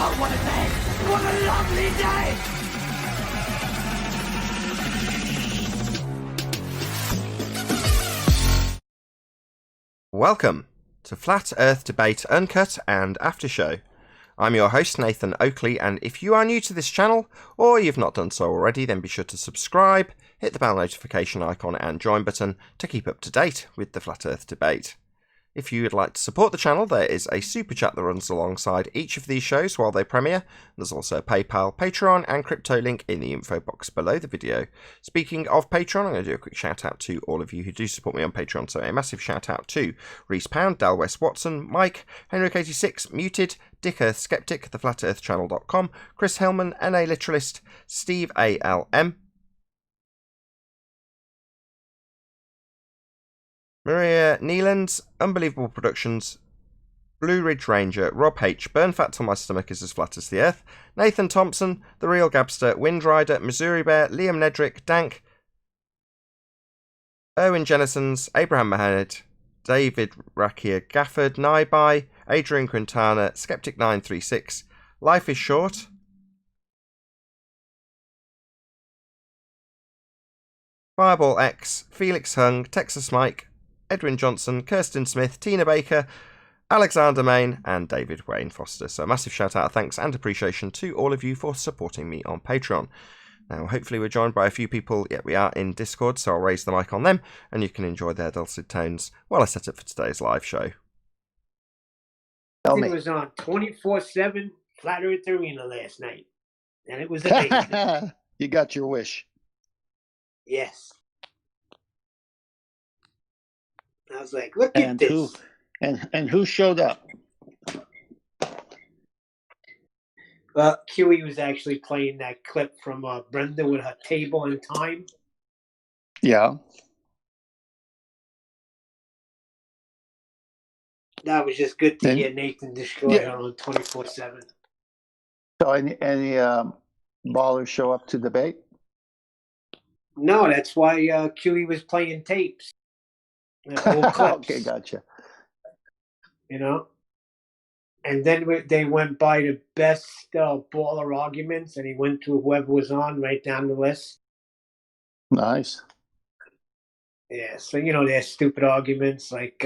Oh, what a day! What a lovely day! Welcome to Flat Earth Debate Uncut and After Show. I'm your host Nathan Oakley, and if you are new to this channel, or you've not done so already, then be sure to subscribe, hit the bell notification icon and join button to keep up to date with the Flat Earth Debate. If you would like to support the channel, there is a super chat that runs alongside each of these shows while they premiere. There's also a PayPal, Patreon and crypto link in the info box below the video. Speaking of Patreon, I'm going to do a quick shout out to all of you who do support me on Patreon. So a massive shout out to Reese Pound, Dal West Watson, Mike, Henrik86, Muted, Dick Earth Skeptic, theflatearthchannel.com, Chris Hellman, NA Literalist, Steve ALM, Maria Neelands, Unbelievable Productions, Blue Ridge Ranger, Rob H, Burn Fat Till My Stomach Is As Flat As The Earth, Nathan Thompson, The Real Gabster, Wind Rider, Missouri Bear, Liam Nedrick, Dank, Erwin Jennisons, Abraham Mohamed, David Rakia Gafford, Naibai, Adrian Quintana, Skeptic936, Life is Short, Fireball X, Felix Hung, Texas Mike, Edwin Johnson, Kirsten Smith, Tina Baker, Alexander Main, and David Wayne Foster. So a massive shout out, thanks and appreciation to all of you for supporting me on Patreon. Now, hopefully we're joined by a few people. Yeah, we are in Discord, so I'll raise the mic on them, and you can enjoy their dulcet tones while I set up for today's live show. It was on 24/7 Flat Earth Arena last night, and it was amazing. You got your wish. Yes. I was like, look at this. Who showed up? Well, Huey was actually playing that clip from Brenda with her table and time. Yeah. That was just good to hear Nathan destroy her on 24/7. So any ballers show up to debate? No, that's why Huey was playing tapes. Old clips. Okay, gotcha. You know? And then they went by the best baller arguments, and he went to whoever was on right down the list. Nice. Yeah, so, you know, there's stupid arguments like,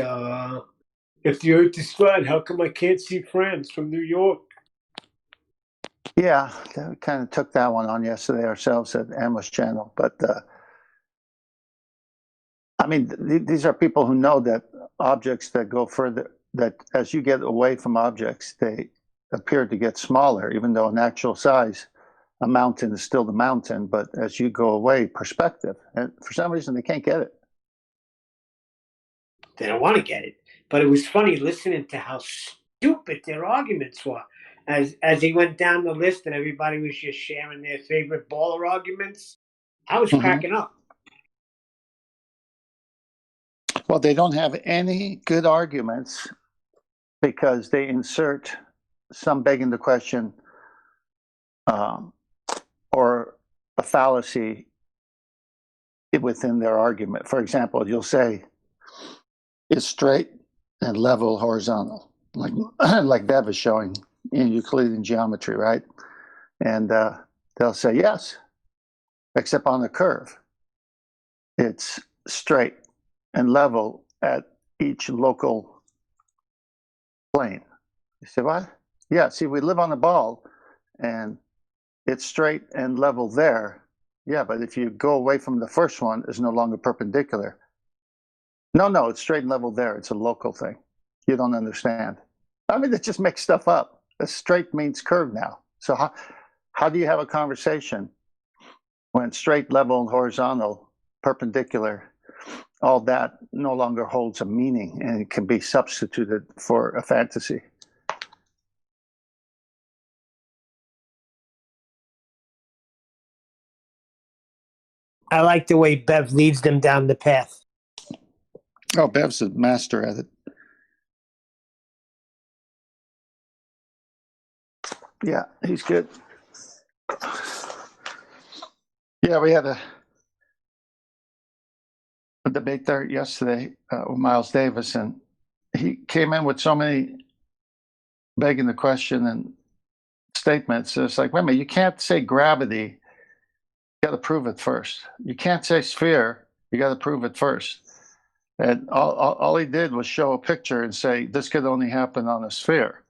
if the Earth is flat, how come I can't see France from New York? Yeah, we kind of took that one on yesterday ourselves at Ambush Channel. But, I mean, these are people who know that objects that go further, that as you get away from objects, they appear to get smaller, even though in actual size, a mountain is still the mountain. But as you go away, perspective. And for some reason, they can't get it. They don't want to get it. But it was funny listening to how stupid their arguments were. As he went down the list and everybody was just sharing their favorite baller arguments, I was cracking up. Well, they don't have any good arguments because they insert some begging the question or a fallacy within their argument. For example, you'll say, it's straight and level horizontal, like Bev is showing in Euclidean geometry, right? And they'll say, yes, except on the curve. It's straight and level at each local plane. You say, what? Yeah, see, we live on a ball, and it's straight and level there. Yeah, but if you go away from the first one, it's no longer perpendicular. No, it's straight and level there. It's a local thing. You don't understand. I mean, it just makes stuff up. A straight means curve now. So how do you have a conversation when straight, level, and horizontal, perpendicular, all that no longer holds a meaning and it can be substituted for a fantasy? I like the way Bev leads them down the path. Oh, Bev's a master at it. Yeah, he's good. Yeah, we had a debate there yesterday with Miles Davis, and he came in with so many begging the question and statements. It's like, wait a minute, you can't say gravity. You got to prove it first. You can't say sphere. You got to prove it first. And all he did was show a picture and say, this could only happen on a sphere.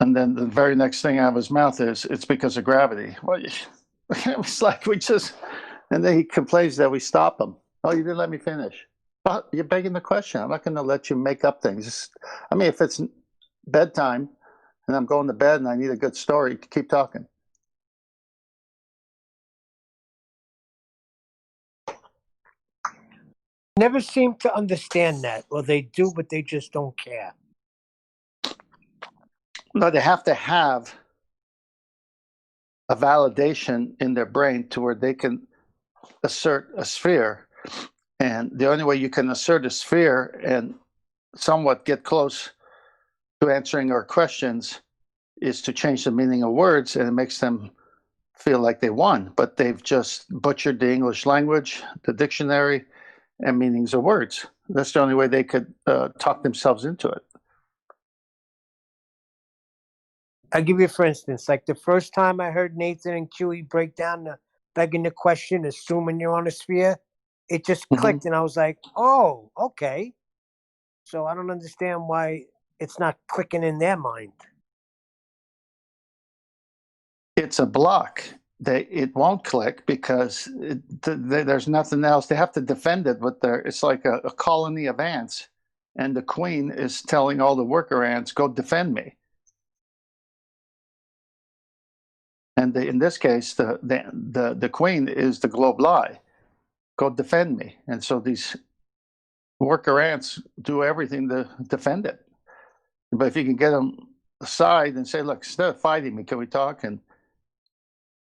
And then the very next thing out of his mouth is, it's because of gravity. Well, it was like and then he complains that we stop him. Oh, you didn't let me finish. Well, you're begging the question. I'm not going to let you make up things. I mean, if it's bedtime and I'm going to bed and I need a good story, keep talking. Never seem to understand that. Well, they do, but they just don't care. No, they have to have a validation in their brain to where they can assert a sphere. And the only way you can assert a sphere and somewhat get close to answering our questions is to change the meaning of words, and it makes them feel like they won. But they've just butchered the English language, the dictionary, and meanings of words. That's the only way they could talk themselves into it. I'll give you, for instance, like the first time I heard Nathan and Chewy break down begging the question, assuming you're on a sphere, it just clicked, and I was like, oh, okay. So I don't understand why it's not clicking in their mind. It's a block. It won't click because there's nothing else. They have to defend it with it's like a colony of ants, and the queen is telling all the worker ants, go defend me. And in this case, the queen is the globe lie, go defend me. And so these worker ants do everything to defend it. But if you can get them aside and say, look, instead of fighting me, can we talk? And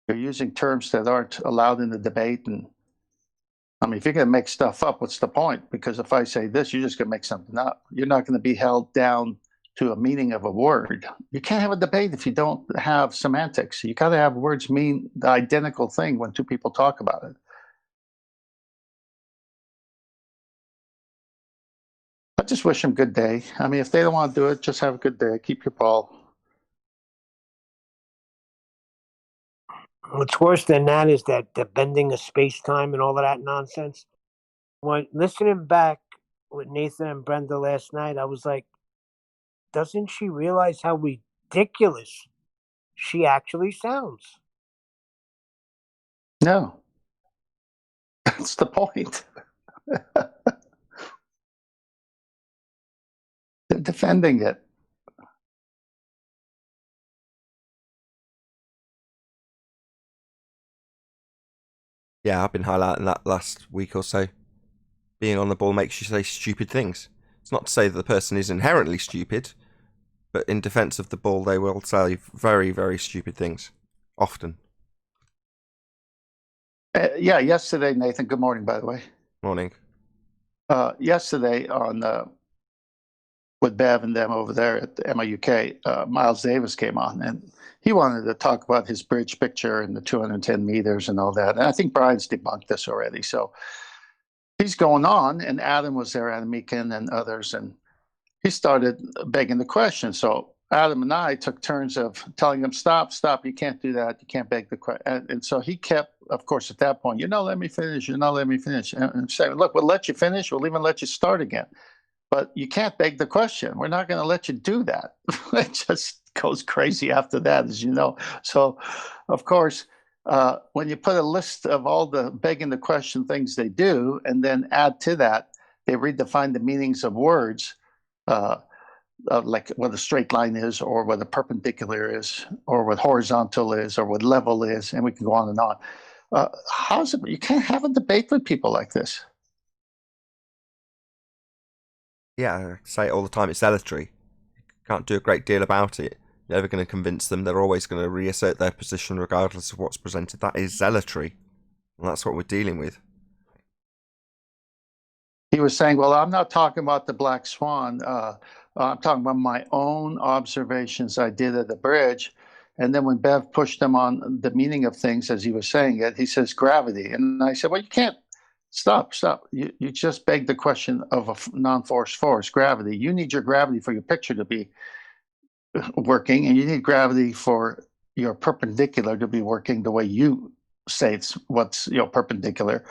you're using terms that aren't allowed in the debate. And I mean, if you're going to make stuff up, what's the point? Because if I say this, you're just going to make something up. You're not going to be held down to a meaning of a word. You can't have a debate if you don't have semantics. You got to have words mean the identical thing when two people talk about it. I just wish them good day. I mean, if they don't want to do it, just have a good day. Keep your ball. What's worse than that is that the bending of space-time and all of that nonsense. When listening back with Nathan and Brenda last night, I was like, doesn't she realize how ridiculous she actually sounds? No. That's the point. They're defending it. Yeah, I've been highlighting that last week or so. Being on the ball makes you say stupid things. It's not to say that the person is inherently stupid, but in defense of the ball, they will say very, very stupid things. Often. Yeah, yesterday, Nathan, good morning, by the way. Morning. Yesterday on with Bev and them over there at the MIUK, Miles Davis came on, and he wanted to talk about his bridge picture and the 210 meters and all that. And I think Brian's debunked this already. So he's going on, and Adam was there, Adam Meakin and others, and he started begging the question. So Adam and I took turns of telling him, stop, you can't do that. You can't beg the question. And so he kept, of course, at that point, let me finish. And saying, look, we'll let you finish. We'll even let you start again. But you can't beg the question. We're not going to let you do that. It just goes crazy after that, as you know. So, of course, when you put a list of all the begging the question things they do, and then add to that, they redefine the meanings of words, like what a straight line is, or what a perpendicular is, or what horizontal is, or what level is, and we can go on and on. How's it? You can't have a debate with people like this. Yeah, I say it all the time, it's zealotry. Can't do a great deal about it. You're never going to convince them. They're always going to reassert their position regardless of what's presented. That is zealotry. And that's what we're dealing with. He was saying, well, I'm not talking about the black swan. I'm talking about my own observations I did at the bridge. And then when Bev pushed him on the meaning of things as he was saying it, he says gravity. And I said, well, you can't. Stop. You just begged the question of a non-force force, gravity. You need your gravity for your picture to be working, and you need gravity for your perpendicular to be working the way you say it's what's perpendicular.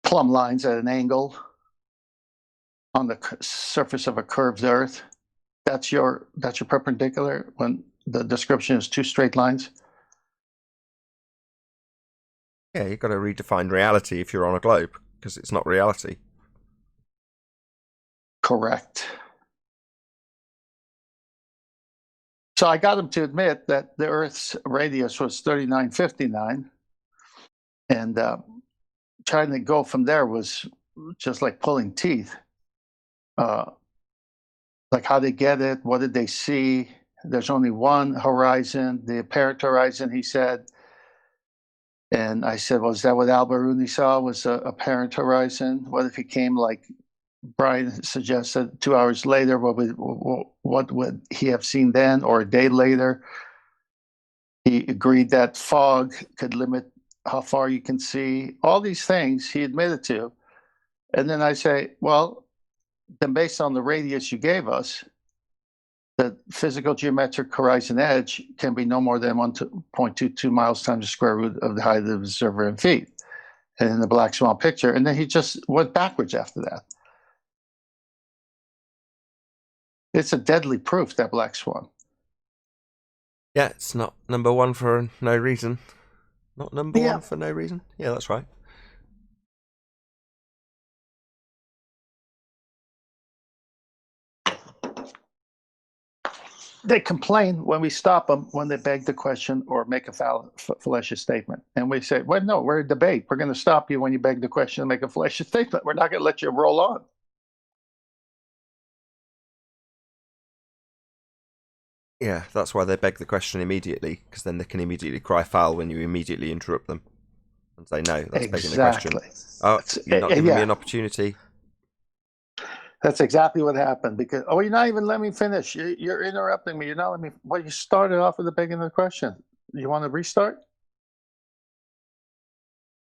Plumb lines at an angle on the surface of a curved Earth. That's your perpendicular when the description is two straight lines. Yeah, you've got to redefine reality if you're on a globe, because it's not reality. Correct. So I got him to admit that the Earth's radius was 3959, and trying to go from there was just like pulling teeth. Like how they get it, what did they see? There's only one horizon, the apparent horizon, he said. And I said, well, is that what Al-Biruni saw, was a apparent horizon? What if he came, like Brian suggested, 2 hours later? What would he have seen then, or a day later? He agreed that fog could limit how far you can see. All these things he admitted to. And then I say, well, then based on the radius you gave us, the physical geometric horizon edge can be no more than 1.22 miles times the square root of the height of the observer in feet. And in the black swan picture. And then he just went backwards after that. It's a deadly proof, that black swan. Yeah, it's not number one for no reason. Not number one for no reason? Yeah, that's right. They complain when we stop them when they beg the question or make a fallacious statement. And we say, well, no, we're a debate. We're going to stop you when you beg the question and make a fallacious statement. We're not going to let you roll on. Yeah, that's why they beg the question immediately, because then they can immediately cry foul when you immediately interrupt them and say, no, that's begging the question. Oh, you're not giving me an opportunity. That's exactly what happened, because, you're not even letting me finish. You're interrupting me. You're not letting me. Well, you started off with the begging the question. You want to restart?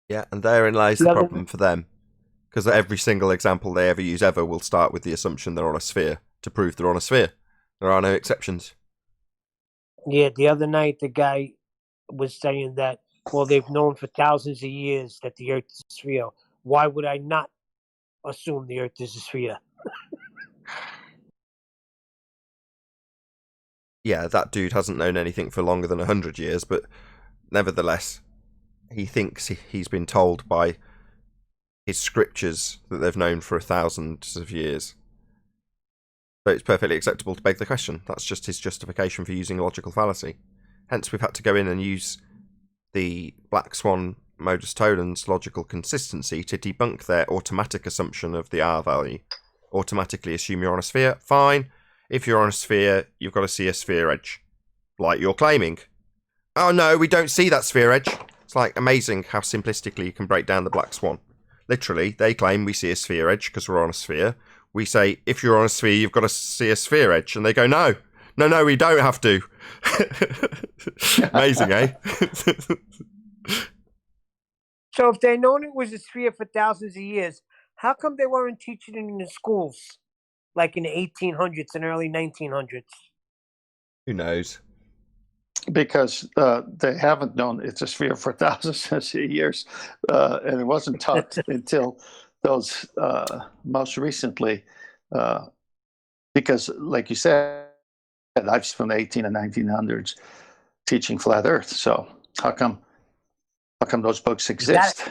Yeah, and therein lies the problem for them, because every single example they ever use ever will start with the assumption they're on a sphere to prove they're on a sphere. There are no exceptions. Yeah, the other night the guy was saying that, well, they've known for thousands of years that the Earth is a sphere. Why would I not assume the Earth is a sphere? Yeah, that dude hasn't known anything for longer than 100 years, but nevertheless, he thinks he's been told by his scriptures that they've known for thousands of years. So it's perfectly acceptable to beg the question. That's just his justification for using a logical fallacy. Hence, we've had to go in and use the Black Swan modus tollens logical consistency to debunk their automatic assumption of the R value. Automatically assume you're on a sphere. Fine. If you're on a sphere, you've got to see a sphere edge. Like you're claiming. Oh no, we don't see that sphere edge. It's like amazing how simplistically you can break down the Black Swan. Literally, they claim we see a sphere edge because we're on a sphere. We say, if you're on a sphere, you've got to see a sphere edge. And they go, no, we don't have to. Amazing, eh? So if they'd known it was a sphere for thousands of years, how come they weren't teaching it in the schools, like in the 1800s and early 1900s? Who knows? Because they haven't known it's a sphere for thousands of years. And it wasn't taught until those most recently. Because, like you said, I've from the 18 and 1900s teaching flat Earth. So how come those books exist?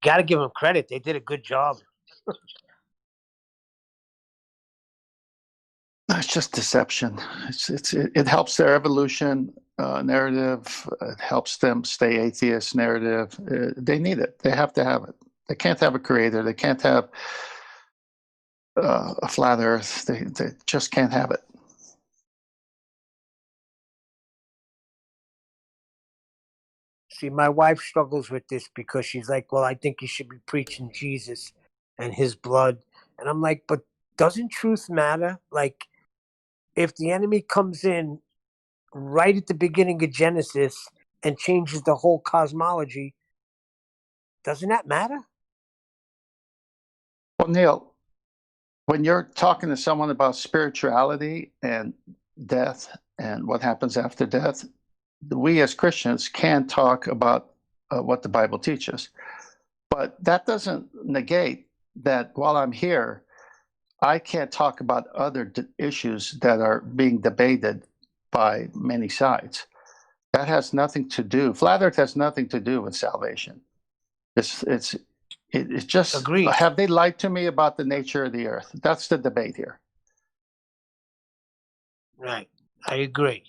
Got to give them credit. They did a good job. It's just deception. It helps their evolution narrative. It helps them stay atheist narrative. They need it. They have to have it. They can't have a creator. They can't have a flat Earth. They just can't have it. See, my wife struggles with this because she's like, well, I think you should be preaching Jesus and his blood. And I'm like, but doesn't truth matter? Like, if the enemy comes in right at the beginning of Genesis and changes the whole cosmology, doesn't that matter? Well, Neil, when you're talking to someone about spirituality and death and what happens after death, we as Christians can talk about what the Bible teaches. But that doesn't negate that while I'm here, I can't talk about other issues that are being debated by many sides. That has nothing to do. Flat Earth has nothing to do with salvation. It's just, Agreed. have they lied to me about the nature of the Earth? That's the debate here. Right. I agree.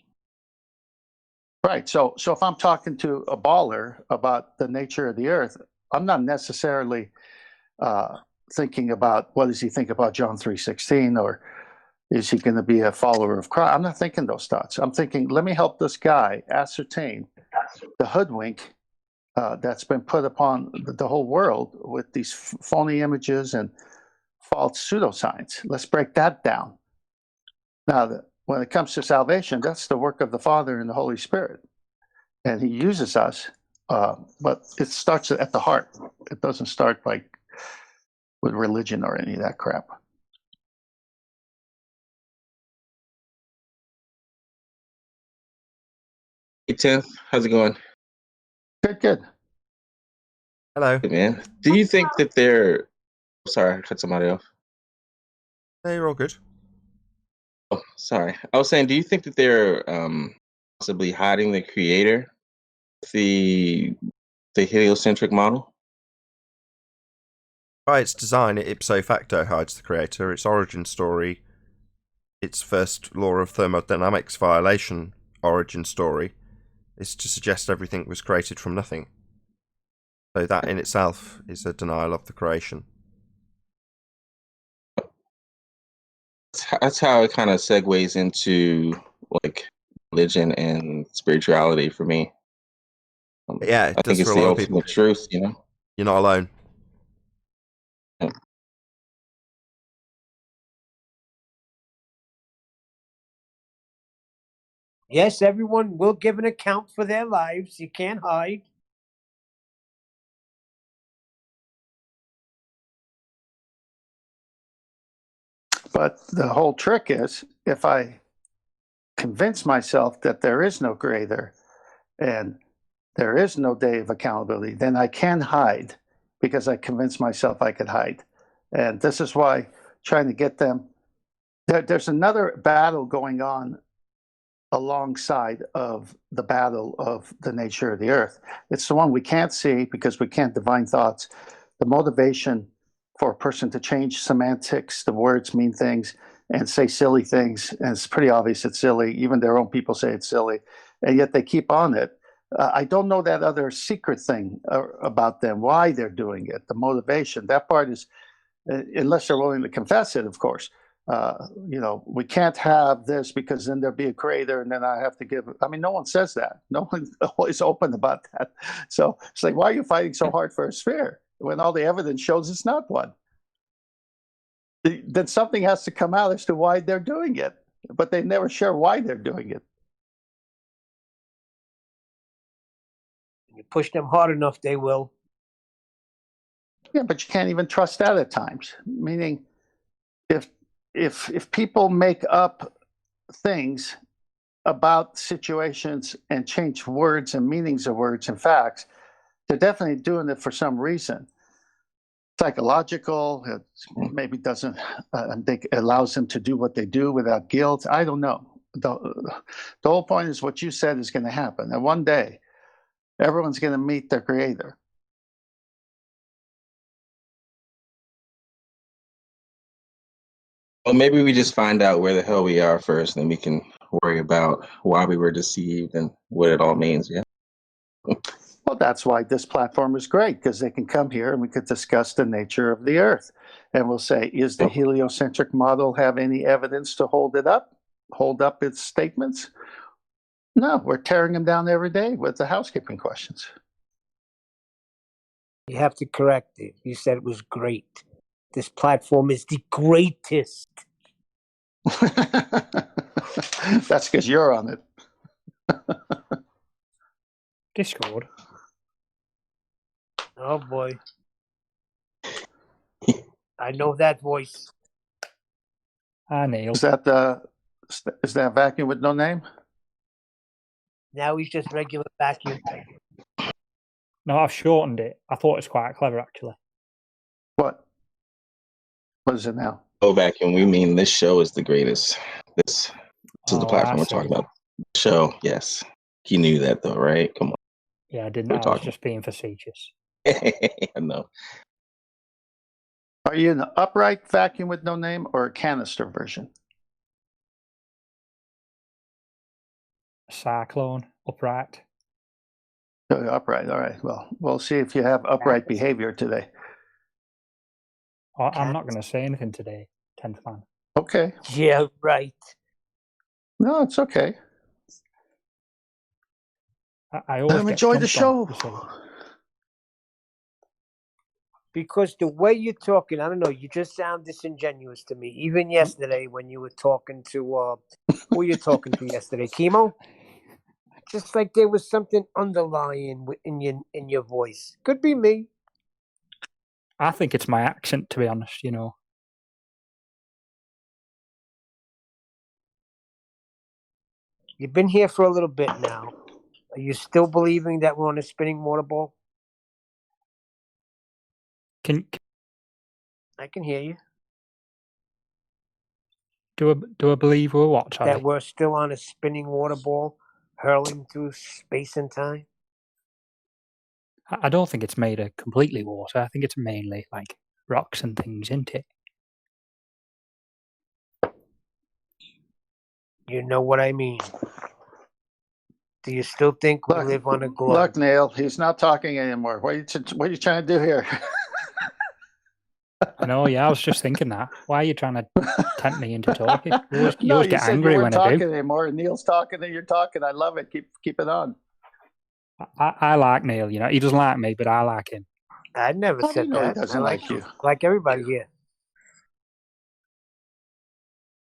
Right. So if I'm talking to a baller about the nature of the Earth, I'm not necessarily thinking about what does he think about John 3:16, or is he going to be a follower of Christ? I'm not thinking those thoughts. I'm thinking, let me help this guy ascertain the hoodwink that's been put upon the whole world with these phony images and false pseudoscience. Let's break that down. Now, when it comes to salvation, that's the work of the Father and the Holy Spirit. And he uses us, but it starts at the heart. It doesn't start with religion or any of that crap. Hey, Tim, how's it going? Good. Hello. Good, man. Do you think that they're... Sorry, I cut somebody off. Hey, you're all good. Oh, sorry. I was saying, do you think that they're possibly hiding the creator, the heliocentric model? By its design, it ipso facto hides the creator. Its origin story, its first law of thermodynamics violation origin story, is to suggest everything was created from nothing. So that in itself is a denial of the creation. That's how it kind of segues into like religion and spirituality for me. Yeah, it I does think for it's a the lot of people. ultimate truth, you know? You're not alone. Yeah. Yes, everyone will give an account for their lives. You can't hide. But the whole trick is, if I convince myself that there is no creator and there is no day of accountability, then I can hide because I convinced myself I could hide. And this is why trying to get them, there's another battle going on alongside of the battle of the nature of the earth. It's the one we can't see because we can't divine thoughts. The motivation for a person to change semantics, the words mean things, and say silly things, and it's pretty obvious it's silly. Even their own people say it's silly, and yet they keep on it. I don't know that other secret thing about them, why they're doing it, the motivation. That part is, unless they're willing to confess it, of course. We can't have this because then there'll be a creator and then I have to give. I mean, no one says that. No one is open about that. So it's like, why are you fighting so hard for a sphere when all the evidence shows it's not one? Then something has to come out as to why they're doing it, but they never share why they're doing it. You push them hard enough, they will. Yeah, but you can't even trust that at times. Meaning, if people make up things about situations and change words and meanings of words and facts, they're definitely doing it for some reason. Psychological, it maybe doesn't, think allows them to do what they do without guilt. I don't know. The whole point is what you said is going to happen. And one day, everyone's going to meet their creator. Well, maybe we just find out where the hell we are first, then we can worry about why we were deceived and what it all means. Yeah. Well, that's why this platform is great, because they can come here and we could discuss the nature of the Earth. And we'll say, is the heliocentric model have any evidence to hold up its statements? No, we're tearing them down every day with the housekeeping questions. You have to correct it. You said it was great. This platform is the greatest. That's because you're on it. Discord. Oh boy. I know that voice. Hi, Neil. Is that vacuum with no name? Now he's just regular vacuum. No, I've shortened it. I thought it's quite clever, actually. What? What is it now? Oh, vacuum. We mean this show is the greatest. This is the platform we're talking about. Show, yes. You knew that, though, right? Come on. Yeah, I didn't. I was just being facetious. No. Are you an upright vacuum with no name or a canister version? Cyclone, upright. Oh, upright. All right. Well, we'll see if you have upright behavior today. Oh, I'm not going to say anything today, 10th man. Okay. Yeah, right. No, it's okay. I always enjoy the show. Because the way you're talking, I don't know, you just sound disingenuous to me. Even yesterday when you were talking to, who were you talking to yesterday? Chemo? Just like there was something underlying in your voice. Could be me. I think it's my accent, to be honest, you know. You've been here for a little bit now. Are you still believing that we're on a spinning water ball? I can hear you. Do I believe we're what? Sorry? That we're still on a spinning water ball, hurling through space and time? I don't think it's made of completely water. I think it's mainly like rocks and things, isn't it? You know what I mean. Do you still think we live on a globe? Look, Neil, he's not talking anymore. What are you trying to do here? I know, yeah, I was just thinking that. Why are you trying to tempt me into talking? You always get angry when I do. You're not talking anymore. Neil's talking and you're talking. I love it. Keep it on. I like Neil, you know. He doesn't like me, but I like him. I never said that. He doesn't like you. Like everybody here.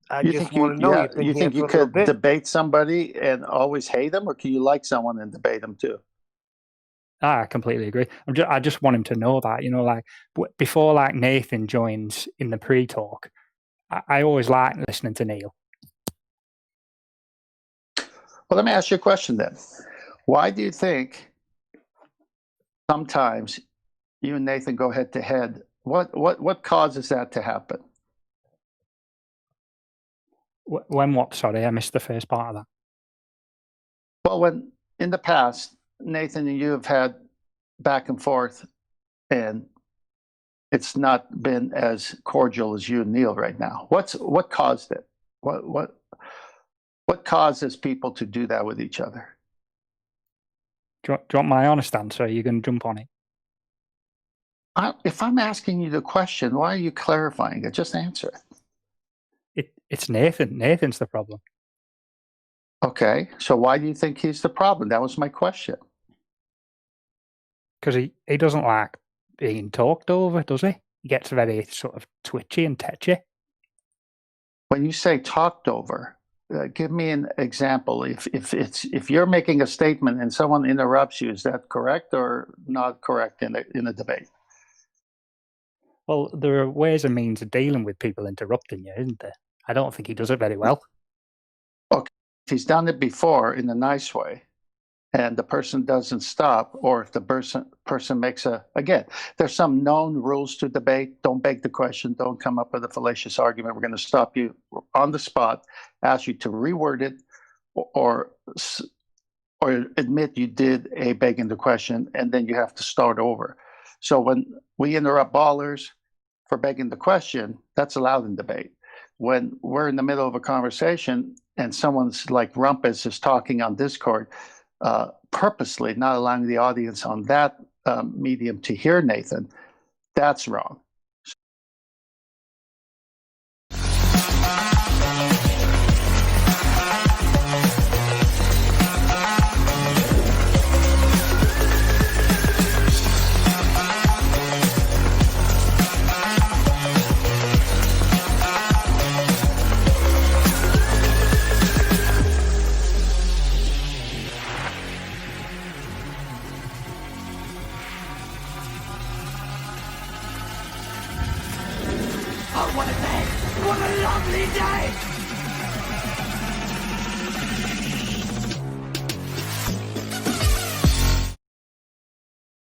I just want to know. You think you could debate somebody and always hate them, or can you like someone and debate them too? I completely agree. I just want him to know that, you know, like before, like Nathan joins in the pre-talk, I always like listening to Neil. Well, let me ask you a question then. Why do you think sometimes you and Nathan go head to head? What causes that to happen? When what? Sorry, I missed the first part of that. Well, when in the past, Nathan and you have had back and forth, and it's not been as cordial as you and Neil right now. What caused it? What causes people to do that with each other? Do you want my honest answer? Are you going to jump on it? If I'm asking you the question, why are you clarifying it? Just answer it. It's Nathan. Nathan's the problem. Okay, so why do you think he's the problem? That was my question. Because he doesn't like being talked over, does he? He gets very sort of twitchy and tetchy. When you say talked over, give me an example. If you're making a statement and someone interrupts you, is that correct or not correct in a debate? Well, there are ways and means of dealing with people interrupting you, isn't there? I don't think he does it very well. Okay, if he's done it before in a nice way, and the person doesn't stop, or if the person makes again, there's some known rules to debate. Don't beg the question. Don't come up with a fallacious argument. We're going to stop you on the spot, ask you to reword it, or admit you did a begging the question, and then you have to start over. So when we interrupt ballers for begging the question, that's allowed in debate. When we're in the middle of a conversation and someone's like Rumpus is talking on Discord, purposely not allowing the audience on that medium to hear Nathan, that's wrong.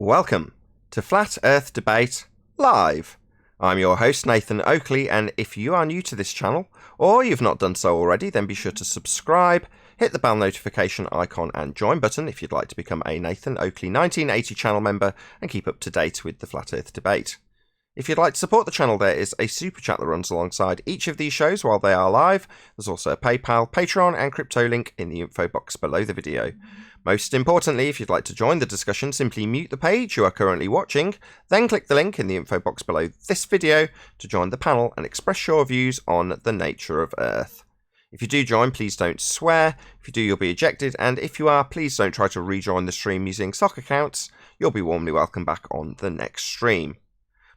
Welcome to Flat Earth Debate Live. I'm your host, Nathan Oakley, and if you are new to this channel, or you've not done so already, then be sure to subscribe, hit the bell notification icon and join button if you'd like to become a Nathan Oakley 1980 channel member and keep up to date with the Flat Earth Debate. If you'd like to support the channel, there is a super chat that runs alongside each of these shows while they are live. There's also a PayPal, Patreon and crypto link in the info box below the video. Most importantly, if you'd like to join the discussion, simply mute the page you are currently watching, then click the link in the info box below this video to join the panel and express your views on the nature of Earth. If you do join, please don't swear. If you do, you'll be ejected, and if you are, please don't try to rejoin the stream using sock accounts. You'll be warmly welcome back on the next stream.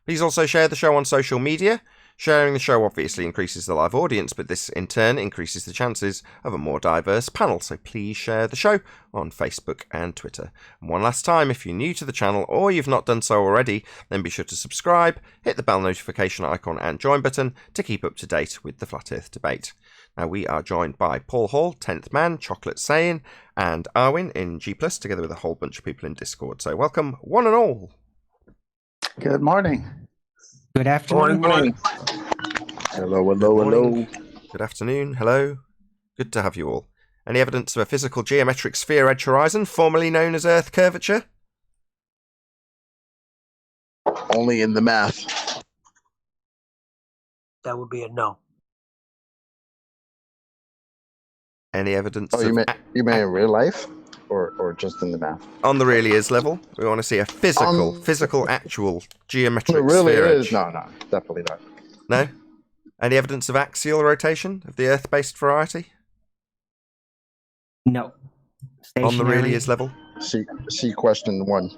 Please also share the show on social media. Sharing the show obviously increases the live audience, but this in turn increases the chances of a more diverse panel, so please share the show on Facebook and Twitter. And one last time, if you're new to the channel or you've not done so already, then be sure to subscribe, hit the bell notification icon and join button to keep up to date with the Flat Earth Debate. Now we are joined by Paul Hall, 10th Man, Chocolate Sayin, and Arwin in G+, together with a whole bunch of people in Discord. So welcome one and all. Good morning. Good afternoon. Morning. Hello, hello, hello. Good afternoon. Hello. Good to have you all. Any evidence of a physical geometric sphere edge horizon, formerly known as Earth curvature? Only in the math. That would be a no. Any evidence Oh, of you mean in real life, or just in the math? on the really is level? We want to see a physical, actual geometric It really sphere is. edge. No, definitely not. No? Any evidence of axial rotation of the Earth-based variety? No. On the really Stationary. is level? See question 1.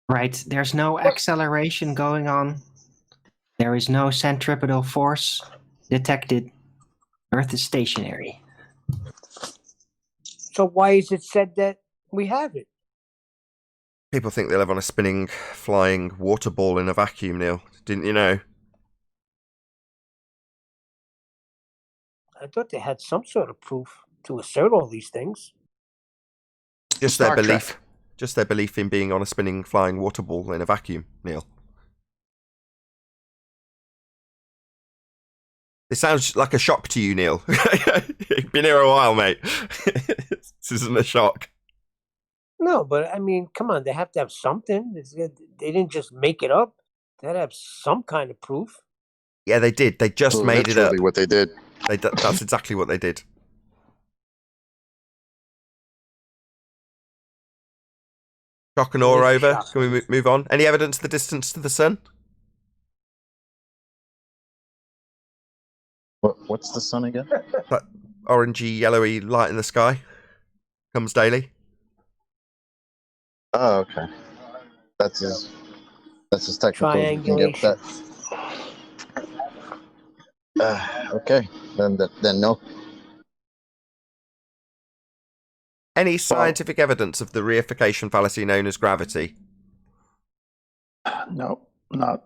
Right. There's no acceleration going on. There is no centripetal force detected. Earth is stationary. So why is it said that we have it? People think they live on a spinning, flying water ball in a vacuum, Neil. Didn't you know? I thought they had some sort of proof to assert all these things. Just Star their belief. Trek. Just their belief in being on a spinning, flying water ball in a vacuum, Neil. It sounds like a shock to you, Neil. You've been here a while, mate. This isn't a shock. No, but I mean, come on, they have to have something. They didn't just make it up. They had to have some kind of proof. Yeah, they did. They just made it up. Literally what they did. That's exactly what they did. Shock and awe It is over. shock. Can we move on? Any evidence of the distance to the sun? What's the sun again? That orangey, yellowy light in the sky comes daily. Oh, okay. That's as technical as you can get that. Okay, then no. Any scientific evidence of the reification fallacy known as gravity? No, not.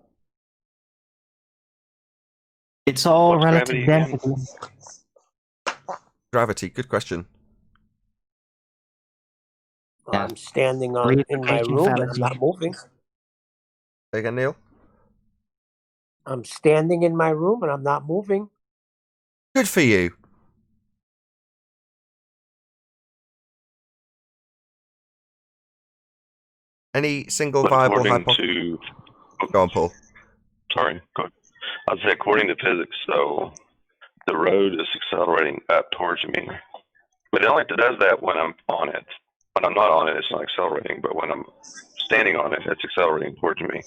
It's all What's relative gravity again? density. Gravity, good question. Yeah. I'm standing in my Reification room and I'm fallacy. not moving. Say again, Neil? I'm standing in my room and I'm not moving. Good for you. Any single viable According hypothesis? to, Go on, Paul. sorry, go ahead. I'd say according to physics, though, the road is accelerating up towards me. But it only does that when I'm on it. When I'm not on it, it's not accelerating. But when I'm standing on it, it's accelerating towards me.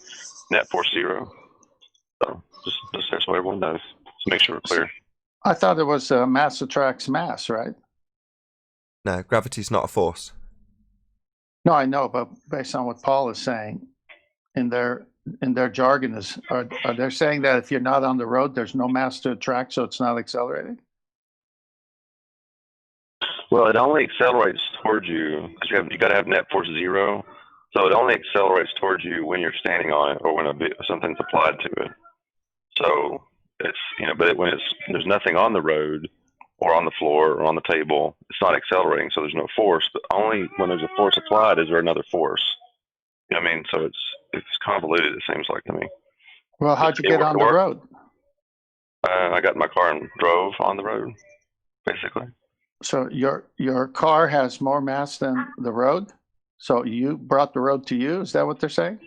Net force 0. So just so everyone knows. To make sure we're clear. I thought it was mass attracts mass, right? No, gravity's not a force. No, I know, but based on what Paul is saying, in their jargon, are they saying that if you're not on the road, there's no mass to attract, so it's not accelerating? Well, it only accelerates towards you because you got to have net force 0. So it only accelerates towards you when you're standing on it or when something's applied to it. So it's but when there's nothing on the road or on the floor or on the table, it's not accelerating. So there's no force. But only when there's a force applied is there another force. You know what I mean? So it's convoluted. It seems like to me. Well, how'd you get on the road? I got in my car and drove on the road, basically. So your car has more mass than the road? So you brought the road to you? Is that what they're saying?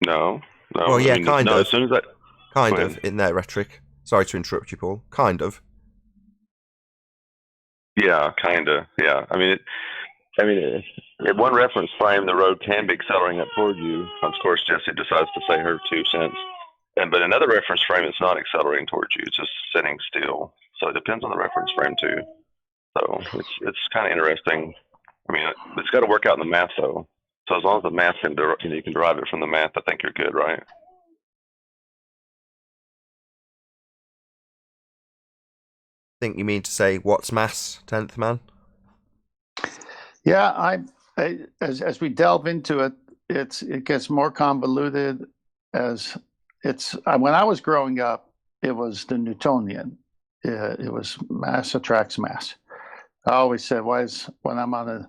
No. Well, yeah, kind of. As soon as I, kind of in their rhetoric. Sorry to interrupt you, Paul. Kind of. Yeah, kind of. Yeah. I mean, at one reference frame, the road can be accelerating up toward you. Of course, Jessie decides to say her 2 cents. But another reference frame, it's not accelerating towards you. It's just sitting still. So it depends on the reference frame too. So it's kind of interesting. I mean, it's got to work out in the math though. So as long as the math you can derive it from the math, I think you're good, right? I think you mean to say what's mass, 10th man? Yeah, as we delve into it, it gets more convoluted. As it's when I was growing up, it was the Newtonian. It was mass attracts mass. I always said, when I'm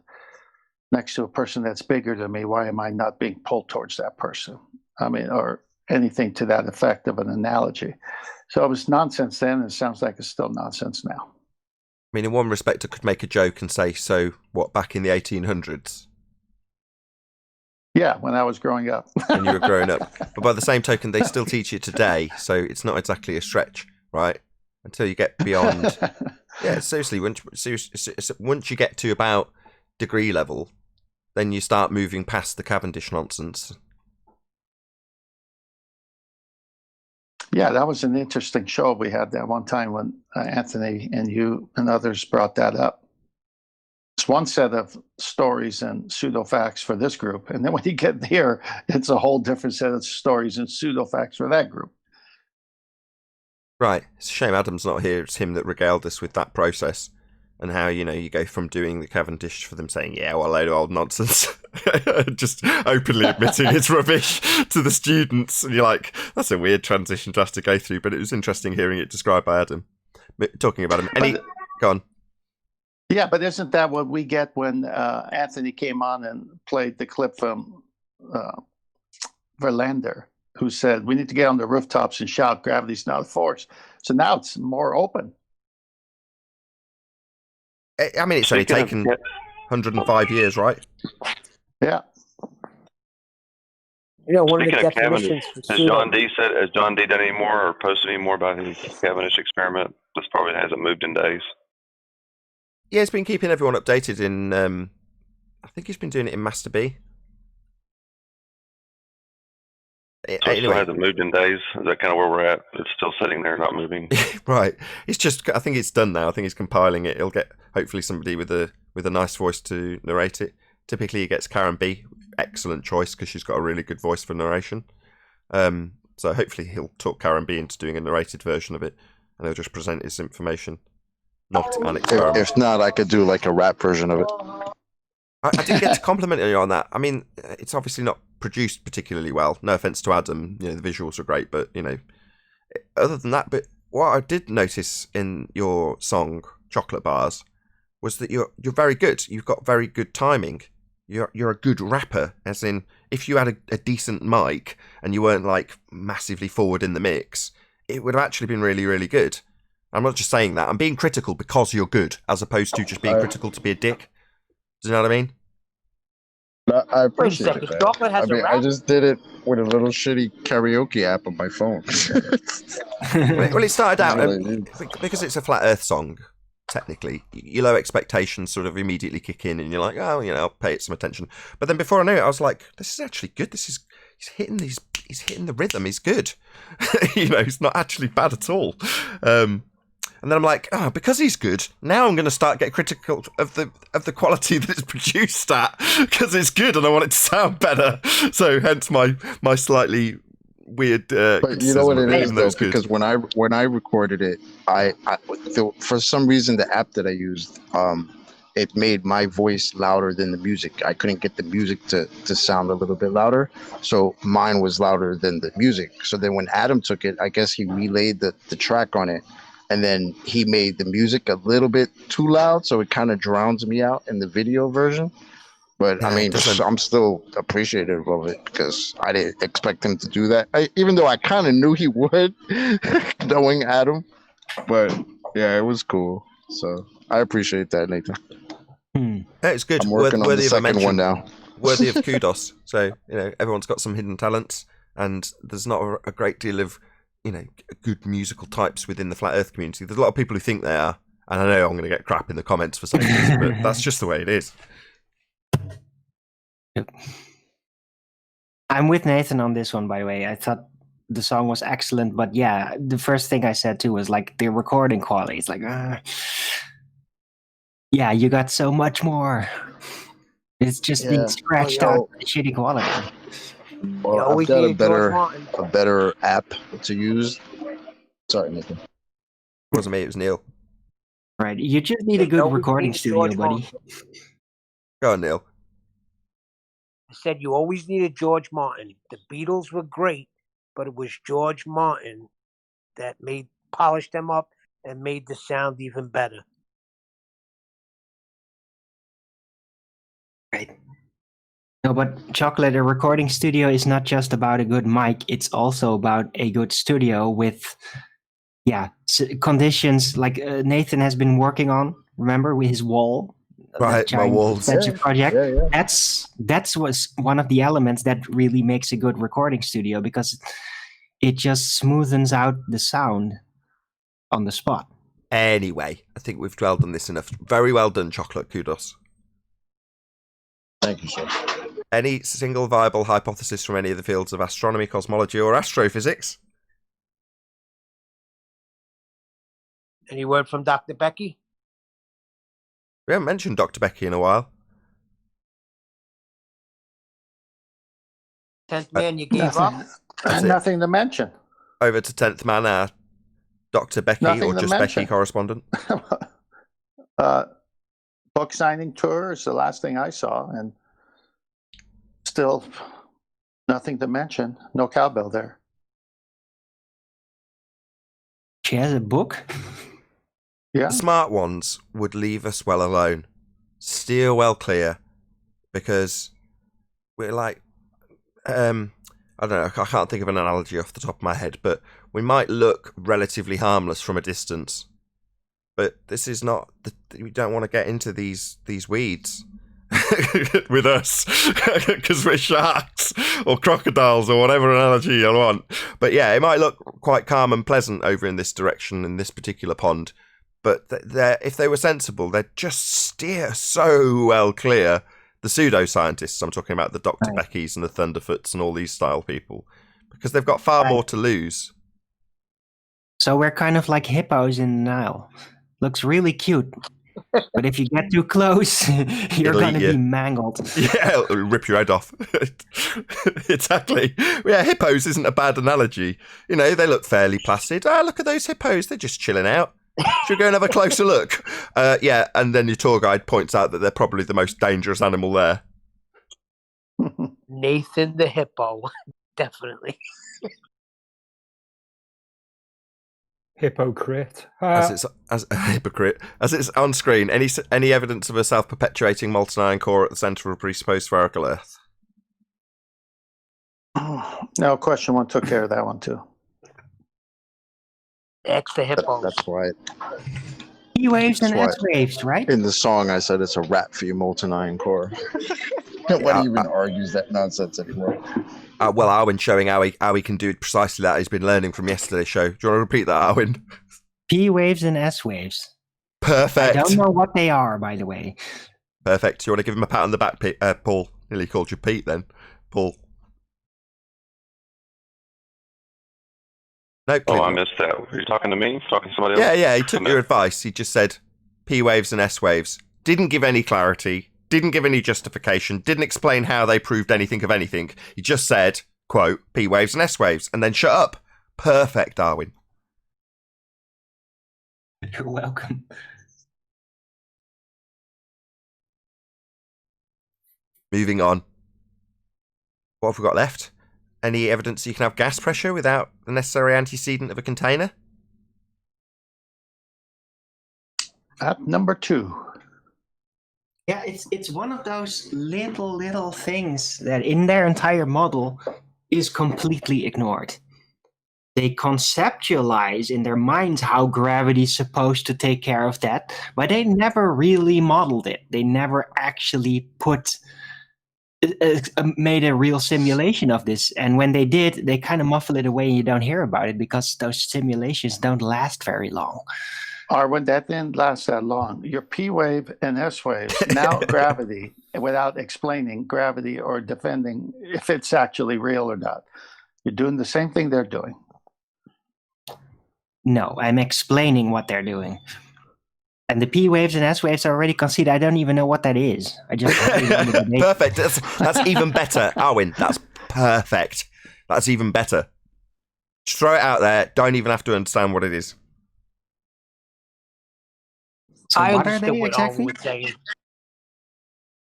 next to a person that's bigger than me, why am I not being pulled towards that person? I mean, or anything to that effect of an analogy. So it was nonsense then, and it sounds like it's still nonsense now. I mean, in one respect, I could make a joke and say, so what, back in the 1800s? Yeah, when I was growing up. When you were growing up. But by the same token, they still teach it today, so it's not exactly a stretch, right? Until you get beyond... Yeah, seriously, once you get to about degree level, then you start moving past the Cavendish nonsense. Yeah, that was an interesting show we had that one time when Anthony and you and others brought that up. It's one set of stories and pseudo-facts for this group, and then when you get here, it's a whole different set of stories and pseudo-facts for that group. Right. It's a shame Adam's not here. It's him that regaled us with that process and how, you go from doing the Cavendish for them saying, yeah, well, a load of old nonsense, just openly admitting it's rubbish to the students. And you're like, that's a weird transition to have to go through, but it was interesting hearing it described by Adam. Talking about him. Go on. Yeah, but isn't that what we get when Anthony came on and played the clip from Verlander, who said, we need to get on the rooftops and shout, gravity's not a force. So now it's more open. I mean, it's only taken 105 years, right? Yeah. One Speaking of the of definitions Cavendish, has John D done any more or posted any more about his Cavendish experiment? This probably hasn't moved in days. Yeah, he's been keeping everyone updated in, I think he's been doing it in Master B. So it still hasn't moved in days. Is that kind of where we're at? It's still sitting there, not moving. Right. It's just, I think it's done now. I think he's compiling it. He'll get hopefully somebody with a nice voice to narrate it. Typically he gets Karen B. Excellent choice because she's got a really good voice for narration. So hopefully he'll talk Karen B into doing a narrated version of it, and he'll just present his information, not an experiment. If not, I could do like a rap version of it. I did get to compliment you on that. I mean, it's obviously not produced particularly well. No offense to Adam, the visuals are great, but other than that. But what I did notice in your song "Chocolate Bars" was that you're very good. You've got very good timing. You're a good rapper, as in if you had a decent mic and you weren't like massively forward in the mix, it would have actually been really, really good. I'm not just saying that. I'm being critical because you're good, as opposed to just being critical to be a dick. Do you know what I mean? No, I appreciate it, man. I just did it with a little shitty karaoke app on my phone. Well, it started out because it's a flat Earth song. Technically, your low expectations sort of immediately kick in, and you're like, oh, I'll pay it some attention. But then before I knew it, I was like, this is actually good. He's hitting the rhythm. He's good. He's not actually bad at all. And then I'm like, because he's good, now I'm going to start getting critical of the quality that it's produced at, because it's good and I want it to sound better. So hence my slightly weird. But you know what it is though, because when I recorded it, for some reason the app that I used, it made my voice louder than the music. I couldn't get the music to sound a little bit louder, so mine was louder than the music. So then when Adam took it, I guess he relayed the track on it. And then he made the music a little bit too loud, so it kind of drowns me out in the video version. But I mean, I'm still appreciative of it because I didn't expect him to do that. Even though I kind of knew he would, knowing Adam. But yeah, it was cool. So I appreciate that, Nathan. It's good. I'm working on the worthy of a second one mention, now. worthy of kudos. So everyone's got some hidden talents, and there's not a great deal of good musical types within the flat Earth community. There's a lot of people who think they are, and I know I'm going to get crap in the comments for saying this, but that's just the way it is. Yep. I'm with Nathan on this one, by the way. I thought the song was excellent, but yeah, the first thing I said too was like the recording quality. It's like, yeah, you got so much more. It's just been scratched out shitty quality. Well, I've got a better app to use. Sorry, Nathan. It wasn't me, it was Neil. Right, you just need a good recording studio, buddy. Go on, Neil. I said you always needed George Martin. The Beatles were great, but it was George Martin that polished them up and made the sound even better. Right. No, but Chocolate, a recording studio is not just about a good mic. It's also about a good studio with, conditions like Nathan has been working on. Remember, with his wall. Right, my walls. Project. Yeah. That's was one of the elements that really makes a good recording studio because it just smoothens out the sound on the spot. Anyway, I think we've dwelled on this enough. Very well done, Chocolate. Kudos. Thank you, sir. Any single viable hypothesis from any of the fields of astronomy, cosmology, or astrophysics? Any word from Dr. Becky? We haven't mentioned Dr. Becky in a while. 10th man, you gave up? Nothing to mention. Over to 10th man, our Dr. Becky, Nothing or to just mention. Becky correspondent. Book signing tour is the last thing I saw, and still nothing to mention. No cowbell there. She has a book? Yeah. The smart ones would leave us well alone. Steer well clear. Because we're like, I don't know, I can't think of an analogy off the top of my head, but we might look relatively harmless from a distance. But this is not, we don't want to get into these weeds with us because we're sharks or crocodiles or whatever analogy you want. But yeah, it might look quite calm and pleasant over in this direction in this particular pond. But if they were sensible, they'd just steer so well clear. The pseudoscientists, I'm talking about the Dr. Beckys and the Thunderfoots and all these style people, because they've got far more to lose. So we're kind of like hippos in the Nile. Looks really cute. But if you get too close, you're going to be mangled. Yeah, it'll rip your head off. Exactly. Yeah, hippos isn't a bad analogy. They look fairly placid. Look at those hippos. They're just chilling out. Should we go and have a closer look? Yeah, and then your tour guide points out that they're probably the most dangerous animal there. Nathan the hippo. Definitely. Hypocrite. As a hypocrite. As it's on screen, any evidence of a self-perpetuating molten iron core at the centre of a presupposed spherical Earth? No, question one took care of that one too. X the hippos. That's why. E waves and S waves, right? In the song, I said it's a rap for your molten iron core. Nobody even argues that nonsense anymore. Well, Arwin's showing how he can do precisely that. He's been learning from yesterday's show. Do you want to repeat that, Arwin? P waves and S waves. Perfect. I don't know what they are, by the way. Perfect. Do you want to give him a pat on the back, Paul? Nearly called you Pete then. Paul. No, oh, I missed that. Were you talking to me? Talking to somebody else? Yeah. He took your advice. He just said P waves and S waves. Didn't give any clarity. Didn't give any justification. Didn't explain how they proved anything of anything. He just said, quote, P waves and S waves, and then shut up. Perfect, Darwin. You're welcome. Moving on. What have we got left? Any evidence you can have gas pressure without the necessary antecedent of a container? At number 2. Yeah, it's one of those little things that in their entire model is completely ignored. They conceptualize in their minds how gravity's supposed to take care of that, but they never really modeled it. They never actually made a real simulation of this. And when they did, they kind of muffle it away and you don't hear about it because those simulations don't last very long. Arwen, that didn't last that long. Your P wave and S waves, now gravity, without explaining gravity or defending if it's actually real or not. You're doing the same thing they're doing. No, I'm explaining what they're doing. And the P waves and S waves are already conceded. I don't even know what that is. I just perfect. That's even better, Arwen. That's perfect. That's even better. Just throw it out there. Don't even have to understand what it is. So I what are understood they what exactly? Owen was saying.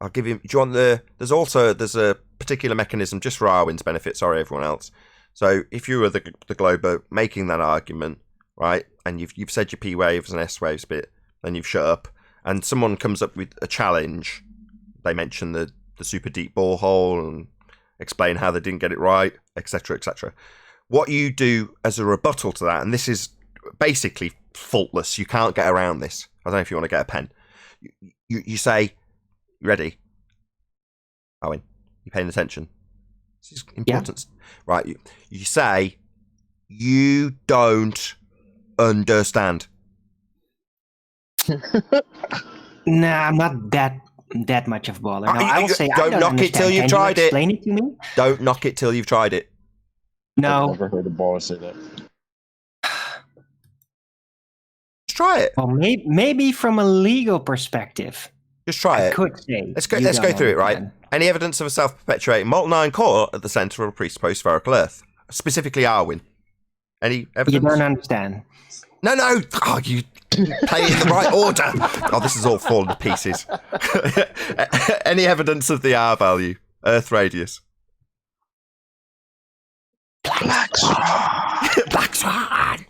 I'll give you. Do you want there's a particular mechanism just for Arwen's benefit. Sorry, everyone else. So if you were the Glober making that argument, right, and you've said your P waves and S waves bit, then you've shut up, and someone comes up with a challenge. They mention the super deep borehole and explain how they didn't get it right, etc., etc. What you do as a rebuttal to that, and this is basically faultless. You can't get around this. I don't know if you want to get a pen. You say, ready? Owen, you paying attention? This is important. Yeah. Right, you say, you don't understand. Nah, I'm not that much of a baller. No, I will say don't knock it till you've tried it. Explain it to me. Don't knock it till you've tried it. No. I've never heard a baller say that. Just try it. Well, maybe from a legal perspective. Just try it. I could say. Let's go through it, right? Any evidence of a self-perpetuating molten iron core at the centre of a presupposed spherical Earth? Specifically Arwen. Any evidence? You don't understand. No. Oh, you play it in the right order. Oh, this is all falling to pieces. Any evidence of the R value? Earth radius? Black Swan. Black Swan.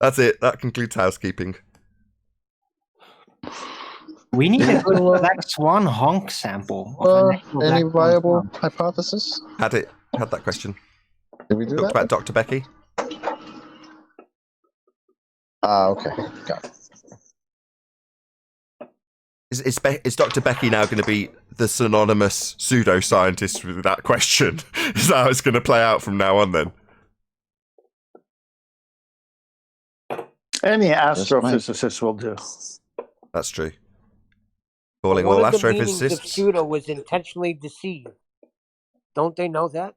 That's it. That concludes housekeeping. We need a good Black Swan honk sample. Any viable hypothesis? Had that question. Did we do Talked that? about Dr. Becky. Okay. Got it. Is Dr. Becky now going to be the synonymous pseudoscientist with that question? Is that how it's going to play out from now on then? Any astrophysicist will do. That's true. Calling One all of the meanings astrophysicists. of pseudo was intentionally deceived. Don't they know that?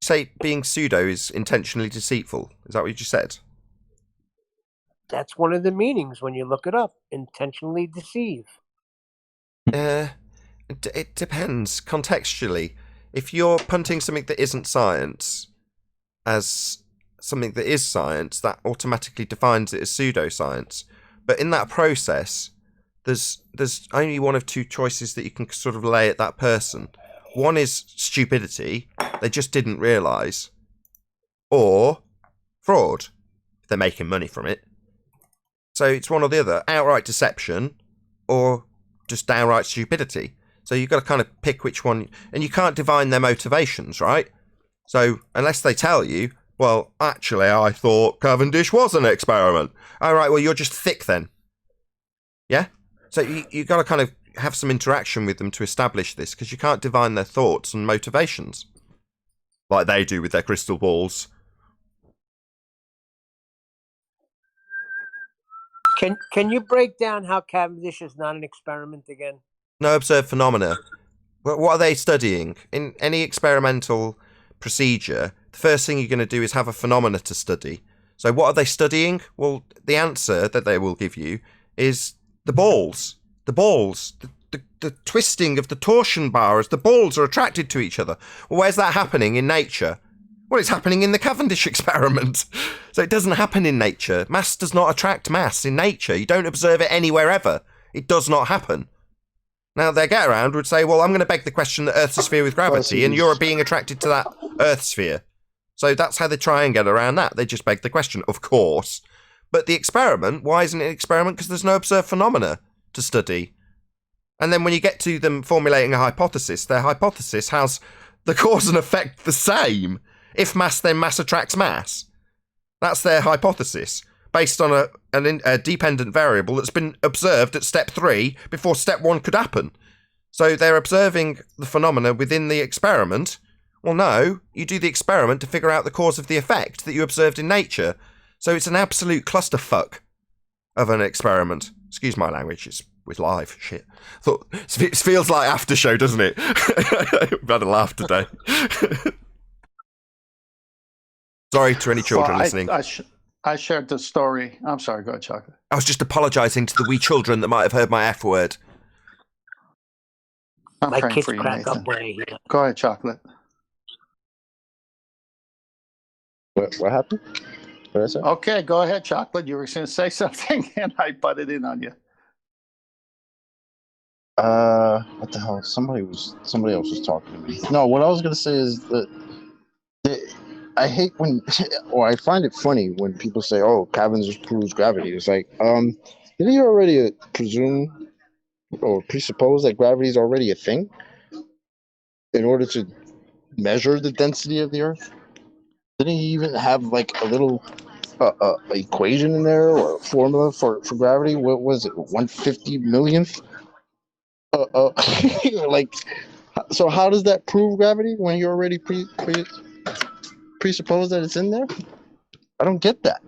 Say being pseudo is intentionally deceitful. Is that what you just said? That's one of the meanings when you look it up. Intentionally deceive. It depends contextually. If you're punting something that isn't science as something that is science, that automatically defines it as pseudoscience. But in that process, there's only one of two choices that you can sort of lay at that person. One is stupidity, they just didn't realise, or fraud, they're making money from it. So it's one or the other, outright deception or just downright stupidity. So you've got to kind of pick which one, and you can't divine their motivations, right? So unless they tell you, well, actually, I thought Cavendish was an experiment. All right, well, you're just thick then. Yeah? So you got to kind of have some interaction with them to establish this, because you can't divine their thoughts and motivations like they do with their crystal balls. Can you break down how Cavendish is not an experiment again? No observed phenomena. What are they studying? In any experimental procedure, the first thing you're going to do is have a phenomena to study. So what are they studying? Well, the answer that they will give you is the balls. The balls. The twisting of the torsion bar as the balls are attracted to each other. Well, where's that happening in nature? Well, it's happening in the Cavendish experiment. So it doesn't happen in nature. Mass does not attract mass in nature. You don't observe it anywhere ever. It does not happen. Now, their get around would say, well, I'm going to beg the question that Earth's a sphere with gravity, and you're being attracted to that Earth sphere. So that's how they try and get around that. They just beg the question, of course. But the experiment, why isn't it an experiment? Because there's no observed phenomena to study. And then when you get to them formulating a hypothesis, their hypothesis has the cause and effect the same. If mass, then mass attracts mass. That's their hypothesis, based on a dependent variable that's been observed at step 3 before step 1 could happen. So they're observing the phenomena within the experiment. Well, no, you do the experiment to figure out the cause of the effect that you observed in nature. So it's an absolute clusterfuck of an experiment. Excuse my language, it's with live shit. Thought it feels like after show, doesn't it? We've had a laugh today. Sorry to any children listening. I shared the story. I'm sorry, go ahead, Chocolate. I was just apologising to the wee children that might have heard my F word. I'm My praying kids for you, crack Nathan. up when I hear. Go ahead, Chocolate. What happened? What did I say? Okay, go ahead, Chocolate. You were going to say something, and I butted in on you. What the hell? Somebody else was talking to me. No, what I was gonna say is that I hate when, or I find it funny when people say, "Oh, Cavendish proves gravity." It's like, didn't you already presume or presuppose that gravity is already a thing in order to measure the density of the Earth? Didn't he even have like a little equation in there or a formula for gravity? What was it? 150 millionth? Like, so how does that prove gravity when you already presuppose that it's in there? I don't get that.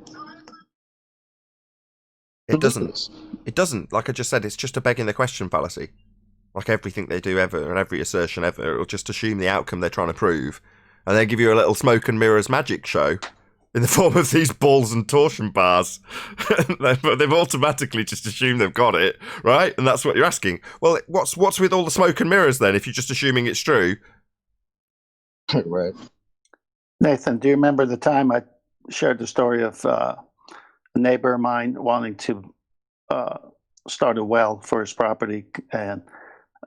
It doesn't. It doesn't. Like I just said, it's just a begging the question fallacy. Like everything they do ever, and every assertion ever, it'll just assume the outcome they're trying to prove, and then give you a little smoke and mirrors magic show in the form of these balls and torsion bars. But they've automatically just assumed they've got it, right? And that's what you're asking. Well, what's with all the smoke and mirrors then, if you're just assuming it's true? Right. Nathan, do you remember the time I shared the story of a neighbor of mine wanting to start a well for his property, and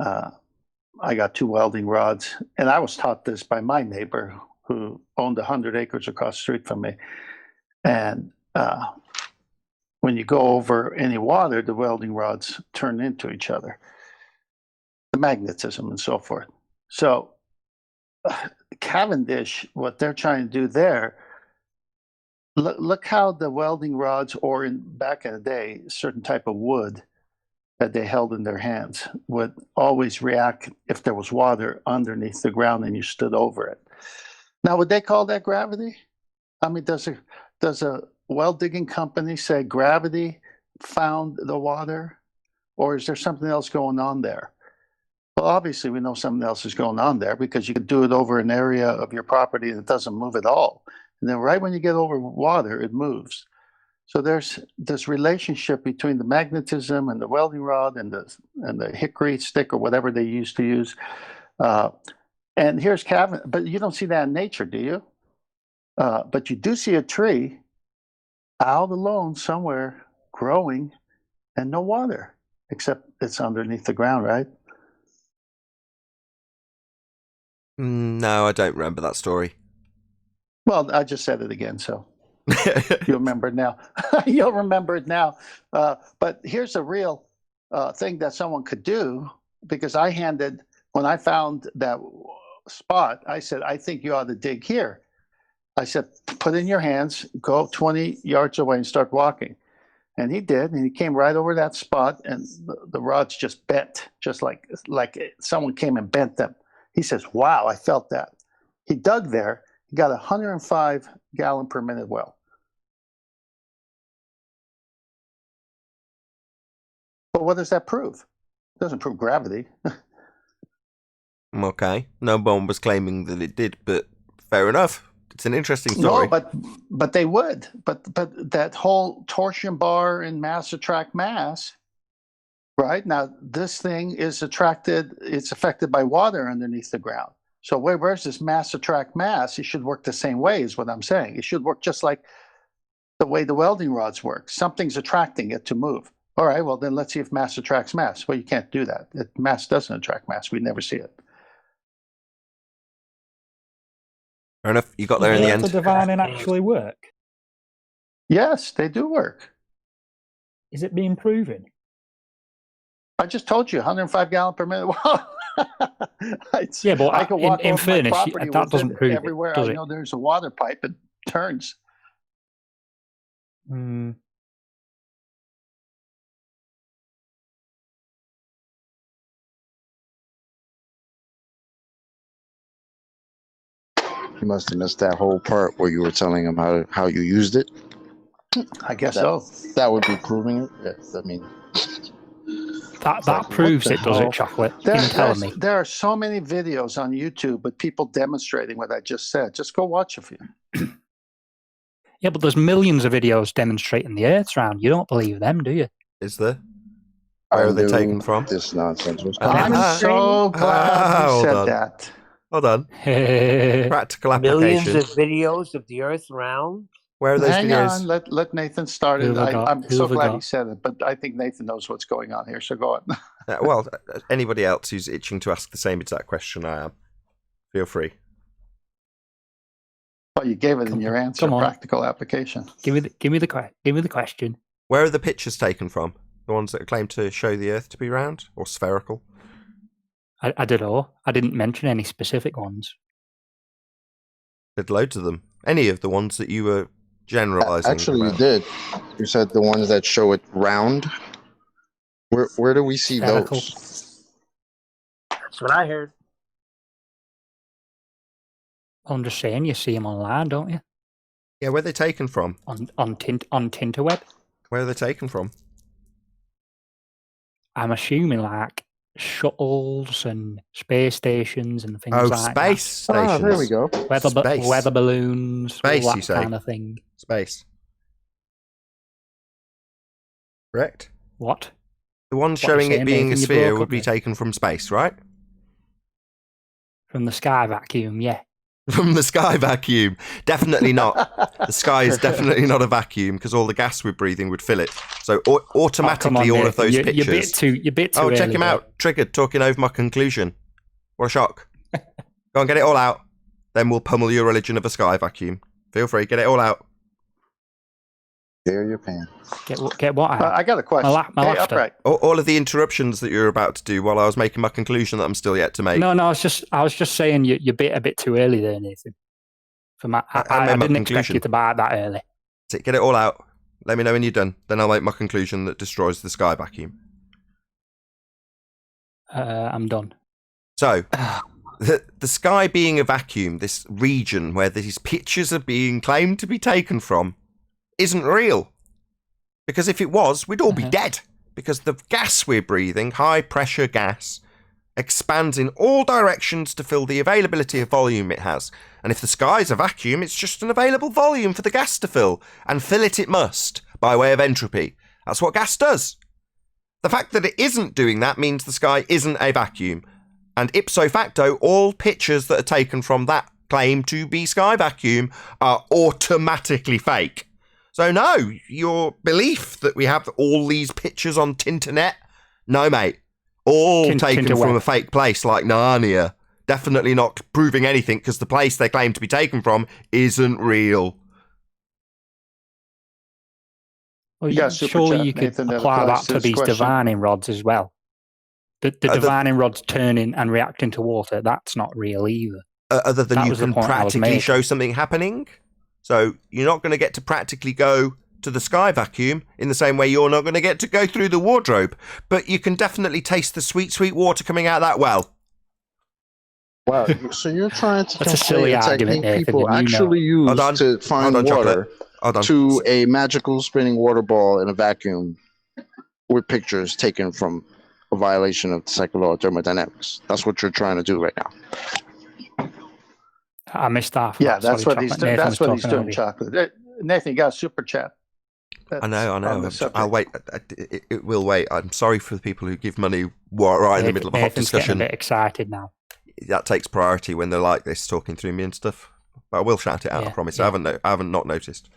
I got 2 welding rods, and I was taught this by my neighbor who owned 100 acres across the street from me. And when you go over any water, the welding rods turn into each other, the magnetism and so forth. So Cavendish, what they're trying to do there, look how the welding rods, or back in the day, a certain type of wood that they held in their hands would always react if there was water underneath the ground and you stood over it. Now, would they call that gravity? I mean, does a well digging company say gravity found the water, or is there something else going on there? Well, obviously, we know something else is going on there, because you could do it over an area of your property and it doesn't move at all. And then right when you get over water, it moves. So there's this relationship between the magnetism and the welding rod and the hickory stick, or whatever they used to use. And here's Cavendish, but you don't see that in nature, do you? But you do see a tree out alone somewhere growing and no water, except it's underneath the ground, right? No, I don't remember that story. Well, I just said it again, so you'll remember it now. You'll remember it now. But here's a real thing that someone could do, because when I found that spot, I said, I think you ought to dig here. I said, put in your hands, go 20 yards away and start walking. And he did, and he came right over that spot, and the rods just bent, just like someone came and bent them. He says, wow, I felt that. He dug there, he got a 105 gallon per minute well. But what does that prove? It doesn't prove gravity. Okay, no one was claiming that it did, but fair enough. It's an interesting story. No, but they would. But that whole torsion bar and mass attract mass, right? Now this thing is it's affected by water underneath the ground. So where's this mass attract mass? It should work the same way, is what I'm saying. It should work just like the way the welding rods work. Something's attracting it to move. All right, well then let's see if mass attracts mass. Well, you can't do that. Mass doesn't attract mass. We never see it. Fair enough. You got there in the end. Does the divining actually work? Yes, they do work. Is it being proven? I just told you, 105 gallon per minute. Yeah, but I can walk in over my fairness, property that with doesn't it prove it, everywhere. does I it? know there's a water pipe. It turns. Mm. You must have missed that whole part where you were telling him how you used it. I guess That- so. That would be proving it. Yes, I mean, That like, proves what the it, does hell? it, Chocolate? You can tell me. There are so many videos on YouTube with people demonstrating what I just said. Just go watch a few. Yeah, but there's millions of videos demonstrating the Earth's round. You don't believe them, do you? Is there? Where I are they knew taken from? This nonsense was I'm coming. so glad you hold said on. that. Hold on. Practical Millions application. of videos of the Earth round. Where are those Hang videos? on, let Nathan start Who it. have I got? I'm Who so have I glad got? he said it, but I think Nathan knows what's going on here. So go on. Well, anybody else who's itching to ask the same exact question I am, feel free. Well, you gave it in your answer. come on. Practical application. Give me the question. Where are the pictures taken from? The ones that claim to show the Earth to be round or spherical? I don't know. I didn't mention any specific ones. There's loads of them. Any of the ones that you were generalizing. Actually, you about. did. You said the ones that show it round. Where do we see Spherical. those? That's what I heard. I'm just saying, you see them online, don't you? Yeah, where are they taken from? On Tinterweb. Where are they taken from? I'm assuming like shuttles and space stations and things Oh, like space stations. Ah, there we go. that. Space. Weather balloons, Space, all you that say? kind of thing. Space. Correct? What? The one What I'm showing it saying, being a Nathan, you sphere broke would up be there. taken from space, right? From the sky vacuum, yeah. From the sky vacuum. Definitely not. The sky is definitely not a vacuum because all the gas we're breathing would fill it. So automatically all of those you're pictures. You're a bit too Oh, check early him there. out. Triggered, talking over my conclusion. What a shock. Go on, get it all out. Then we'll pummel your religion of a sky vacuum. Feel free, get it all out. There you can. Get what out? I got a question. My Hey, laughter. upright. All of the interruptions that you're about to do while I was making my conclusion that I'm still yet to make. No, I was just saying you're a bit too early there, Nathan. For my, I made my didn't expect conclusion. you to buy it that early. That's it, get it all out. Let me know when you're done. Then I'll make my conclusion that destroys the sky vacuum. I'm done. So, the sky being a vacuum, this region where these pictures are being claimed to be taken from, isn't real. Because if it was, we'd all be dead. Because the gas we're breathing, high pressure gas, expands in all directions to fill the availability of volume it has. And if the sky's a vacuum, it's just an available volume for the gas to fill. And fill it must, by way of entropy. That's what gas does. The fact that it isn't doing that means the sky isn't a vacuum. And ipso facto, all pictures that are taken from that claim to be sky vacuum are automatically fake. So no, your belief that we have all these pictures on Tinternet, no mate. All taken from a fake place like Narnia. Definitely not proving anything because the place they claim to be taken from isn't real. Well, Yeah, super surely chat, you could Nathan, that apply applies that to to this these question. divining rods as well. The divining rods turning and reacting to water, that's not real either. Other than That you was the can point I was practically making. show something happening. So you're not going to get to practically go to the sky vacuum in the same way you're not going to get to go through the wardrobe. But you can definitely taste the sweet, sweet water coming out that well. Wow, so you're trying to That's a silly compare a argument, technique Nathan, people and you know actually use Hold on. to find Hold on, water Hold on. to a magical spinning water ball in a vacuum with pictures taken from a violation of the Second Law of Thermodynamics. That's what you're trying to do right now. I missed half. Yeah, Sorry, that's what he's Chocolate. doing. Nathan That's was what he's talking doing, over you. Chocolate. Nathan, you got a super chat. I know. on the subject. I'll wait. It will wait. I'm sorry for the people who give money right in the middle of a hot Nathan's getting discussion. a bit excited now. That takes priority when they're like this, talking through me and stuff. But I will shout it out. I Yeah, promise. yeah. I haven't not noticed.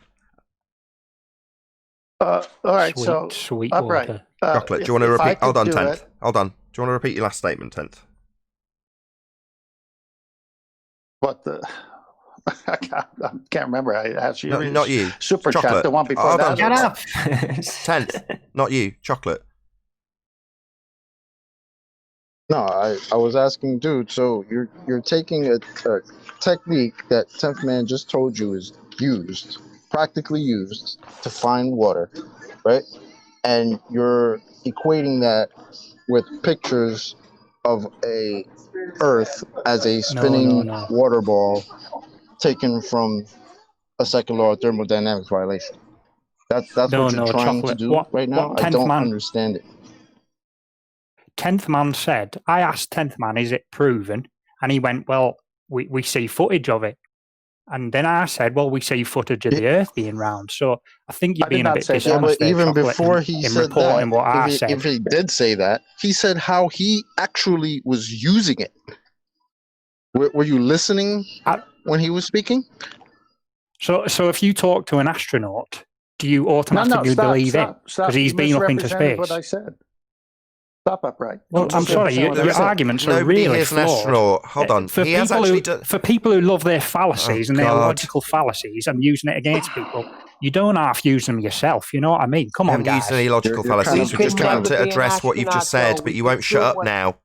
All right, Sweet, so sweet upright. water. Chocolate. Do you want to if I repeat? Hold on, could do Tenth. it- Hold on. Do you want to repeat your last statement, Tenth? What the? I can't remember. I asked you. No, not you. Super Chocolate. chat. The one before Hold that. on. Shut up. 10th, not you. Chocolate. No, I was asking, dude. So you're taking a technique that 10th Man just told you is practically used to find water, right? And you're equating that with pictures of a Earth as a spinning no. water ball taken from a second law of thermodynamics violation. That's what you're trying Chocolate. to do right now. I don't understand it. 10th Man said, I asked 10th Man, is it proven? And he went, well, we see footage of it. And then I said, well, we see footage of the Earth being round. So I think you're being a bit dishonest. But even before he said that, what I said. If he did say that, he said how he actually was using it. Were you listening when he was speaking? So if you talk to an astronaut, do you automatically believe it? Because he's been up into space. What I said. Stop upright. Well, I'm sorry, your arguments are really flawed. Hold on. For people who love their fallacies and their logical fallacies and using it against people, you don't half use them yourself. You know what I mean? Come on, guys. Using any logical fallacies. We're just trying to address what you've just said, but you won't shut up now.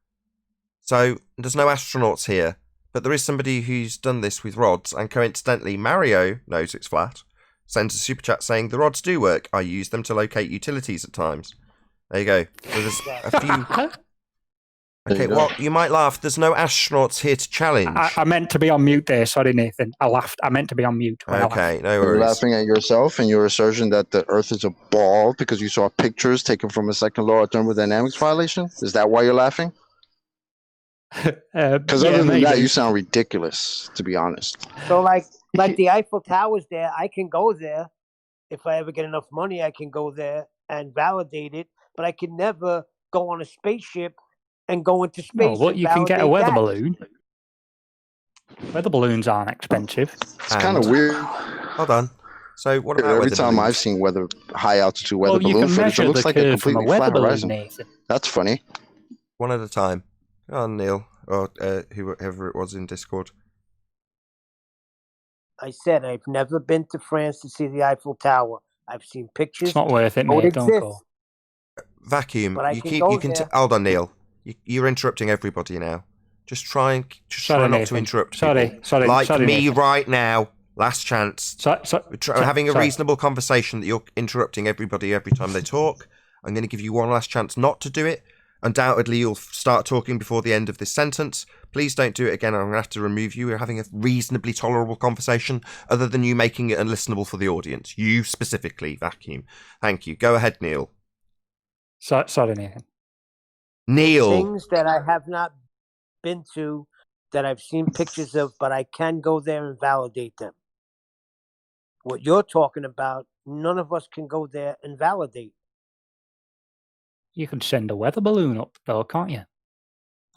So there's no astronauts here, but there is somebody who's done this with rods, and coincidentally, Mario knows it's flat. Sends a super chat saying the rods do work. I use them to locate utilities at times. There you go. So there's a few. Okay, well, you might laugh. There's no astronauts here to challenge. I meant to be on mute there. Sorry, Nathan. I laughed. I meant to be on mute. Okay, no worries. You're laughing at yourself and your assertion that the Earth is a ball because you saw pictures taken from a second law of thermodynamics violation? Is that why you're laughing? Because other than that, you sound ridiculous, to be honest. So, like the Eiffel Tower's there, I can go there. If I ever get enough money, I can go there and validate it. But I can never go on a spaceship and go into space. Well, you can get a weather balloon. Weather balloons aren't expensive. It's kind of weird. Hold on. So what about every time I've seen high altitude weather balloon footage, it looks like a completely flat horizon. Nathan. That's funny. One at a time. Go on, Neil, or whoever it was in Discord. I said I've never been to France to see the Eiffel Tower. I've seen pictures. It's not worth it, mate. Don't go. Vacuum. Hold on, Neil. You're interrupting everybody now. Just try not to interrupt. Sorry, me right now. Last chance. We're having a reasonable conversation that you're interrupting everybody every time they talk. I'm going to give you one last chance not to do it. Undoubtedly, you'll start talking before the end of this sentence. Please don't do it again. I'm going to have to remove you. We're having a reasonably tolerable conversation, other than you making it unlistenable for the audience. You specifically, Vacuum. Thank you. Go ahead, Neil. Sorry, Nathan. Neil. Things that I have not been to, that I've seen pictures of, but I can go there and validate them. What you're talking about, none of us can go there and validate. You can send a weather balloon up, though, can't you?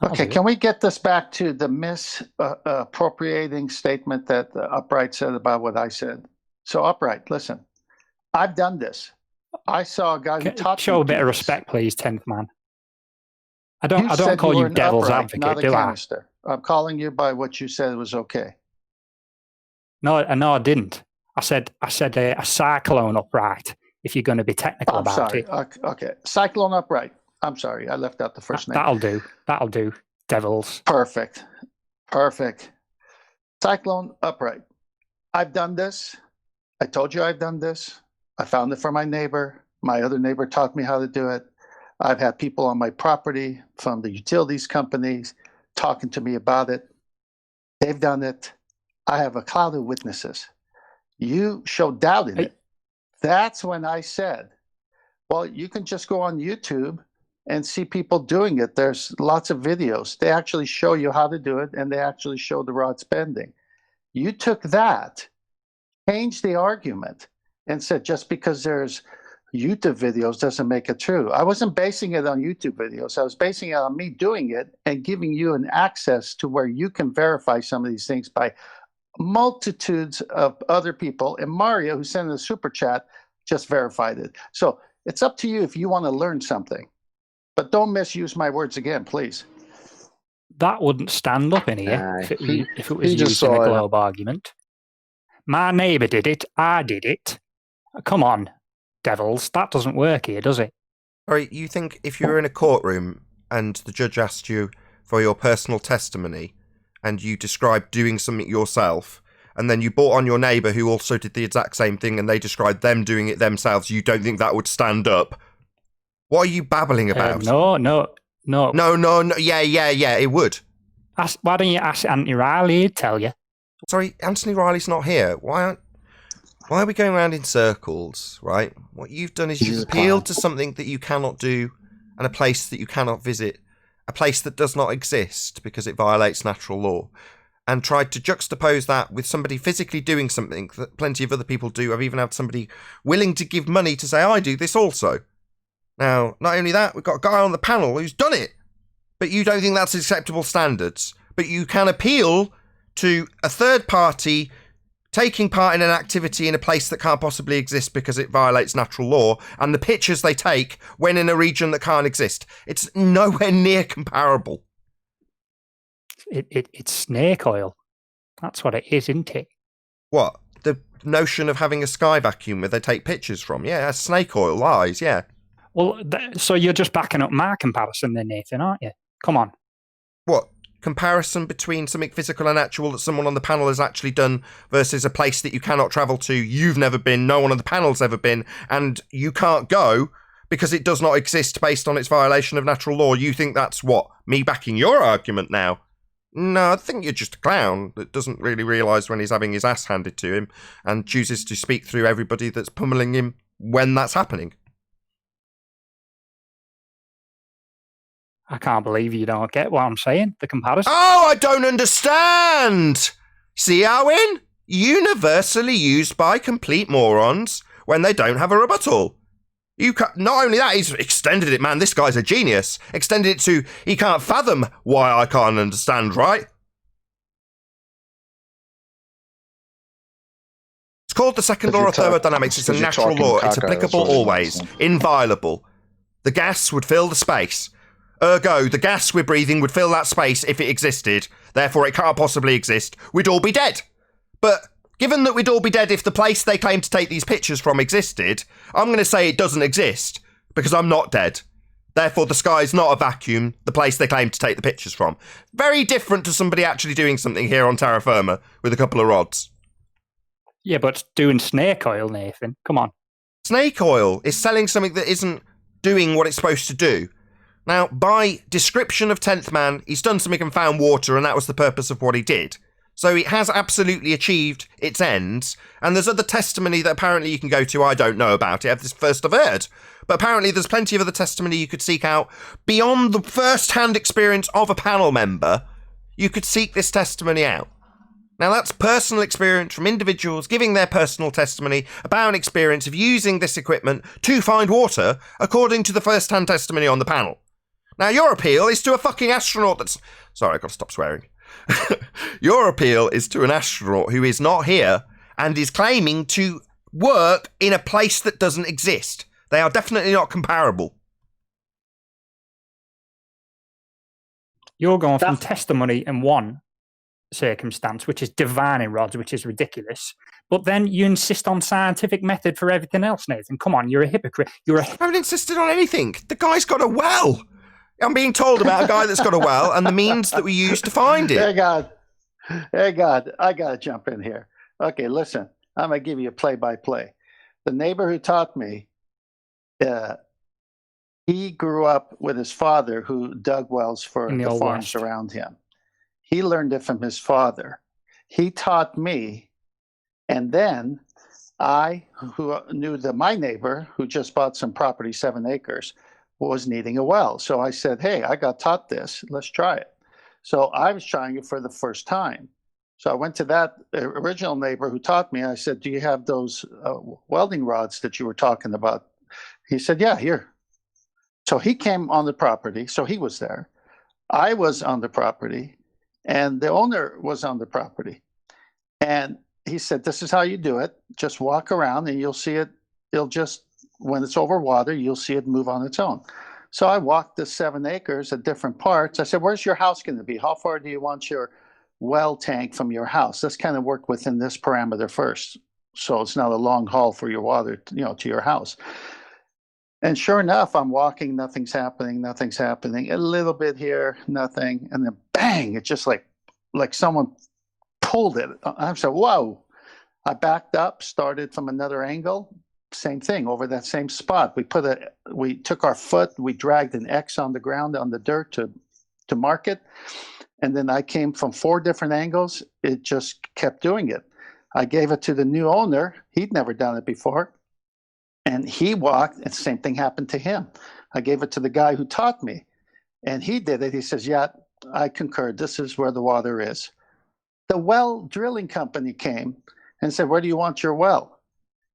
Okay, can we get this back to the misappropriating statement that Upright said about what I said? So, Upright, listen, I've done this. I saw a guy who taught me. Show a bit of respect, please, 10th man. I don't call you devil's advocate, do I? I'm calling you by what you said was okay. No, I didn't. I said a cyclone upright. If you're going to be technical about it. Okay, cyclone upright. I'm sorry, I left out the first name. That'll do. Devils. Perfect. Cyclone upright. I've done this. I told you I've done this. I found it for my neighbor. My other neighbor taught me how to do it. I've had people on my property from the utilities companies talking to me about it. They've done it. I have a cloud of witnesses. You showed doubt in it. That's when I said, well, you can just go on YouTube and see people doing it. There's lots of videos. They actually show you how to do it, and they actually show the rod bending. You took that, changed the argument, and said just because there's YouTube videos doesn't make it true. I wasn't basing it on YouTube videos. I was basing it on me doing it and giving you an access to where you can verify some of these things by multitudes of other people. And Mario, who sent in a super chat, just verified it. So it's up to you if you want to learn something. But don't misuse my words again, please. That wouldn't stand up in here if it was used in a globe argument. My neighbour did it. I did it. Come on, devils. That doesn't work here, does it? Sorry, you think if you were in a courtroom and the judge asked you for your personal testimony and you described doing something yourself, and then you brought on your neighbour who also did the exact same thing and they described them doing it themselves, you don't think that would stand up? What are you babbling about? No. No. Yeah, it would. Why don't you ask Anthony Riley? He'd tell you. Sorry, Anthony Riley's not here. Why are we going around in circles, right? What you've done is you've appealed to something that you cannot do and a place that you cannot visit, a place that does not exist because it violates natural law, and tried to juxtapose that with somebody physically doing something that plenty of other people do. I've even had somebody willing to give money to say, I do this also. Now, not only that, we've got a guy on the panel who's done it, but you don't think that's acceptable standards. But you can appeal to a third party taking part in an activity in a place that can't possibly exist because it violates natural law, and the pictures they take when in a region that can't exist. It's nowhere near comparable. It's snake oil. That's what it is, isn't it? What? The notion of having a sky vacuum where they take pictures from? Yeah, that's snake oil, lies, yeah. Well, so you're just backing up my comparison then, Nathan, aren't you? Come on. What? Comparison between something physical and actual that someone on the panel has actually done versus a place that you cannot travel to, you've never been, no one on the panel's ever been, and you can't go because it does not exist based on its violation of natural law. You think that's what? Me backing your argument now? No, I think you're just a clown that doesn't really realise when he's having his ass handed to him and chooses to speak through everybody that's pummeling him when that's happening. I can't believe you don't get what I'm saying, the comparison. Oh, I don't understand! See, Owen? Universally used by complete morons when they don't have a rebuttal. Not only that, he's extended it, man. This guy's a genius. Extended it to, he can't fathom why I can't understand, right? It's called the Second Law of Thermodynamics. It's a natural law. It's applicable always. Inviolable. The gas would fill the space. Ergo, the gas we're breathing would fill that space if it existed. Therefore, it can't possibly exist. We'd all be dead. But given that we'd all be dead if the place they claim to take these pictures from existed, I'm going to say it doesn't exist because I'm not dead. Therefore, the sky is not a vacuum, the place they claim to take the pictures from. Very different to somebody actually doing something here on terra firma with a couple of rods. Yeah, but doing snake oil, Nathan. Come on. Snake oil is selling something that isn't doing what it's supposed to do. Now, by description of 10th Man, he's done something and found water, and that was the purpose of what he did. So it has absolutely achieved its ends, and there's other testimony that apparently you can go to. I don't know about it, I've this first I've heard. But apparently there's plenty of other testimony you could seek out. Beyond the first-hand experience of a panel member, you could seek this testimony out. Now, that's personal experience from individuals giving their personal testimony about an experience of using this equipment to find water, according to the first-hand testimony on the panel. Now, your appeal is to a fucking astronaut that's... Sorry, I've got to stop swearing. Your appeal is to an astronaut who is not here and is claiming to work in a place that doesn't exist. They are definitely not comparable. You're going from testimony in one circumstance, which is divining rods, which is ridiculous. But then you insist on scientific method for everything else, Nathan. Come on, you're a hypocrite. I haven't insisted on anything. The guy's got a well. I'm being told about a guy that's got a well and the means that we use to find it. Hey, God, I got to jump in here. Okay, listen, I'm going to give you a play-by-play. The neighbor who taught me, he grew up with his father who dug wells for the farms around him. He learned it from his father. He taught me, and then I, who knew that my neighbor, who just bought some property, 7 acres, was needing a well. So I said, hey, I got taught this. Let's try it. So I was trying it for the first time. So I went to that original neighbor who taught me. I said, do you have those welding rods that you were talking about? He said, yeah, here. So he came on the property. So he was there. I was on the property, and the owner was on the property. And he said, this is how you do it. Just walk around and you'll see it. It'll just, when it's over water, you'll see it move on its own. So I walked the 7 acres at different parts. I said, where's your house going to be? How far do you want your well tank from your house. Let's kind of work within this parameter first, so it's not a long haul for your water, to your house. And sure enough, I'm walking, nothing's happening. A little bit here, nothing, and then bang! It's just like someone pulled it. I said, "Whoa!" I backed up, started from another angle. Same thing over that same spot. We took our foot, we dragged an X on the ground on the dirt to mark it, and then I came from 4 different angles. It just kept doing it. I gave it to the new owner. He'd never done it before. And he walked, and the same thing happened to him. I gave it to the guy who taught me, and he did it. He says, "Yeah, I concur. This is where the water is." The well drilling company came and said, "Where do you want your well?"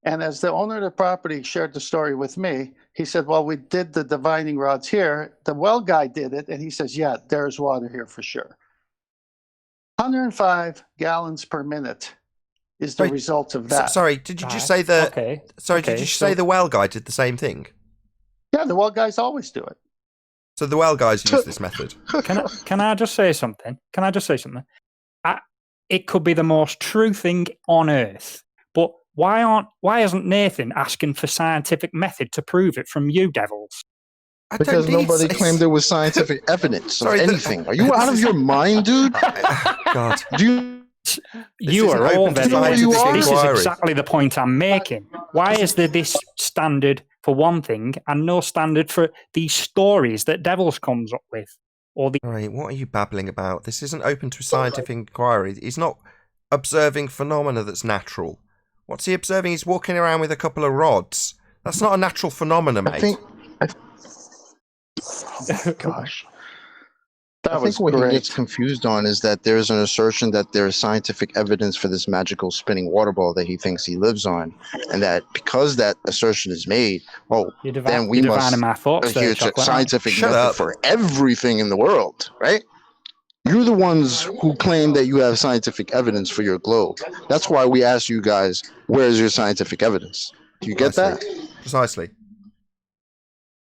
And as the owner of the property shared the story with me, he said, "Well, we did the divining rods here. The well guy did it." And he says, "Yeah, there's water here for sure." 105 gallons per minute is the result of that. Sorry, did you just say did you say the well guy did the same thing? Yeah, the well guys always do it. So the well guys use this method. Can I just say something? It could be the most true thing on earth, but why isn't Nathan asking for scientific method to prove it from you devils? Because nobody claimed there was scientific evidence of anything. Are you out of your mind, dude? God. You are all very This is exactly the point I'm making. Why is there this standard for one thing and no standard for these stories that Devils comes up with? Right, what are you babbling about? This isn't open to scientific inquiry. He's not observing phenomena that's natural. What's he observing? He's walking around with a couple of rods. That's not a natural phenomenon, mate. Oh, gosh. I think what he gets confused on is that there's an assertion that there is scientific evidence for this magical spinning water ball that he thinks he lives on, and that because that assertion is made, then we must adhere to scientific method for everything in the world, right? You're the ones who claim that you have scientific evidence for your globe. That's why we ask you guys, where's your scientific evidence? Do you get that? Precisely.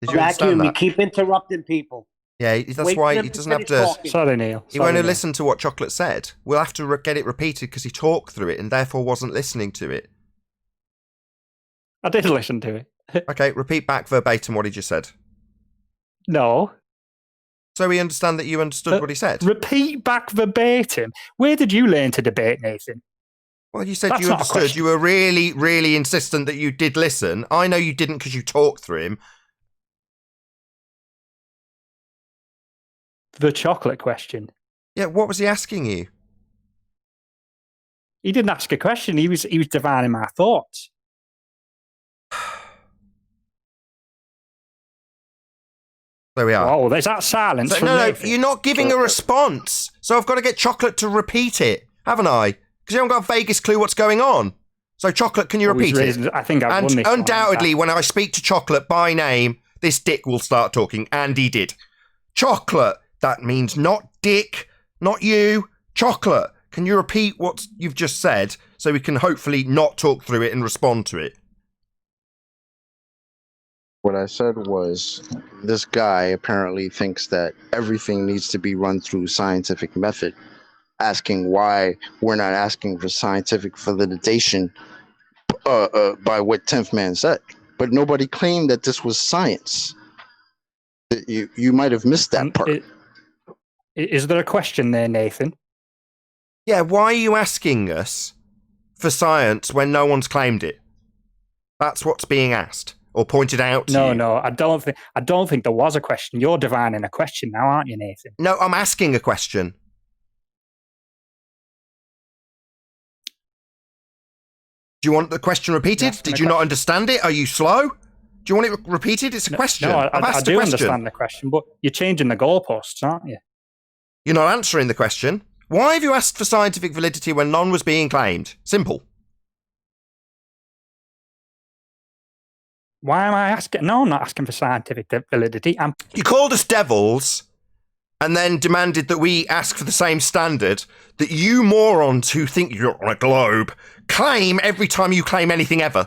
Did you Vacuum, understand that? you keep interrupting people. Yeah, that's why he doesn't have to... Sorry, Neil. He won't listen to what Chocolate said. We'll have to get it repeated because he talked through it and therefore wasn't listening to it. I did listen to it. Okay, repeat back verbatim what he just said. No. So we understand that you understood what he said? Repeat back verbatim? Where did you learn to debate, Nathan? Well, you said you understood. You were really, really insistent that you did listen. I know you didn't because you talked through him. The chocolate question. Yeah, what was he asking you? He didn't ask a question. He was divining my thoughts. There we are. Oh, there's that silence. No, you're not giving a response. So I've got to get Chocolate to repeat it, haven't I? Because you haven't got a vaguest clue what's going on. So Chocolate, can you repeat it? I think I've won this undoubtedly, when I speak to Chocolate by name, this dick will start talking, and he did. Chocolate. That means not dick, not you, Chocolate. Can you repeat what you've just said so we can hopefully not talk through it and respond to it? What I said was, this guy apparently thinks that everything needs to be run through scientific method, asking why we're not asking for scientific validation by what 10th Man said. But nobody claimed that this was science. You might have missed that part. Is there a question there, Nathan? Yeah, why are you asking us for science when no one's claimed it? That's what's being asked or pointed out to you. No, I don't think there was a question. You're divining a question now, aren't you, Nathan? No, I'm asking a question. Do you want the question repeated? Did you not understand it? Are you slow? Do you want it repeated? It's a question. No, I do understand the question, but you're changing the goalposts, aren't you? You're not answering the question. Why have you asked for scientific validity when none was being claimed? Simple. Why am I asking? No, I'm not asking for scientific validity. You called us devils and then demanded that we ask for the same standard that you morons who think you're on a globe claim every time you claim anything ever.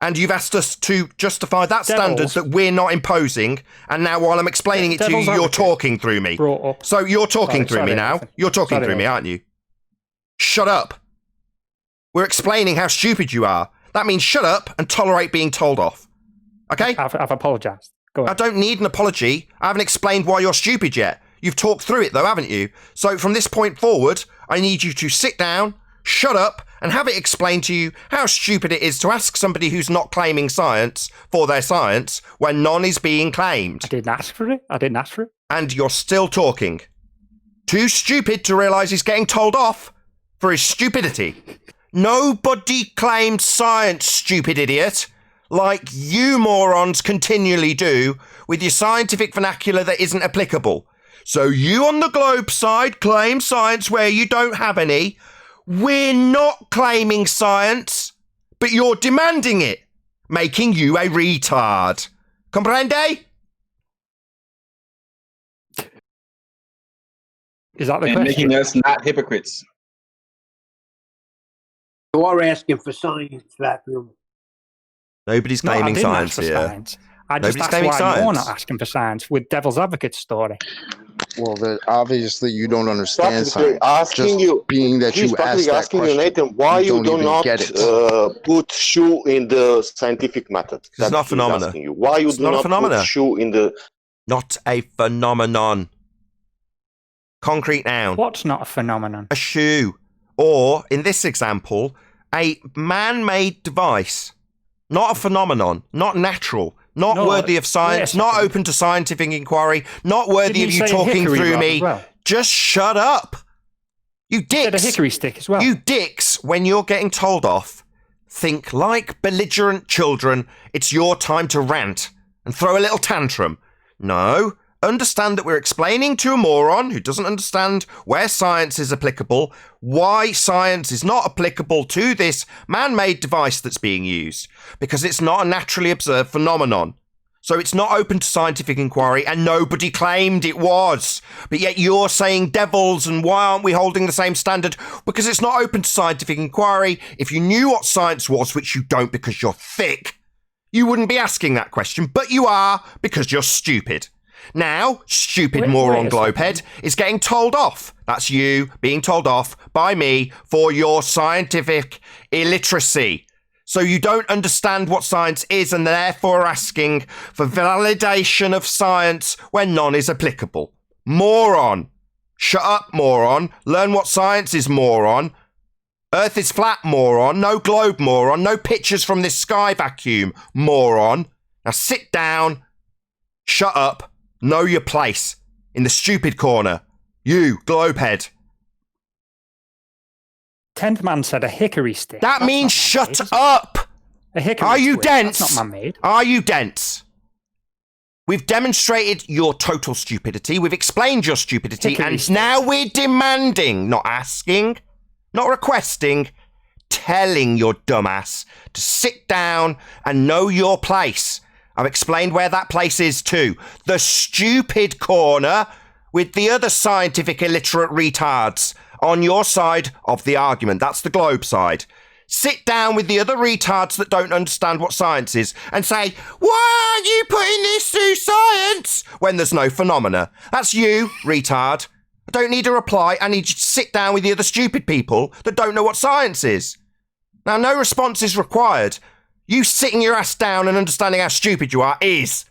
And you've asked us to justify that Devils. standard that we're not imposing. And now while I'm explaining it to you, Devil's you're advocate talking through me. brought up. So you're talking through me Sorry, now. Nathan. You're talking Sorry, through me, Nathan. aren't you? Shut up. We're explaining how stupid you are. That means shut up and tolerate being told off. Okay? I've apologised. Go I ahead. don't need an apology. I haven't explained why you're stupid yet. You've talked through it though, haven't you? So from this point forward, I need you to sit down, shut up, and have it explained to you how stupid it is to ask somebody who's not claiming science for their science when none is being claimed. I didn't ask for it. And you're still talking. Too stupid to realise he's getting told off for his stupidity. Nobody claimed science, stupid idiot, like you morons continually do with your scientific vernacular that isn't applicable. So you on the globe side claim science where you don't have any. We're not claiming science, but you're demanding it, making you a retard. Comprende? Is that the And question? making us not hypocrites. You are asking for science, vacuum. Nobody's No, I claiming didn't science ask for here. science. I just Nobody's asked claiming why science. you're not asking for science with Devil's Advocate story. Well, obviously you don't understand Practically science. asking Just you, being that he's you asked practically that asking you, question, Nathan, why you don't do even not get it. put shoe in the scientific method? It's not a phenomena. Asking you. Why you It's do not a not phenomena. put shoe in the... Not a phenomenon. Concrete noun. What's not a phenomenon? A shoe. Or, in this example, a man-made device. Not a phenomenon. Not natural. Not No, worthy of science. wait a Not second. open to scientific inquiry. Not worthy Didn't of he you say a talking hickory through rod me. as well? Just shut up. You He said a dicks. hickory stick as well. You dicks, when you're getting told off, think like belligerent children. It's your time to rant and throw a little tantrum. No. Understand that we're explaining to a moron who doesn't understand where science is applicable, why science is not applicable to this man-made device that's being used, because it's not a naturally observed phenomenon. So it's not open to scientific inquiry, and nobody claimed it was. But yet you're saying devils, and why aren't we holding the same standard? Because it's not open to scientific inquiry. If you knew what science was, which you don't because you're thick, you wouldn't be asking that question, but you are because you're stupid. Now, stupid moron wait a second. globehead is getting told off. That's you being told off by me for your scientific illiteracy. So you don't understand what science is and therefore asking for validation of science when none is applicable. Moron. Shut up, moron. Learn what science is, moron. Earth is flat, moron. No globe, moron. No pictures from this sky vacuum, moron. Now sit down. Shut up. Know your place. In the stupid corner. You, globehead. 10th man said a hickory stick. That That's means not shut man-made, is it? up. A hickory Are you stick, dense? That's not man-made. Are you dense? We've demonstrated your total stupidity. We've explained your stupidity. Hickory And stick. now we're demanding, not asking, not requesting, telling your dumbass to sit down and know your place. I've explained where that place is too. The stupid corner with the other scientific illiterate retards on your side of the argument. That's the globe side. Sit down with the other retards that don't understand what science is and say, why aren't you putting this through science when there's no phenomena? That's you, retard. I don't need a reply. I need you to sit down with the other stupid people that don't know what science is. Now, no response is required. You sitting your ass down and understanding how stupid you are is.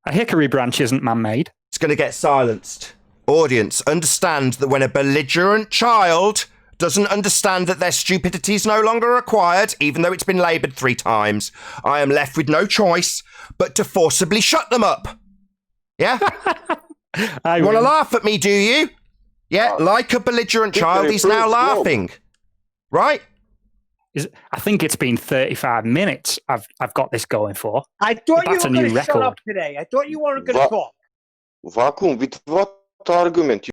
A hickory branch isn't man-made. It's going to get silenced. Audience, understand that when a belligerent child doesn't understand that their stupidity is no longer required, even though it's been laboured 3 times, I am left with no choice but to forcibly shut them up. Yeah? You want to laugh at me, do you? Yeah, like a belligerent child, he's now laughing. Right? I think it's been 35 minutes I've got this going for. I thought you That's were a new going to shut record. up today. I thought you weren't going to talk. Vacuum, with what argument?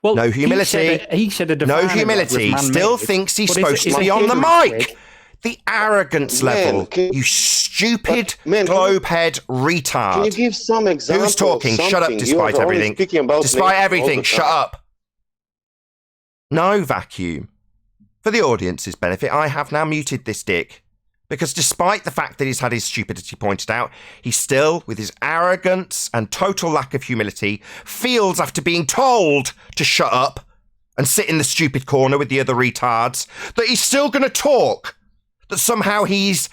Well, No humility. He said a No defining rod humility. was Still man-made, thinks he's but supposed it's to a be on the hickory mic. twig. The arrogance Man, level. can- You stupid Man, can you- globehead retard. Can you give some example? Who's talking? of Shut up something? despite You're only everything. speaking about Despite Nathan all everything, the shut time. up. No, vacuum. For the audience's benefit, I have now muted this dick. Because despite the fact that he's had his stupidity pointed out, he still, with his arrogance and total lack of humility, feels after being told to shut up and sit in the stupid corner with the other retards, that he's still going to talk. That somehow he's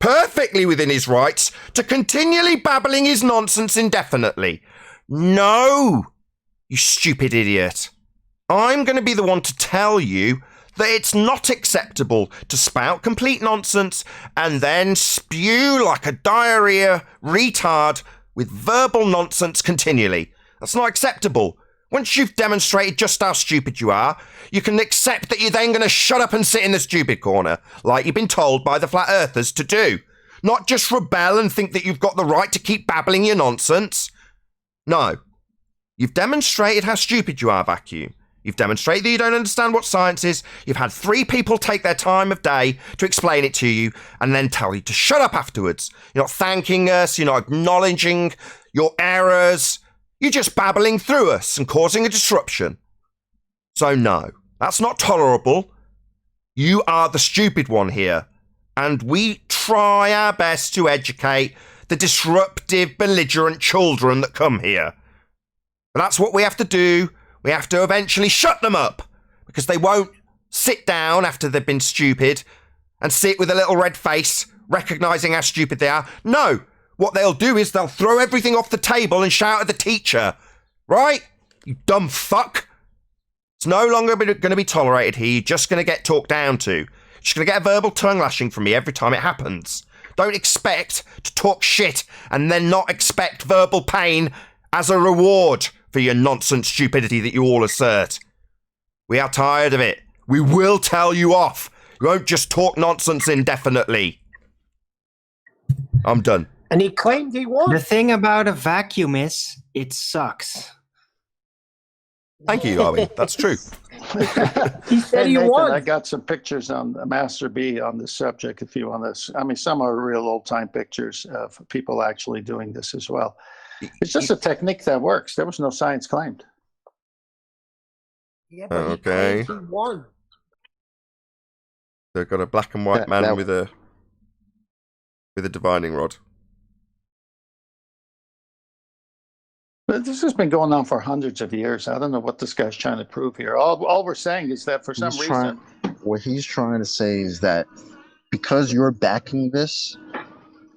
perfectly within his rights to continually babbling his nonsense indefinitely. No, you stupid idiot. I'm going to be the one to tell you that it's not acceptable to spout complete nonsense and then spew like a diarrhea retard with verbal nonsense continually. That's not acceptable. Once you've demonstrated just how stupid you are, you can accept that you're then going to shut up and sit in the stupid corner, like you've been told by the flat earthers to do. Not just rebel and think that you've got the right to keep babbling your nonsense. No. You've demonstrated how stupid you are, Vacuum. You've demonstrated that you don't understand what science is. You've had 3 people take their time of day to explain it to you and then tell you to shut up afterwards. You're not thanking us. You're not acknowledging your errors. You're just babbling through us and causing a disruption. So no, that's not tolerable. You are the stupid one here. And we try our best to educate the disruptive, belligerent children that come here. And that's what we have to do. We have to eventually shut them up because they won't sit down after they've been stupid and sit with a little red face, recognising how stupid they are. No, what they'll do is they'll throw everything off the table and shout at the teacher. Right? You dumb fuck. It's no longer going to be tolerated here. You're just going to get talked down to. You're just going to get a verbal tongue lashing from me every time it happens. Don't expect to talk shit and then not expect verbal pain as a reward for your nonsense stupidity that you all assert. We are tired of it. We will tell you off. You won't just talk nonsense indefinitely. I'm done. And he claimed he won. The thing about a vacuum is, it sucks. Thank you, Arwie. That's true. He said Hey, he Nathan, won. I got some pictures on Master B on this subject if you want this. I mean, some are real old-time pictures of people actually doing this as well. It's just a technique that works. There was no science claimed. Yeah, but Okay. he claimed he won. They've got a black and white man with a divining rod. But this has been going on for hundreds of years. I don't know what this guy's trying to prove here. All we're saying is that for some reason... What he's trying to say is that because you're backing this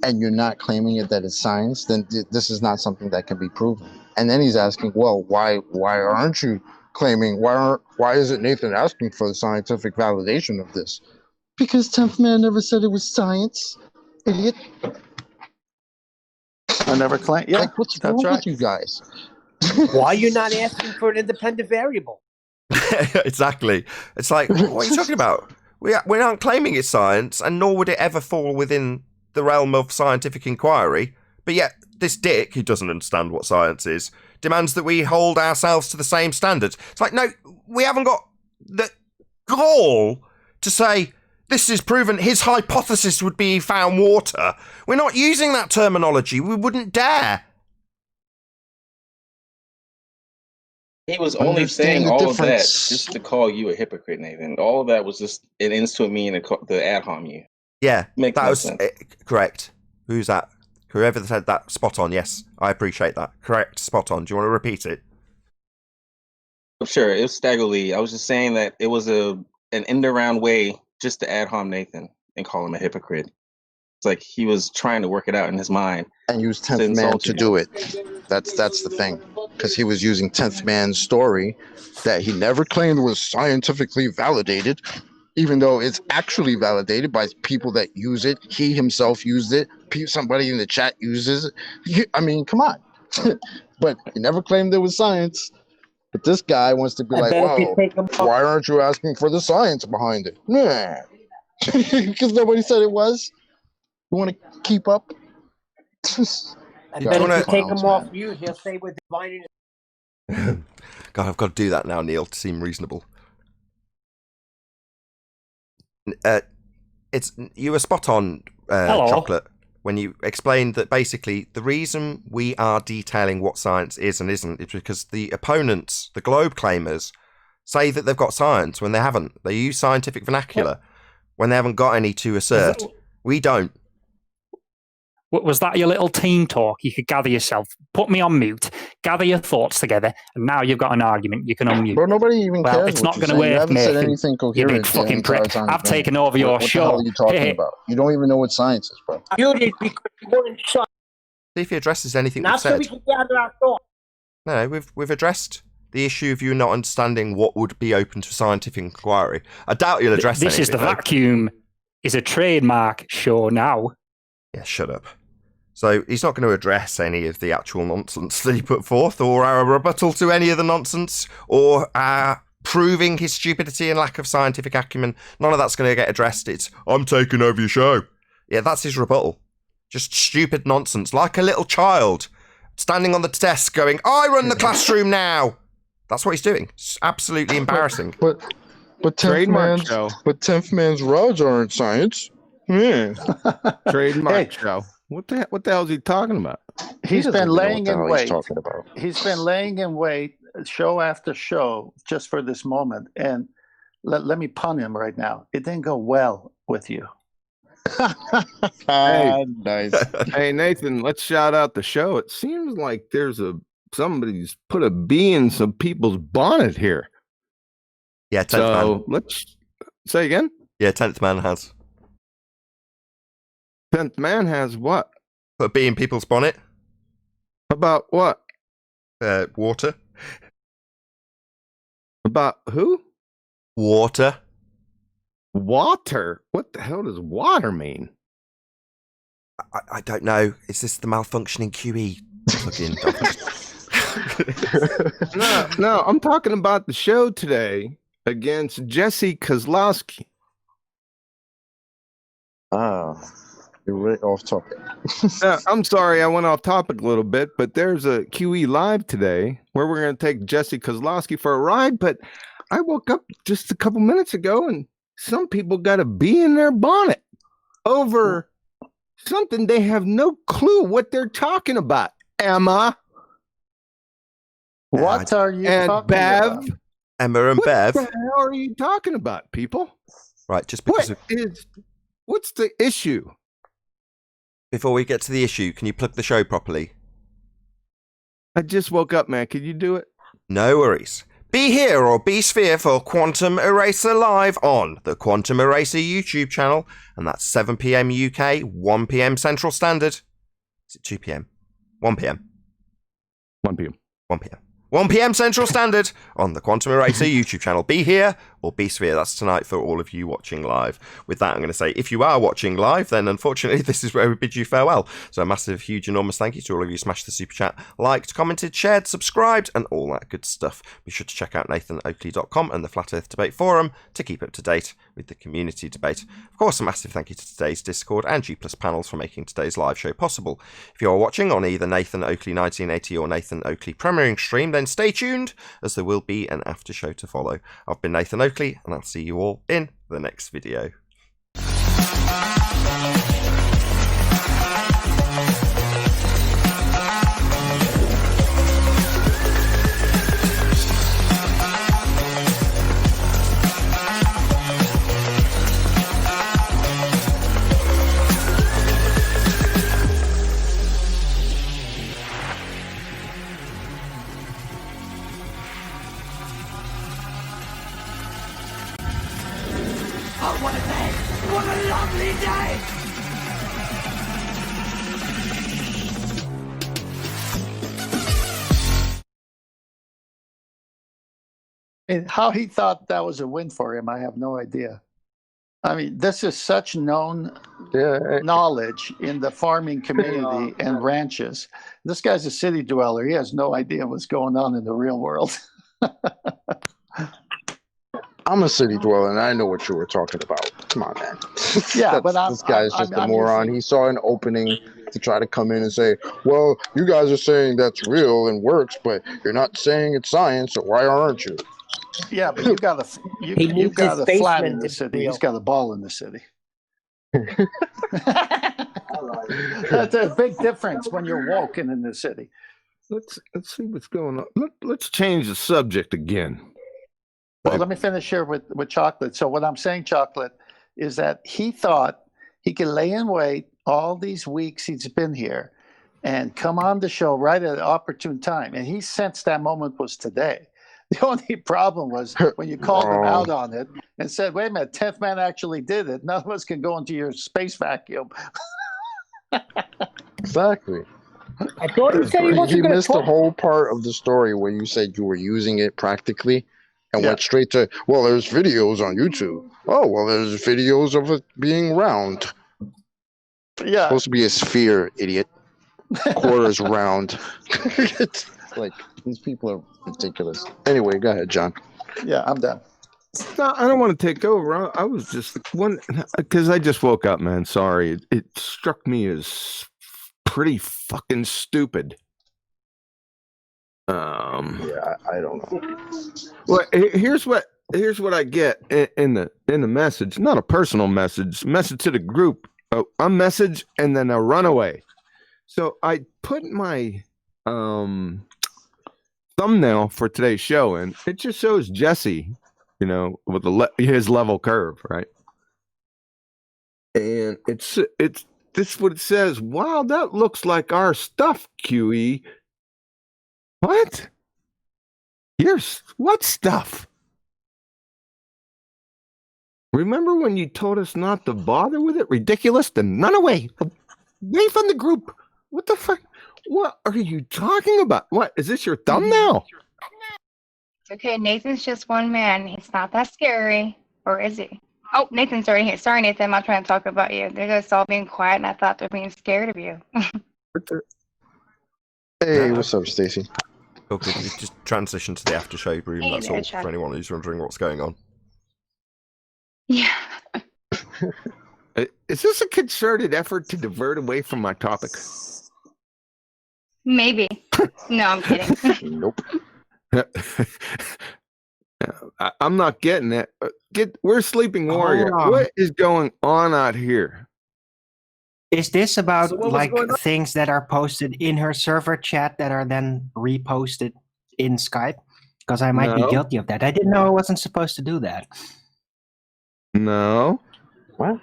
and you're not claiming it that it's science, then this is not something that can be proven. And then he's asking, well, why aren't you claiming, why isn't Nathan asking for the scientific validation of this? Because 10th Man never said it was science, idiot. I never claimed. Yeah, like, what's wrong with you guys? Why are you not asking for an independent variable? Exactly. It's like, what are you talking about? We aren't claiming it's science, and nor would it ever fall within the realm of scientific inquiry. But yet, this dick, who doesn't understand what science is, demands that we hold ourselves to the same standards. It's like, no, we haven't got the gall to say, this is proven, his hypothesis would be found water. We're not using that terminology. We wouldn't dare. He was only saying all of that just to call you a hypocrite, Nathan. All of that was just an insult me and the ad hom you. Yeah, Makes that no was sense. Correct. Who's that? Whoever said that, spot on. Yes, I appreciate that. Correct, spot on. Do you want to repeat it? Sure, it was Stagger Lee. I was just saying that it was an end around way just to ad hom Nathan and call him a hypocrite. It's like he was trying to work it out in his mind. And use 10th Man to do it. That's the thing. Because he was using 10th Man's story that he never claimed was scientifically validated, even though it's actually validated by people that use it. He himself used it. Somebody in the chat uses it. I mean, come on. But he never claimed there was science. But this guy wants to be like, whoa, why aren't you asking for the science behind it? Nah. Because nobody said it was. You want to keep up? I bet if you take him off mute, he'll say we're dividing. God, I've got to do that now, Neil, to seem reasonable. You were spot on, Chocolate, when you explained that basically the reason we are detailing what science is and isn't is because the opponents, the globe claimers, say that they've got science when they haven't. They use scientific vernacular when they haven't got any to assert. We don't. Was that your little team talk? You could gather yourself, put me on mute, gather your thoughts together, and now you've got an argument. You can unmute. Bro, nobody even cares. Well, it's not going to work, You haven't said Nathan. anything You coherent big fucking prick. I've taken over your what show. What the hell are you talking about? You don't even know what science is, bro. Muted because you weren't shut. See if he addresses anything Not we've so said. we can gather our thoughts. No, we've addressed the issue of you not understanding what would be open to scientific inquiry. I doubt you'll address This is the vacuum. Is a trademark show now. Yeah, shut up. So he's not going to address any of the actual nonsense that he put forth, or our rebuttal to any of the nonsense, or proving his stupidity and lack of scientific acumen. None of that's going to get addressed. It's, I'm taking over your show. Yeah, that's his rebuttal. Just stupid nonsense, like a little child standing on the desk going, I run the classroom now. That's what he's doing. It's absolutely embarrassing. But 10th man's rods aren't science. Yeah. Trademark show. What the hell is he talking about? He's been laying in wait. Talking about. He's been laying in wait show after show just for this moment. And let me pun him right now. It didn't go well with you. Hey, nice. Hey, Nathan, let's shout out the show. It seems like somebody's put a bee in some people's bonnet here. Yeah, 10th man. Let's say again. Yeah, 10th man has. 10th man has what? Put a bee in people's bonnet. About what? Water. About who? Water. Water? What the hell does water mean? I don't know. Is this the malfunctioning QE plugin? No, I'm talking about the show today against Jesse Kozlowski. You're right off topic. I'm sorry, I went off topic a little bit, but there's a QE live today where we're going to take Jesse Kozlowski for a ride. But I woke up just a couple minutes ago and some people got a bee in their bonnet over something they have no clue what they're talking about. Emma. What are you talking Bev? about? Emma and Bev. What the hell are you talking about, people? Right, just because what's the issue? Before we get to the issue, can you plug the show properly? I just woke up, man. Could you do it? No worries. Be here or be sphere for Quantum Eraser Live on the Quantum Eraser YouTube channel, and that's 7 p.m. UK, 1 p.m. Central Standard. Is it 2 p.m.? 1 p.m. 1 p.m. 1 p.m. 1 p.m. Central Standard on the Quantum Eraser YouTube channel. Be here or be sphere. That's tonight for all of you watching live. With that, I'm going to say, if you are watching live, then unfortunately, this is where we bid you farewell. So a massive, huge, enormous thank you to all of you who smashed the super chat, liked, commented, shared, subscribed, and all that good stuff. Be sure to check out nathanoakley.com and the Flat Earth Debate Forum to keep up to date with the community debate. Of course, a massive thank you to today's Discord and G+ panels for making today's live show possible. If you are watching on either Nathan Oakley 1980 or Nathan Oakley premiering stream, then stay tuned, as there will be an after show to follow. I've been Nathan Oakley, and I'll see you all in the next video. What a lovely day! And how he thought that was a win for him, I have no idea. I mean, this is such known knowledge in the farming community and ranches. This guy's a city dweller. He has no idea what's going on in the real world. I'm a city dweller, and I know what you were talking about. Come on, man. Yeah, but this guy's just a moron. He saw an opening to try to come in and say, well, you guys are saying that's real and works, but you're not saying it's science, so why aren't you? Yeah, but you've got a flat in the city. He's got a ball in the city. That's a big difference when you're walking in the city. Let's see what's going on. Let's change the subject again. Well, let me finish here with Chocolate. So what I'm saying, Chocolate, is that he thought he could lay in wait all these weeks he's been here and come on the show right at an opportune time. And he sensed that moment was today. The only problem was when you called him out on it and said, wait a minute, 10th man actually did it. None of us can go into your space vacuum. Exactly. I thought he said he wasn't You going to missed the talk. whole part of the story where you said you were using it practically and went straight to, well, there's videos on YouTube. Oh, well, there's videos of it being round. Yeah. It's supposed to be a sphere, idiot. Quarters round. It's like, these people are ridiculous. Anyway, go ahead, John. Yeah, I'm done. No, I don't want to take over. I was just because I just woke up, man. Sorry. It struck me as pretty fucking stupid. Yeah, I don't know. Well, here's what I get in the message. Not a personal message to the group. A message and then a runaway. So I put my thumbnail for today's show, and it just shows Jesse, with his level curve, right? And it's this is what it says. Wow, that looks like our stuff, QE. What? What stuff? Remember when you told us not to bother with it? Ridiculous. Then run away. Away from the group. What the fuck? What are you talking about? What? Is this your thumbnail? Okay, Nathan's just one man. He's not that scary. Or is he? Oh, Nathan's already here. Sorry, Nathan. I'm not trying to talk about you. They're just all being quiet, and I thought they're being scared of you. Hey, what's up, Stacy? Okay, we just transition to the after show room. Hey That's there, all Chuck. for anyone who's wondering what's going on. Yeah. Is this a concerted effort to divert away from my topic? Maybe. No, I'm kidding. Nope. I'm not getting it. We're Sleeping Warrior. What is going on out here? Is this about So what was like going on? things that are posted in her server chat that are then reposted in Skype? Because I might be No. guilty of that. I didn't know I wasn't supposed to do that. No. What?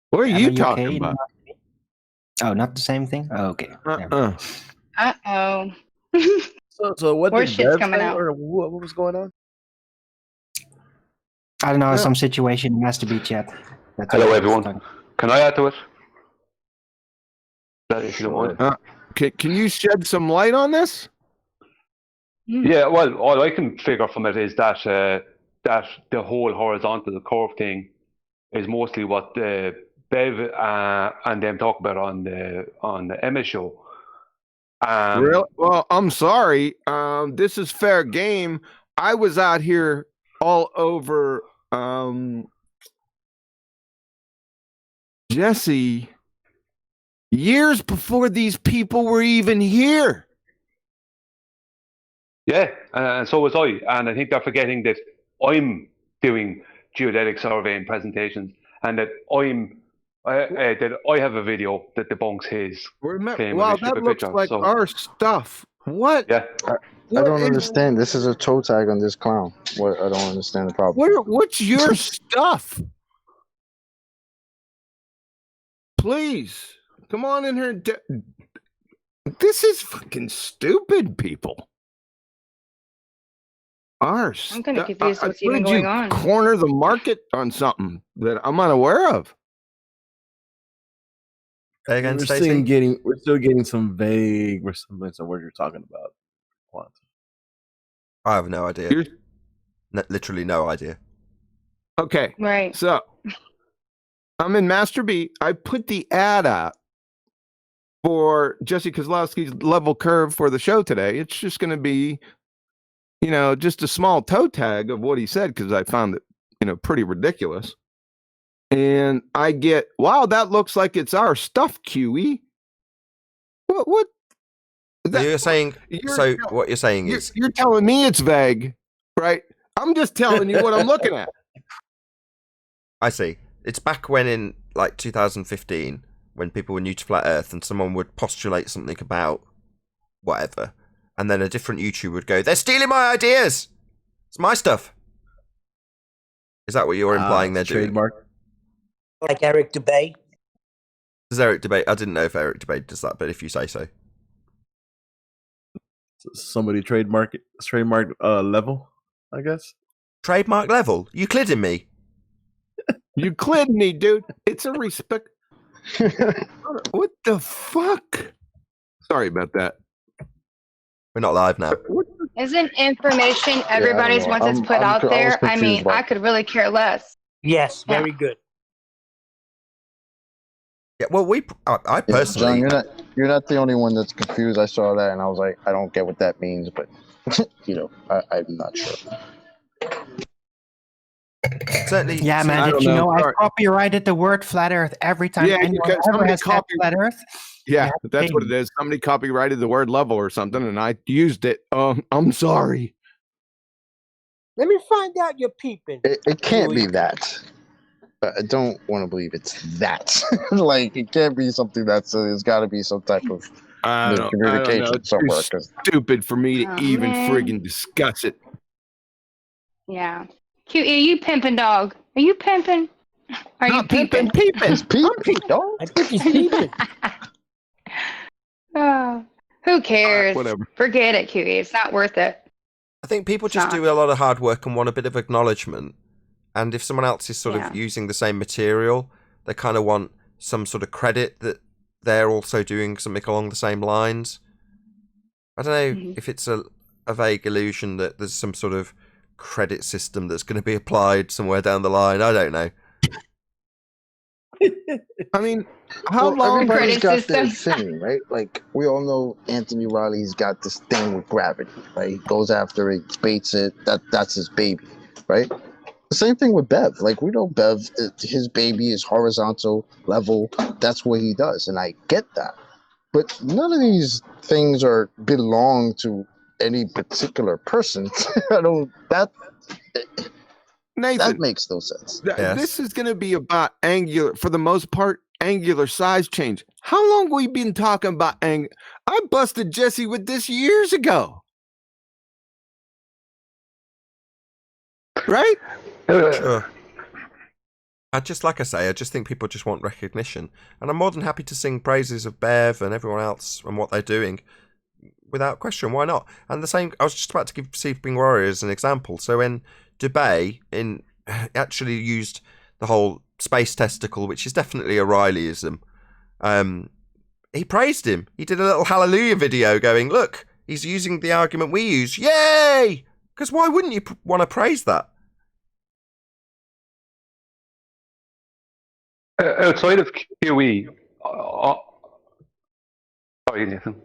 What are Am you I talking okay? about? Oh, not the same thing? Oh, okay. Uh-uh. Uh-oh. So what More did shit's Bev coming say, out. or what was going on? I don't know, some situation has to be chat. That's Hello, all. everyone. Can I add to it? If you don't mind. Can you shed some light on this? Yeah, well, all I can figure from it is that that the whole horizontal curve thing is mostly what Bev and them talk about on the Emma show. Really? Well, I'm sorry. This is fair game. I was out here all over Jesse years before these people were even here. Yeah, and so was I. And I think they're forgetting that I'm doing geodetic surveying presentations, and that I have a video that debunks his claim Wow, of a that stupid looks picture. like So, our stuff. What? yeah. I What don't is- understand. This is a toe tag on this clown. What? I don't understand the problem. What's your stuff? Please, come on in here. This is fucking stupid, people. I'm kind of confused what's what even did you going on. corner the market on something that I'm unaware of? Again, We're Stacey? still getting some vague resemblance of what you're talking about. Quantum. I have no idea. Literally no idea. Okay. Right. So I'm in Master B. I put the ad out for Jesse Kozlowski's level curve for the show today. It's just going to be, just a small toe tag of what he said because I found it, pretty ridiculous. And I get, wow, that looks like it's our stuff, QE. What? So you're saying, what you're saying is... You're telling me it's vague, right? I'm just telling you what I'm looking at. I see. It's back when in, 2015, when people were new to Flat Earth and someone would postulate something about whatever, and then a different YouTuber would go, they're stealing my ideas! It's my stuff! Is that what you're implying they're doing? Trademark. Like Eric Dubay. Does Eric Debate? I didn't know if Eric Debate does that, but if you say so. Somebody trademark level, I guess. Trademark level? Eucliding me? Eucliding me, dude. It's a respect. What the fuck? Sorry about that. We're not live now. Isn't information everybody's once it's put out there? I mean, I could really care less. Yes, very good. Yeah, well, I personally, John, you're not the only one that's confused. I saw that and I was like, I don't get what that means, but I'm not sure. Certainly, yeah, man. Did you know I copyrighted the word flat Earth every time anyone ever has said flat Earth? Yeah, that's what it is. Somebody copyrighted the word level or something, and I used it. I'm sorry. Let me find out you're peeping. It can't be that. I don't want to believe it's that. Like, it can't be something that's. There's got to be some type of communication somewhere. It's stupid for me to even friggin' discuss it. Yeah. QE, you pimping, dog? Are you pimping? Are you peeping? He's peeping, dog. I think he's peeping. Oh, who cares? Whatever. Forget it, QE. It's not worth it. I think people just do a lot of hard work and want a bit of acknowledgement. And if someone else is sort of using the same material, they kind of want some sort of credit that they're also doing something along the same lines. I don't know if it's a vague illusion that there's some sort of credit system that's going to be applied somewhere down the line. I don't know. I mean, how long? Everybody's got their thing, right? Like, we all know Anthony Riley's got this thing with gravity, right? He goes after it, debates it. That's his baby, right? The same thing with Bev. Like, we know Bev, his baby is horizontal, level. That's what he does, and I get that. But none of these things belong to any particular person. Nathan, that makes no sense. This is going to be about angular, for the most part, angular size change. How long we been talking about I busted Jesse with this years ago. Right? Sure. I just think people just want recognition. And I'm more than happy to sing praises of Bev and everyone else and what they're doing. Without question, why not? And the same, I was just about to give Sleeping Warrior as an example. So in Dubay, actually used the whole space testicle, which is definitely a Rileyism. He praised him. He did a little hallelujah video going, look, he's using the argument we use. Yay! Because why wouldn't you want to praise that? Outside of QE, sorry, Nathan.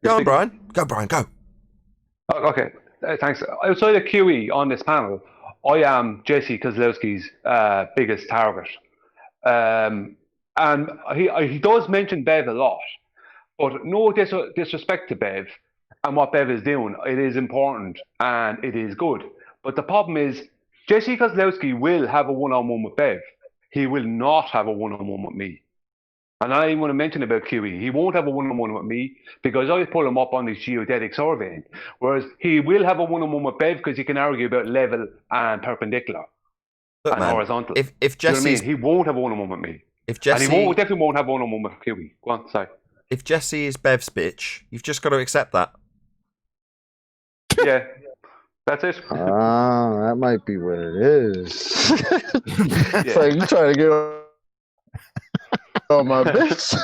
Go on, Brian. Go, Brian, go. Okay, thanks. Outside of QE on this panel, I am Jesse Kozlowski's biggest target. And he does mention Bev a lot, but no disrespect to Bev and what Bev is doing. It is important and it is good. But the problem is, Jesse Kozlowski will have a one-on-one with Bev. He will not have a one-on-one with me. And I even want to mention about QE. He won't have a one-on-one with me because I pull him up on his geodetic surveying. Whereas he will have a one-on-one with Bev because he can argue about level and perpendicular and horizontal. If Jesse, you know he won't have a one-on-one with me. If Jesse, and he definitely won't have a one-on-one with QE. Go on, sorry. If Jesse is Bev's bitch, you've just got to accept that. Yeah. That's it. That might be what it is. It's like, you trying to get on my bitch.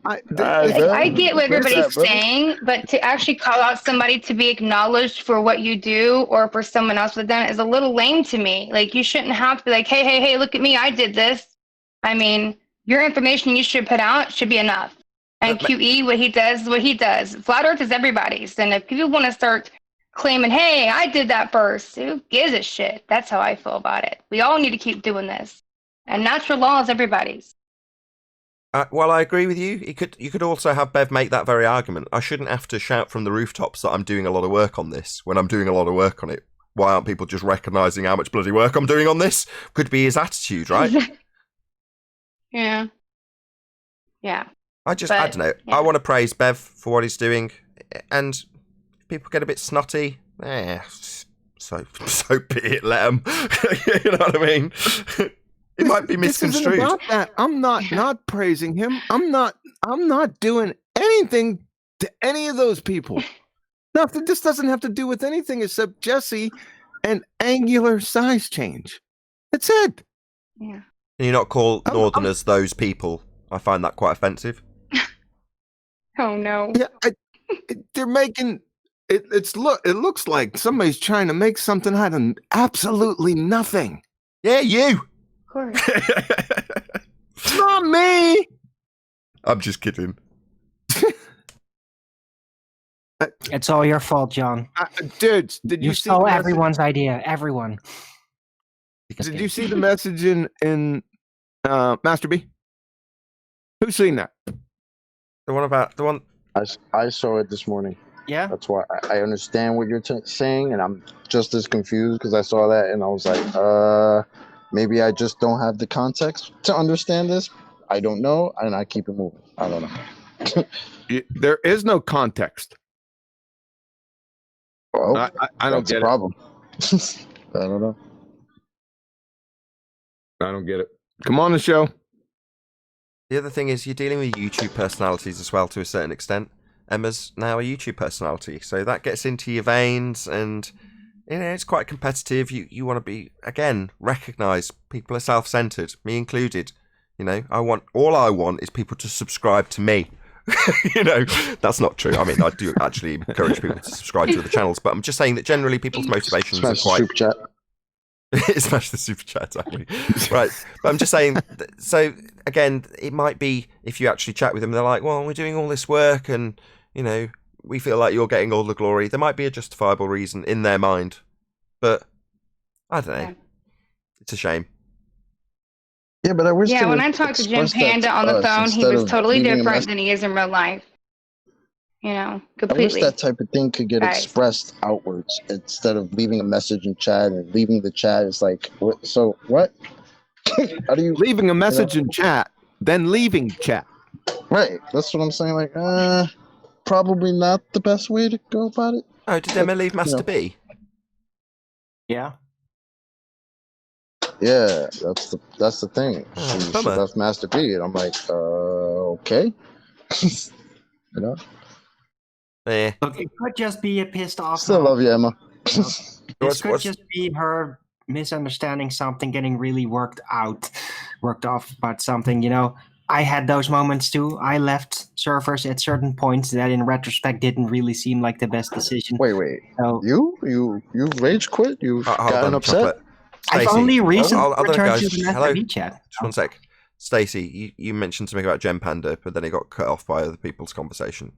I get what everybody's saying, but to actually call out somebody to be acknowledged for what you do or for someone else with them is a little lame to me. Like, you shouldn't have to be like, hey, look at me, I did this. I mean, your information you should put out should be enough. And QE, what he does is what he does. Flat Earth is everybody's. And if people want to start claiming, hey, I did that first, who gives a shit? That's how I feel about it. We all need to keep doing this. And natural law is everybody's. Well, I agree with you. You could also have Bev make that very argument. I shouldn't have to shout from the rooftops that I'm doing a lot of work on this when I'm doing a lot of work on it. Why aren't people just recognising how much bloody work I'm doing on this? Could be his attitude, right? Yeah. I don't know. Yeah. I want to praise Bev for what he's doing. And if people get a bit snotty, So be it. Let him. You know what I mean? It might be misconstrued. This isn't about that. I'm not praising him. I'm not doing anything to any of those people. Nothing. This doesn't have to do with anything except Jesse and angular size change. That's it. Yeah. Can you not call Northerners those people? I find that quite offensive. Oh no. Yeah, they're making it. It looks like somebody's trying to make something out of absolutely nothing. Yeah, you. Of course. Not me. I'm just kidding. It's all your fault, John. Dude, did you see stole everyone's idea? Everyone. Did you see the message in Master B? Who's seen that? The one. I saw it this morning. Yeah. That's why I understand what you're saying, and I'm just as confused because I saw that and I was like, maybe I just don't have the context to understand this. I don't know, and I keep it moving. I don't know. There is no context. Well, I don't get a problem. I don't know. I don't get it. Come on the show. The other thing is you're dealing with YouTube personalities as well to a certain extent. Emma's now a YouTube personality, so that gets into your veins, and it's quite competitive. You want to be, again, recognised. People are self-centered, me included. All I want is people to subscribe to me. That's not true. I mean, I do actually encourage people to subscribe to other channels, but I'm just saying that generally people's motivations are quite. Super chat. Smash the super chat, exactly. Right. But I'm just saying, so again, it might be if you actually chat with them, they're like, well, we're doing all this work and, we feel like you're getting all the glory. There might be a justifiable reason in their mind, but I don't know. It's a shame. Yeah, but I wish. Yeah, when I talked to Jim Panda on the phone, he was totally different than he is in real life. Completely. I wish that type of thing could get expressed outwards instead of leaving a message in chat and leaving the chat. It's like, what? So what? How do you leaving a message in chat, then leaving chat? Right. That's what I'm saying. Like, probably not the best way to go about it. Oh, did Emma leave Master B? Yeah. Yeah, that's the thing. She left Master B, and I'm like, okay. Yeah. Look, it could just be a pissed off. Still love you, Emma. This could just be her misunderstanding something, getting really worked off about something. I had those moments too. I left servers at certain points that, in retrospect, didn't really seem like the best decision. Wait. So, you rage quit? You've gotten upset? I've only recently returned to the Hello. Master B chat. Just one sec. Stacey, you mentioned something about Gem Panda, but then it got cut off by other people's conversation.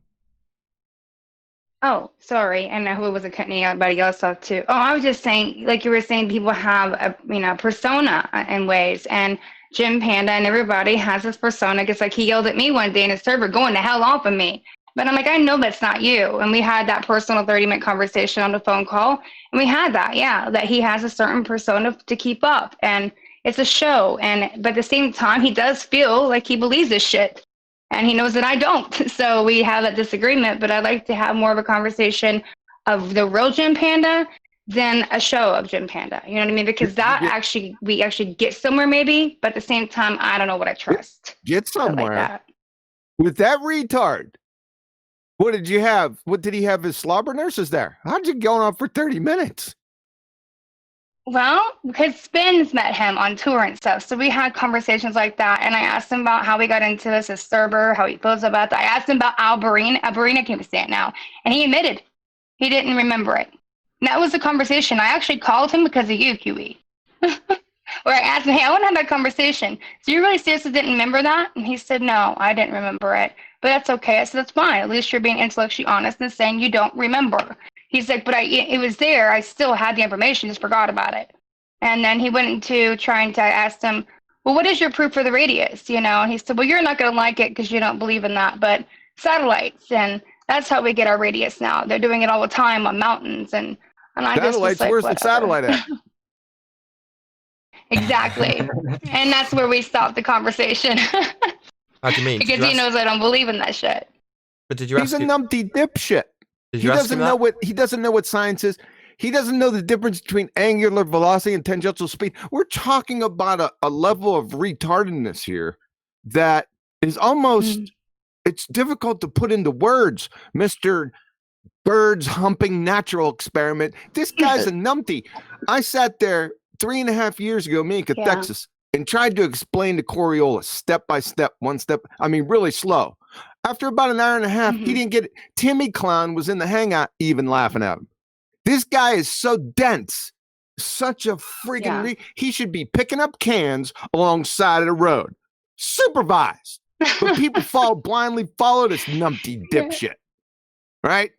Oh, sorry. I know who wasn't cutting anybody else off too. Oh, I was just saying, like you were saying, people have a persona in ways, and Jim Panda and everybody has this persona. Because like he yelled at me one day in his server, going the hell off of me. But I'm like, I know that's not you. And we had that personal 30-minute conversation on the phone call, and we had that he has a certain persona to keep up, and it's a show. But at the same time, he does feel like he believes this shit. And he knows that I don't. So we have that disagreement, but I'd like to have more of a conversation of the real Jim Panda than a show of Jim Panda. You know what I mean? Because we actually get somewhere maybe, but at the same time, I don't know what I trust. Get somewhere. With that retard. What did you have? What did he have his slobber nurses there? How'd you go on for 30 minutes? Well, because Spins met him on tour and stuff. So we had conversations like that. And I asked him about how we got into this as server, how he feels about that. I asked him about Alberina. Alberina can't even say it now. And he admitted he didn't remember it. And that was the conversation. I actually called him because of you, QE. Where I asked him, hey, I want to have that conversation. So you really seriously didn't remember that? And he said, no, I didn't remember it. But that's okay. I said, that's fine. At least you're being intellectually honest and saying you don't remember. He's like, but it was there. I still had the information, just forgot about it. And then he went into trying to ask him, well, what is your proof for the radius? And he said, well, you're not going to like it because you don't believe in that, but satellites. And that's how we get our radius now. They're doing it all the time on mountains. And I just was like, where's whatever. the satellite at? Exactly. And that's where we stopped the conversation. How do you mean? Because he knows I don't believe in that shit. But did you He's a numpty dipshit. He doesn't know what science is. He doesn't know the difference between angular velocity and tangential speed. We're talking about a level of retardedness here that is almost, it's difficult to put into words, Mr. Bird's humping natural experiment. This guy's a numpty. I sat there 3.5 years ago, me in Texas, and tried to explain to Coriolis step by step, one step. I mean, really slow. After about an hour and a half, he didn't get it. Timmy Clown was in the hangout even laughing at him. This guy is so dense, such a freaking, he should be picking up cans alongside of the road. Supervised. But people blindly follow this numpty dipshit. Right?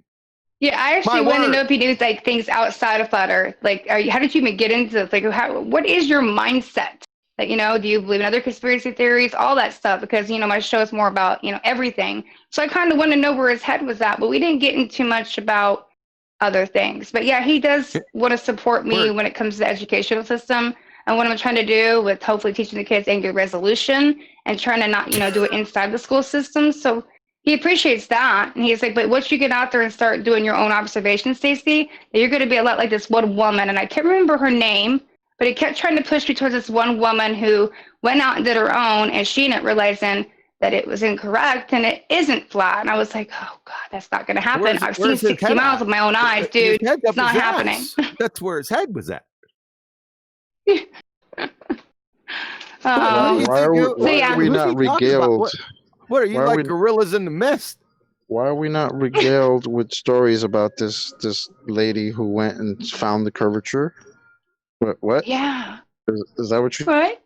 Yeah, I actually want to know if he knows like things outside of flat Earth. Like, how did you even get into this? Like, what is your mindset? Like, you know, do you believe in other conspiracy theories, all that stuff? Because, you know, my show is more about, you know, everything. So I kind of want to know where his head was at, but we didn't get into much about other things. But yeah, he does want to support me when it comes to the educational system and what I'm trying to do with hopefully teaching the kids anger resolution and trying to not, you know, do it inside the school system. So he appreciates that. And he's like, but once you get out there and start doing your own observations, Stacey, you're going to be a lot like this one woman. And I can't remember her name, but he kept trying to push me towards this one woman who went out and did her own, and she ended up realizing that it was incorrect and it isn't flat. And I was like, oh God, that's not going to happen. I've seen 60 miles with my own eyes, dude. It's not happening. That's where his head was at. Why are we not regaled? What are you like, gorillas in the mist? Why are we not regaled with stories about this lady who went and found the curvature? What? Yeah. Is that what you? What?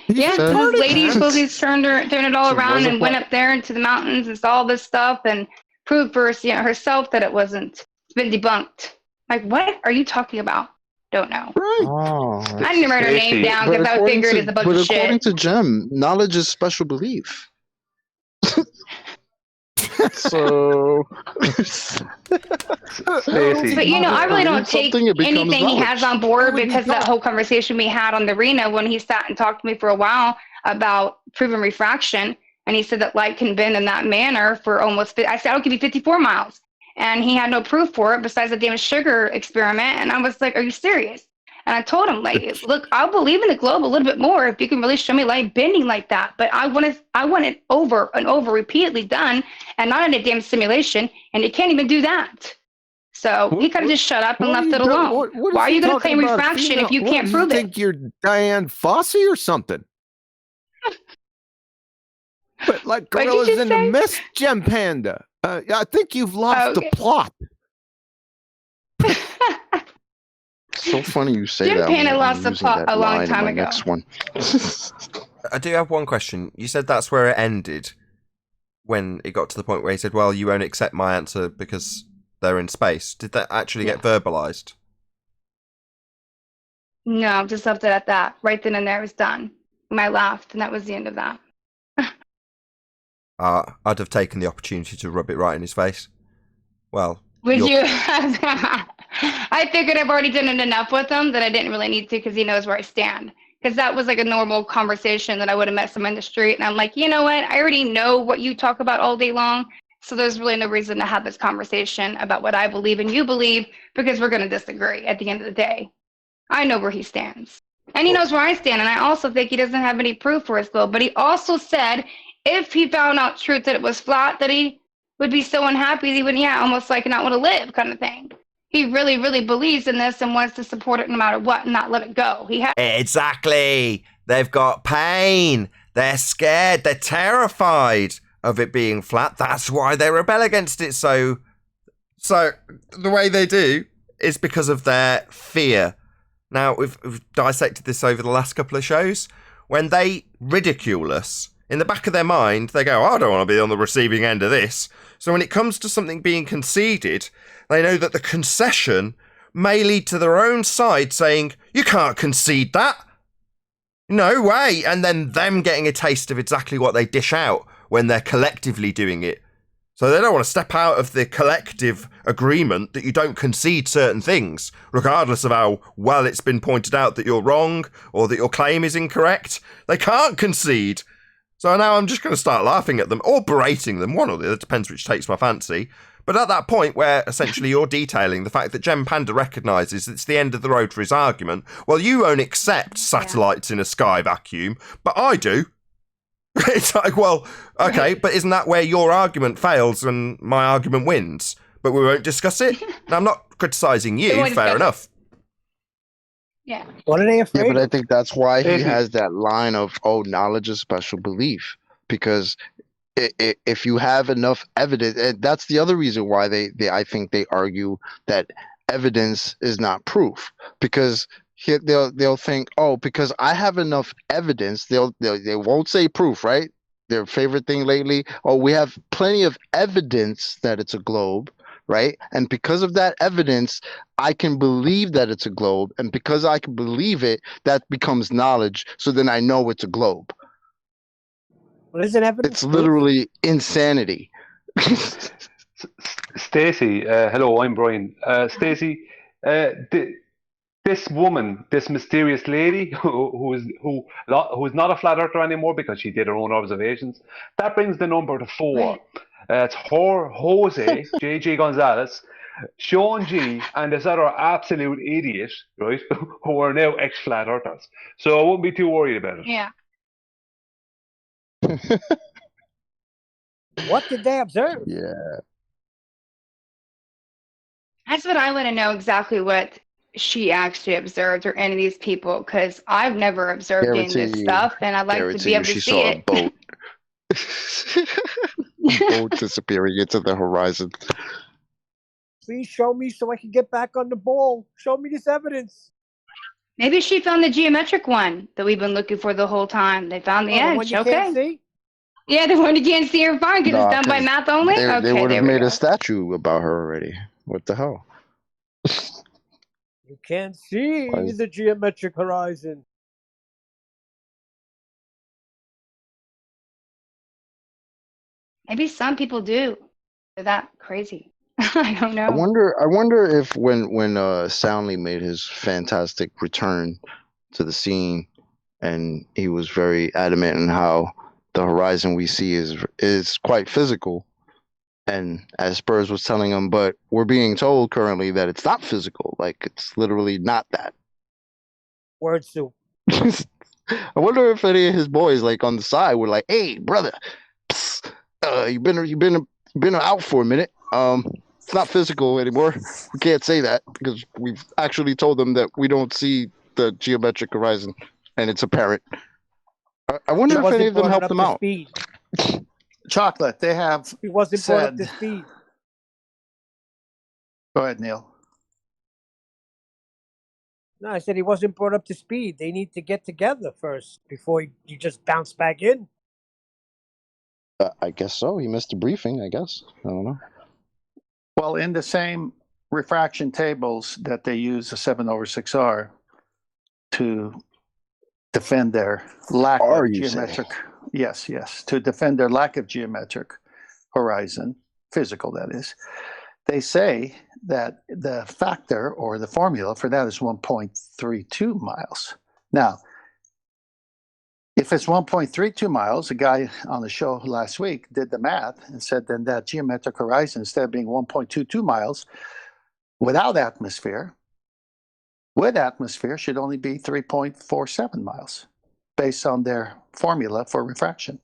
Yeah, this lady supposedly turned it all around and went up there into the mountains and saw all this stuff and proved for herself that it wasn't. It's been debunked. Like, what are you talking about? Don't know. Right. Oh, I didn't write her name down because I figured it's a bunch of shit. But according to Jem, knowledge is special belief. So, but you know, I really don't take anything he has on board because that whole conversation we had on the arena when he sat and talked to me for a while about proven refraction, and he said that light can bend in that manner for almost. I said I'll give you 54 miles, and he had no proof for it besides the damn sugar experiment, and I was like, "Are you serious?" And I told him, like, look, I'll believe in the globe a little bit more if you can really show me light bending like that. But I want it over and over repeatedly done and not in a damn simulation. And you can't even do that. So he could have just shut up and left it alone. Why are you going to claim refraction if you can't prove it? You think you're Diane Fossey or something? But like gorillas in the mist, Gem Panda. I think you've lost the plot. So funny you say Jim that. Panda lost the plot a long time ago. Next one. I do have one question. You said that's where it ended when it got to the point where he said, well, you won't accept my answer because they're in space. Did that actually get verbalized? No, just left it at that. Right then and there, it was done. I laughed, and that was the end of that. I'd have taken the opportunity to rub it right in his face. Well, would you? I figured I've already done it enough with him that I didn't really need to because he knows where I stand. Because that was like a normal conversation that I would have met someone in the street. And I'm like, you know what? I already know what you talk about all day long. So there's really no reason to have this conversation about what I believe and you believe because we're going to disagree at the end of the day. I know where he stands. And he knows where I stand. And I also think he doesn't have any proof for his globe. But he also said if he found out truth that it was flat, that he would be so unhappy that he would, almost like not want to live kind of thing. He really, really believes in this and wants to support it no matter what and not let it go. Exactly. They've got pain. They're scared. They're terrified of it being flat. That's why they rebel against it. So the way they do is because of their fear. Now, we've dissected this over the last couple of shows. When they ridicule us, in the back of their mind, they go, I don't want to be on the receiving end of this. So when it comes to something being conceded, they know that the concession may lead to their own side saying, you can't concede that. No way. And then them getting a taste of exactly what they dish out when they're collectively doing it. So they don't want to step out of the collective agreement that you don't concede certain things, regardless of how well it's been pointed out that you're wrong or that your claim is incorrect. They can't concede. So now I'm just going to start laughing at them or berating them. One or the other, depends which takes my fancy. But at that point where essentially you're detailing the fact that Gem Panda recognises it's the end of the road for his argument, well, you won't accept satellites in a sky vacuum, but I do. It's like, well, okay, but isn't that where your argument fails and my argument wins? But we won't discuss it? Now, I'm not criticising you, fair enough. Yeah. What are they afraid Yeah, but I of? think that's why he has that line of, oh, knowledge is special belief. Because if you have enough evidence, and that's the other reason why I think they argue that evidence is not proof. Because they'll think, oh, because I have enough evidence, they won't say proof, right? Their favorite thing lately, oh, we have plenty of evidence that it's a globe, right? And because of that evidence, I can believe that it's a globe. And because I can believe it, that becomes knowledge. So then I know it's a globe. What is it evidence? It's literally insanity. Stacey, hello, I'm Brian. Stacey, this woman, this mysterious lady who's not a flat earther anymore because she did her own observations, that brings the number to 4. It's her, Jose, JJ Gonzalez, Sean G, and this other absolute idiot, right, who are now ex-flat earthers. So I wouldn't be too worried about it. Yeah. What did they observe? Yeah. That's what I want to know, exactly what she actually observed, or any of these people, because I've never observed any of this stuff, and I'd like to be able to see it. Boat. Boat disappearing into the horizon. Please show me so I can get back on the ball. Show me this evidence. Maybe she found the geometric one that we've been looking for the whole time. They found the The edge. one you Okay. can't see? Yeah, the one you can't see or find because it's done by math only. They would have made a statue about her already. What the hell? You can't see the geometric horizon. Maybe some people do. They're that crazy. I don't know. I wonder if when Soundly made his fantastic return to the scene, and he was very adamant in how the horizon we see is quite physical, and as Spurs was telling him, but we're being told currently that it's not physical, like it's literally not that. Word soup. I wonder if any of his boys, like on the side, were like, "Hey, brother, you've been out for a minute. It's not physical anymore. We can't say that because we've actually told them that we don't see the geometric horizon, and it's apparent." I wonder if any of them helped them out. Chocolate, they have. He wasn't brought up to speed. Go ahead, Neil. No, I said he wasn't brought up to speed. They need to get together first before you just bounce back in. I guess so. He missed a briefing, I guess. I don't know. Well, in the same refraction tables that they use the 7/6R to defend their lack of geometric. Yes, to defend their lack of geometric horizon, physical that is. They say that the factor or the formula for that is 1.32 miles. Now, if it's 1.32 miles, a guy on the show last week did the math and said then that geometric horizon, instead of being 1.22 miles without atmosphere, with atmosphere should only be 3.47 miles based on their formula for refraction.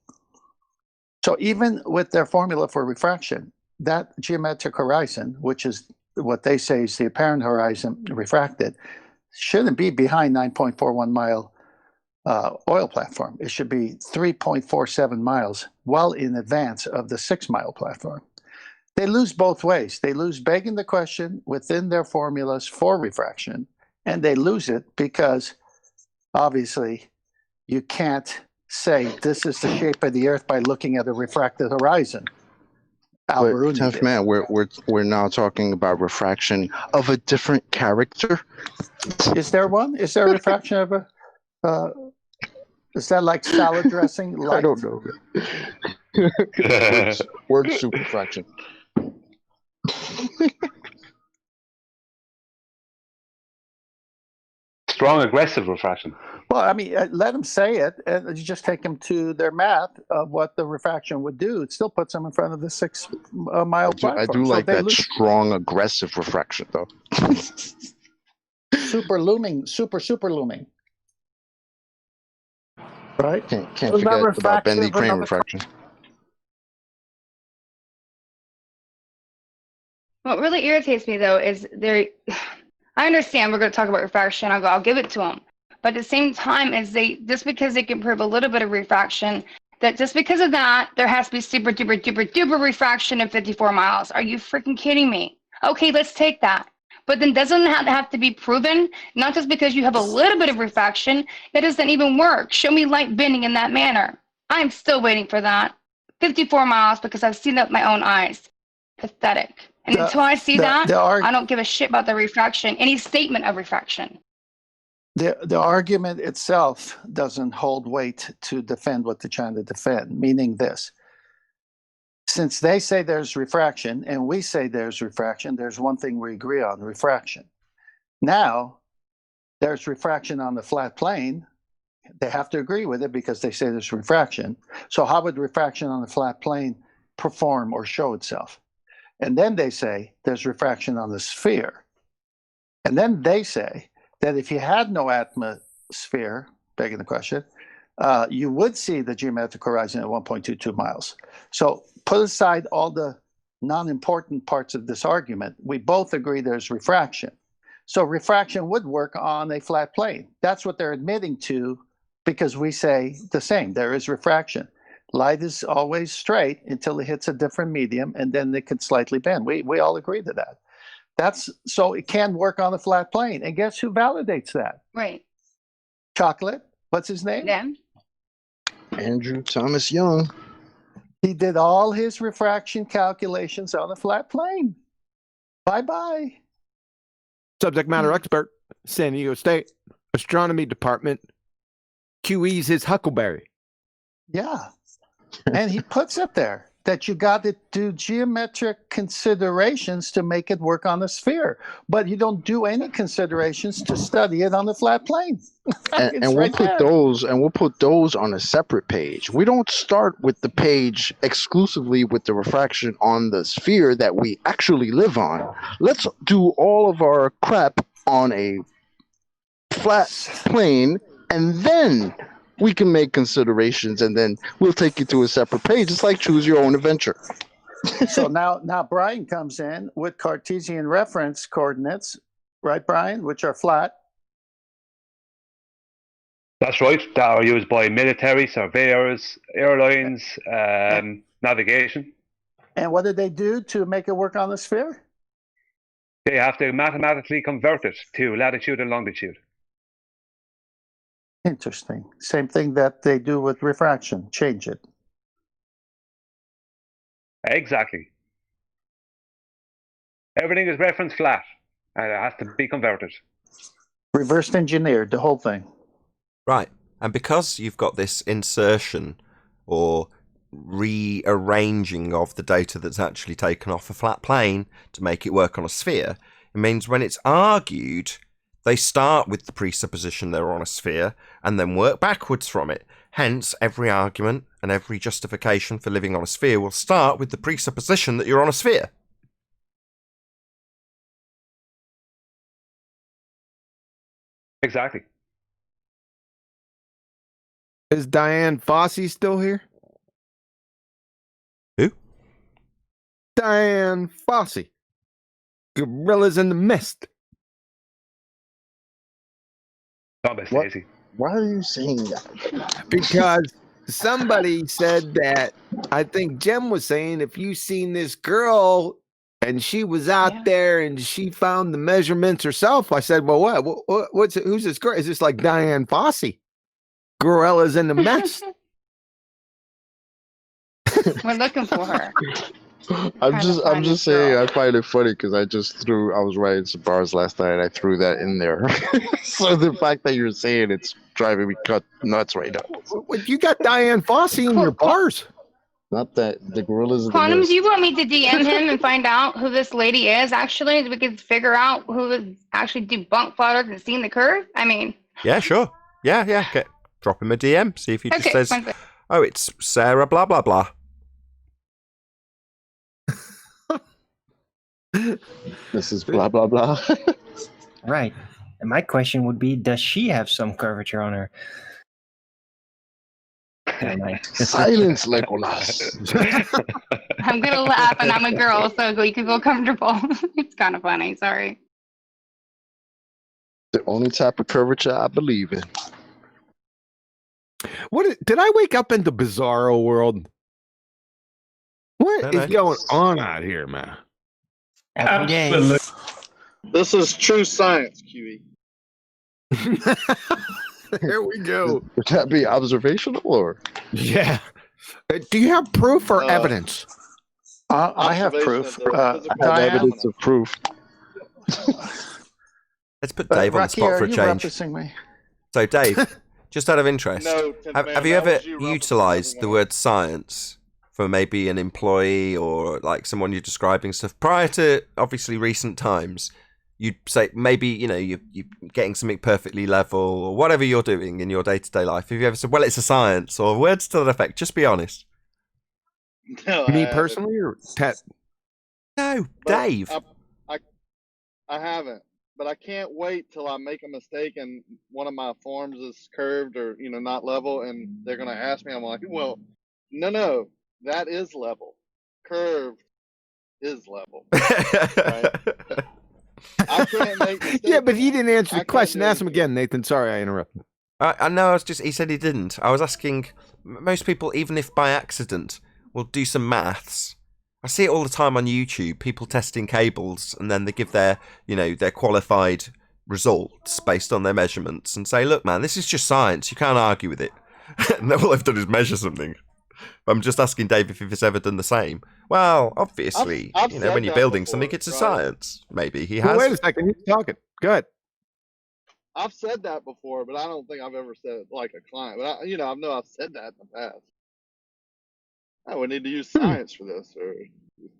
So even with their formula for refraction, that geometric horizon, which is what they say is the apparent horizon refracted, shouldn't be behind 9.41 mile oil platform. It should be 3.47 miles, well in advance of the 6 mile platform. They lose both ways. They lose begging the question within their formulas for refraction, and they lose it because obviously you can't say this is the shape of the Earth by looking at a refracted horizon. But 10th man, we're now talking about refraction of a different character. Is there one? Is there a refraction of a? Is that like salad dressing? Light? I don't know. word soup refraction. strong aggressive refraction. Well, I mean, let them say it, and you just take them to their math of what the refraction would do. It still puts them in front of the 6 mile platform. I do So like they that strong aggressive refraction, though. super looming, super looming. Right? Can't Was that forget about Bentley refractive or Crane another refraction. What really irritates me though is I understand we're going to talk about refraction. I'll give it to them. But at the same time, just because they can prove a little bit of refraction, that just because of that, there has to be super duper duper duper refraction in 54 miles. Are you freaking kidding me? Okay, let's take that. But then doesn't that have to be proven? Not just because you have a little bit of refraction, that doesn't even work. Show me light bending in that manner. I'm still waiting for that. 54 miles because I've seen that with my own eyes. Pathetic. And until I see that, I don't give a shit about the refraction, any statement of refraction. The argument itself doesn't hold weight to defend what they're trying to defend, meaning this. Since they say there's refraction and we say there's refraction, there's one thing we agree on, refraction. Now, there's refraction on the flat plane. They have to agree with it because they say there's refraction. So how would refraction on the flat plane perform or show itself? And then they say there's refraction on the sphere. And then they say that if you had no atmosphere, begging the question, you would see the geometric horizon at 1.22 miles. So put aside all the non-important parts of this argument. We both agree there's refraction. So refraction would work on a flat plane. That's what they're admitting to because we say the same. There is refraction. Light is always straight until it hits a different medium, and then it can slightly bend. We all agree to that. So it can work on a flat plane. And guess who validates that? Right. Chocolate. What's his name? Them. Andrew Thomas Young. He did all his refraction calculations on a flat plane. Bye-bye. Subject matter expert, San Diego State Astronomy Department. QE's his Huckleberry. Yeah. And he puts it there that you got to do geometric considerations to make it work on a sphere, but you don't do any considerations to study it on the flat plane. And we'll put those on a separate page. We don't start with the page exclusively with the refraction on the sphere that we actually live on. Let's do all of our crap on a flat plane, and then we can make considerations, and then we'll take you to a separate page. It's like choose your own adventure. So now Brian comes in with Cartesian reference coordinates, right, Brian, which are flat. That's right. That are used by military, surveyors, airlines, navigation. And what did they do to make it work on the sphere? They have to mathematically convert it to latitude and longitude. Interesting. Same thing that they do with refraction. Change it. Exactly. Everything is reference flat, and it has to be converted. Reversed engineered, the whole thing. Right. And because you've got this insertion or rearranging of the data that's actually taken off a flat plane to make it work on a sphere, it means when it's argued, they start with the presupposition they're on a sphere and then work backwards from it. Hence, every argument and every justification for living on a sphere will start with the presupposition that you're on a sphere. Exactly. Is Diane Fossey still here? Who? Diane Fossey. Gorillas in the Mist. Why are you saying that? Because somebody said that, I think Jem was saying, if you seen this girl and she was out there and she found the measurements herself, I said, well, who's this girl? Is this like Diane Fossey? Gorillas in the Mist. We're looking for her. I'm just saying I find it funny because I was writing some bars last night and I threw that in there. So the fact that you're saying it's driving me nuts right now. You got Diane Fossey in your bars. Not that the gorillas of the Quantum, mist. do you want me to DM him and find out who this lady is, actually? So we can figure out who is actually debunked flat Earth and seen the curve? I mean... Yeah, sure. Yeah. Drop him a DM. See if he just says, fine. oh, it's Sarah blah, blah, blah. This is blah, blah, blah. Right. And my question would be, does she have some curvature on her? Silence, Legolas. I'm going to laugh, and I'm a girl, so you can feel comfortable. It's kind of funny. Sorry. The only type of curvature I believe in. Did I wake up in the bizarro world? What is going on out here, man? Absolutely. This is true science, QE. There we go. Would that be observational or? Yeah. Do you have proof or evidence? I have proof. I have evidence of proof. Let's put Dave on the spot for a change. Me? So, Dave, just out of interest, No, have you ever utilised the word science for maybe an employee or like someone you're describing stuff prior to obviously recent times? You'd say maybe, you're getting something perfectly level or whatever you're doing in your day-to-day life. Have you ever said, well, it's a science, or words to that effect? Just be honest. No, Me personally or Ted? No, But Dave. I haven't, but I can't wait till I make a mistake and one of my forms is curved or not level, and they're gonna ask me. I'm like, well, no, that is level. Curved is level. Right? I can't make mistakes. Yeah, but he didn't answer the question. Ask him again, Nathan. Sorry, I interrupted. I know. He said he didn't. I was asking. Most people, even if by accident, will do some maths. I see it all the time on YouTube. People testing cables, and then they give their qualified results based on their measurements, and say, "Look, man, this is just science. You can't argue with it." And all they've done is measure something. I'm just asking Dave if he's ever done the same. Well, obviously, I've when you're building before, something, it's a right? science. Maybe he Well, has. wait a second. He's talking. Good. I've said that before, but I don't think I've ever said it like a client. But I know I've said that in the past. I would need to use science for this, or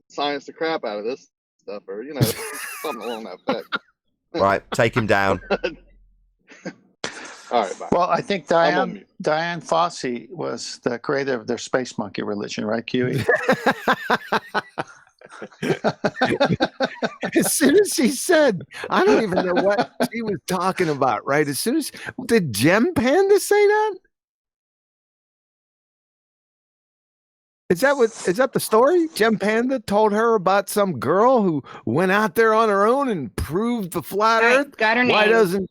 science the crap out of this stuff, or something along that effect. Right, take him down. All right, bye. Well, I think Diane Fossey was the creator of their space monkey religion, right, QE? As soon as he said, I don't even know what he was talking about, right? As soon as, did Gem Panda say that? Is that the story? Gem Panda told her about some girl who went out there on her own and proved the flat Earth? Got her name. Why doesn't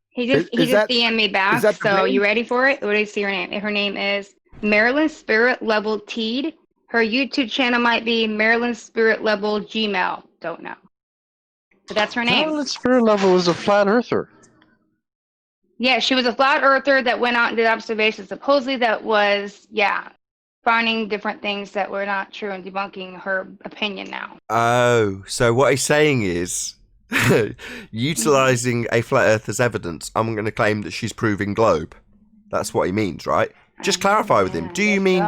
He just DM'd me back. So you ready for it? What do you see her name? Her name is Marilyn Spirit Level Teed. Her YouTube channel might be Marilyn Spirit Level Gmail. Don't know. But that's her name. Marilyn Spirit Level was a flat earther. Yeah, she was a flat earther that went out and did observations. Supposedly that was, finding different things that were not true and debunking her opinion now. Oh, so what he's saying is, utilizing a flat Earth as evidence, I'm going to claim that she's proving globe. That's what he means, right? Just clarify with him. Do you mean,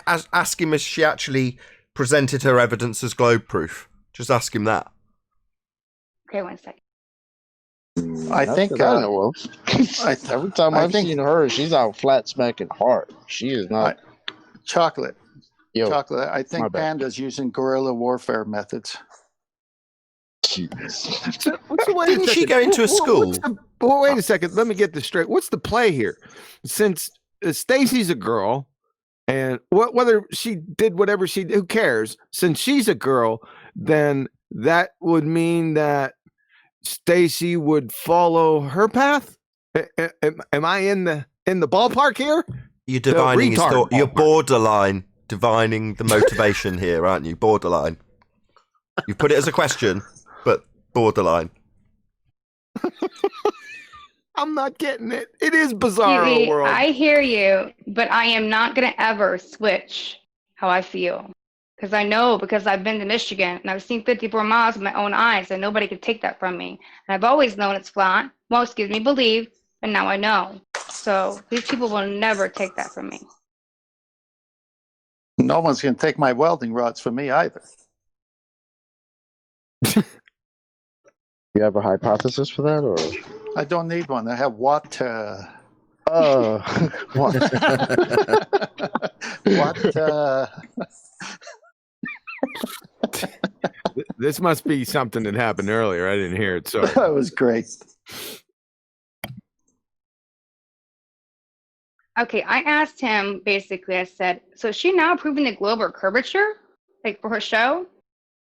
ask him if she actually presented her evidence as globe proof? Just ask him that. Okay, 1 second. I think I know of. Every time I've seen her, she's out flat smacking hard. She is not. Chocolate. Chocolate. I think Panda's using guerrilla warfare methods. Didn't she go into a school? Wait a second. Let me get this straight. What's the play here? Since Stacy's a girl, and whether she did whatever she did, who cares? Since she's a girl, then that would mean that Stacy would follow her path. Am I in the ballpark here? You're divining his thought. You're borderline divining the motivation here, aren't you? Borderline. You put it as a question, but borderline. I'm not getting it. It is bizarre world. I hear you, but I am not going to ever switch how I feel. Because I've been to Michigan and I've seen 54 miles with my own eyes, and nobody can take that from me. And I've always known it's flat. Most gives me believe, and now I know. So these people will never take that from me. No one's going to take my welding rods from me either. You have a hypothesis for that, or? I don't need one. I have water. What? Water. This must be something that happened earlier. I didn't hear it. So That was great. Okay, I asked him basically, I said, so is she now proving the globe or curvature, like for her show?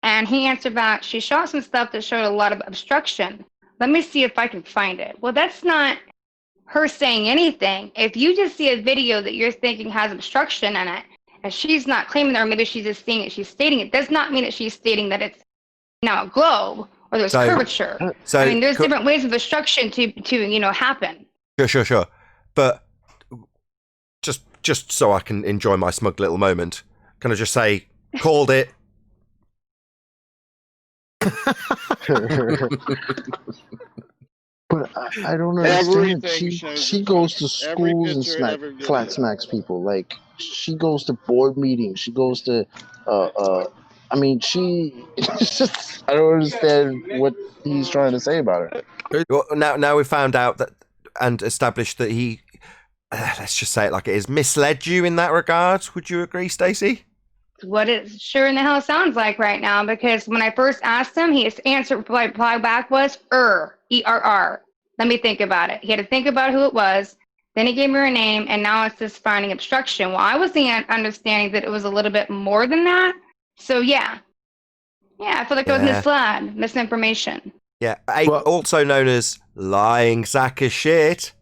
And he answered back, she shot some stuff that showed a lot of obstruction. Let me see if I can find it. Well, that's not her saying anything. If you just see a video that you're thinking has obstruction in it, and she's not claiming that, or maybe she's just saying it, she's stating it, does not mean that she's stating that it's now a globe or there's curvature. I mean, there's different ways of obstruction to happen. Sure. But just so I can enjoy my smug little moment, can I just say, called it? But I don't understand. She goes to schools and flat smacks people. Like, she goes to board meetings. She goes to, I mean, I don't understand what he's trying to say about her. Well, now we've found out that and established that he, let's just say it like it is, misled you in that regard. Would you agree, Stacey? What it sure in the hell sounds like right now, because when I first asked him, his reply back was ERR. Let me think about it. He had to think about who it was. Then he gave me her name, and now it's just finding obstruction. Well, I was the understanding that it was a little bit more than that. So yeah, I feel like I was misled, misinformation. Yeah, also known as lying sack of shit.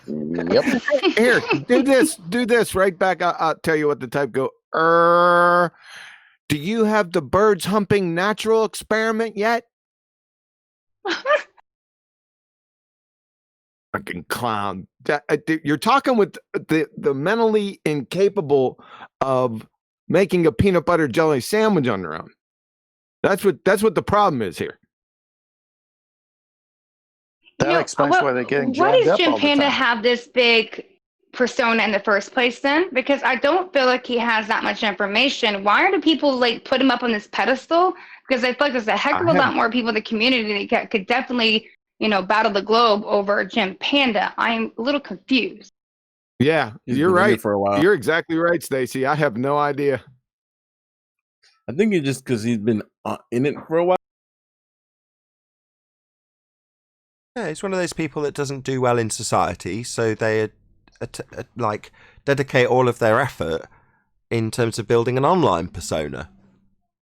Yep. Here, do this right back. I'll tell you what the type go. Do you have the birds humping natural experiment yet? Fucking clown. You're talking with the mentally incapable of making a peanut butter jelly sandwich on their own. That's what the problem is here. That explains why they're getting Why jammed does up Jim all the Panda time. have this big persona in the first place then? Because I don't feel like he has that much information. Why do people like put him up on this pedestal? Because I feel like there's a heck of a lot more people in the community that could definitely, battle the globe over Jim Panda. I'm a little confused. Yeah, you're right. For a while. You're exactly right, Stacey. I have no idea. I think it's just because he's been in it for a while. Yeah, he's one of those people that doesn't do well in society, so they dedicate all of their effort in terms of building an online persona.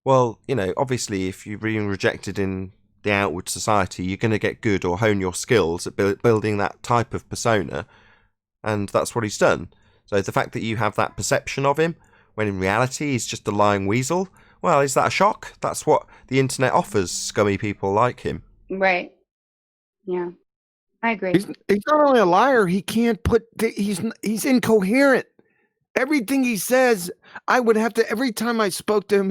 Well, obviously, if you're being rejected in the outward society, you're going to get good or hone your skills at building that type of persona, and that's what he's done. So the fact that you have that perception of him, when in reality he's just a lying weasel, well, is that a shock? That's what the internet offers scummy people like him. Right. Yeah, I agree. He's not only a liar, he can't he's incoherent. Everything he says, I would have to, every time I spoke to him,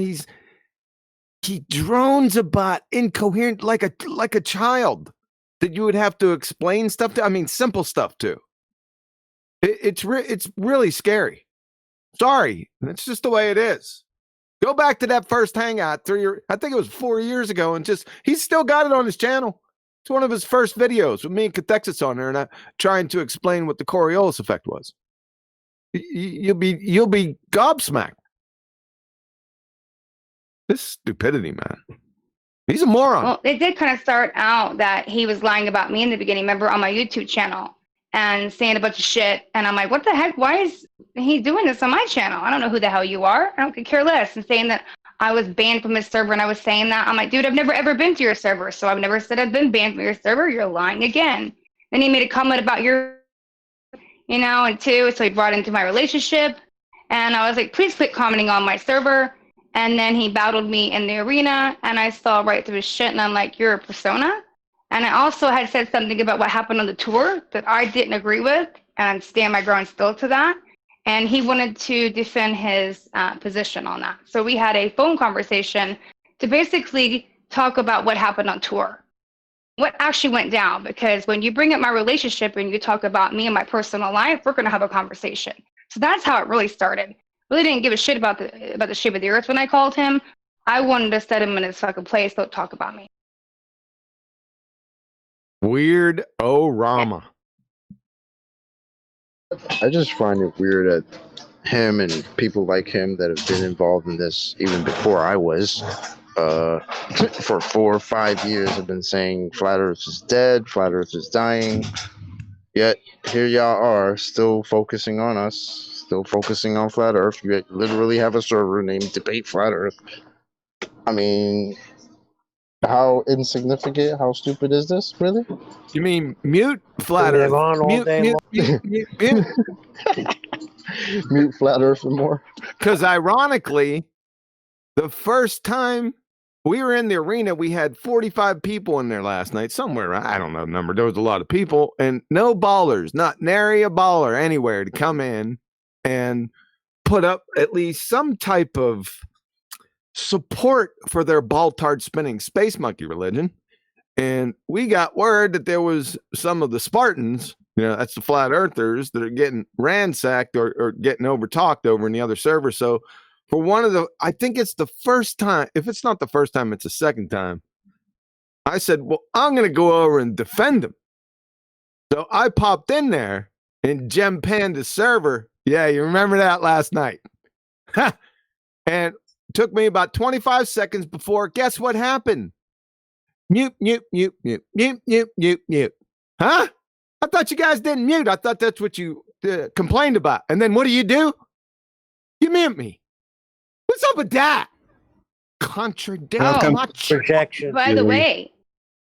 he drones about incoherent like a child that you would have to explain stuff to. I mean, simple stuff too. It's really scary. Sorry, that's just the way it is. Go back to that first hangout I think it was 4 years ago, and he's still got it on his channel. It's one of his first videos with me and Cathexis on there, and I'm trying to explain what the Coriolis effect was. You'll be gobsmacked. This stupidity, man. He's a moron. Well, it did kind of start out that he was lying about me in the beginning. Remember, on my YouTube channel, and saying a bunch of shit, and I'm like, what the heck? Why is he doing this on my channel? I don't know who the hell you are. I don't care less. And saying that I was banned from his server, and I was saying that. I'm like, dude, I've never ever been to your server, so I've never said I've been banned from your server. You're lying again. Then he made a comment about and too, so he brought into my relationship, and I was like, please quit commenting on my server. And then he battled me in the arena, and I saw right through his shit, and I'm like, you're a persona? And I also had said something about what happened on the tour that I didn't agree with, and stand my ground still to that. And he wanted to defend his position on that. So we had a phone conversation to basically talk about what happened on tour, what actually went down. Because when you bring up my relationship and you talk about me and my personal life, we're going to have a conversation. So that's how it really started. Really didn't give a shit about the shape of the earth when I called him. I wanted to set him in his fucking place. Don't talk about me. Weird Rama. I just find it weird that him and people like him that have been involved in this even before I was, for 4 or 5 years have been saying flat Earth is dead, flat Earth is dying. Yet here y'all are still focusing on us, still focusing on flat Earth. You literally have a server named Debate Flat Earth. I mean, how insignificant, how stupid is this, really? You mean mute flat Earth? Mute. Mute flat Earth and more. Because ironically, the first time we were in the arena, we had 45 people in there last night, somewhere. I don't know the number. There was a lot of people, and no ballers, not nary a baller anywhere to come in and put up at least some type of support for their ball-tard spinning space monkey religion. And we got word that there was some of the Spartans, that's the flat earthers, that are getting ransacked or getting over-talked over in the other server. So for I think it's the first time, if it's not the first time, it's the second time, I said, well, I'm going to go over and defend them. So I popped in there in Gem Panda's server. Yeah, you remember that last night. And it took me about 25 seconds before, guess what happened? Mute. Huh? I thought you guys didn't mute. I thought that's what you complained about. And then what do? You mute me. What's up with that? Projection. By the way,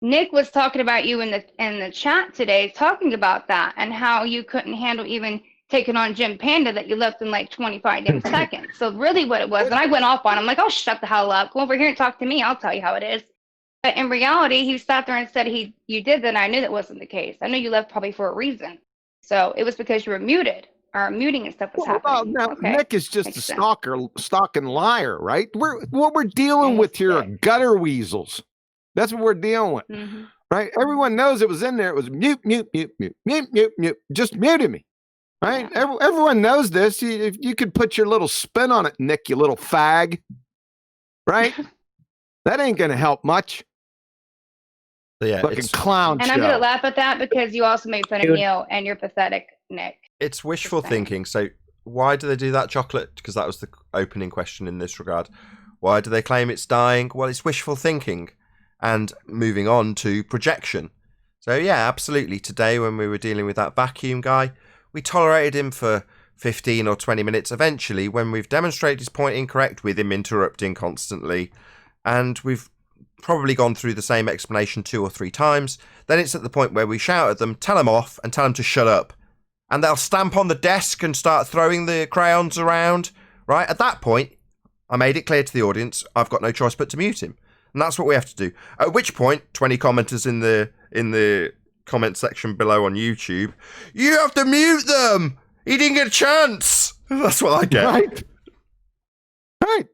Nick was talking about you in the chat today, talking about that and how you couldn't handle even taking on Jim Panda, that you left in like 25 damn seconds. So really what it was, and I went off on him like, oh, shut the hell up. Come over here and talk to me. I'll tell you how it is. But in reality, he sat there and said you did that, and I knew that wasn't the case. I knew you left probably for a reason. So it was because you were muted. Or muting and stuff was happening. Now, okay. Nick is just a stalking liar, right? What we're dealing with here are gutter weasels. That's what we're dealing with, right? Everyone knows it was in there. It was mute. Just muted me, right? Yeah. Everyone knows this. If you could put your little spin on it, Nick, you little fag, right? That ain't gonna help much. Yeah, fucking clown. And I'm gonna laugh at that because you also made fun of Neil, and you're pathetic, Nick. It's wishful thinking. So why do they do that, Chocolate? Because that was the opening question in this regard. Why do they claim it's dying? Well, it's wishful thinking. And moving on to projection. So yeah, absolutely. Today when we were dealing with that vacuum guy, we tolerated him for 15 or 20 minutes. Eventually, when we've demonstrated his point incorrect with him interrupting constantly, and we've probably gone through the same explanation 2 or 3 times, then it's at the point where we shout at them, tell them off, and tell them to shut up. And they'll stamp on the desk and start throwing the crayons around, right? At that point, I made it clear to the audience, I've got no choice but to mute him. And that's what we have to do. At which point, 20 commenters in the comment section below on YouTube, you have to mute them! He didn't get a chance! That's what I get. Right.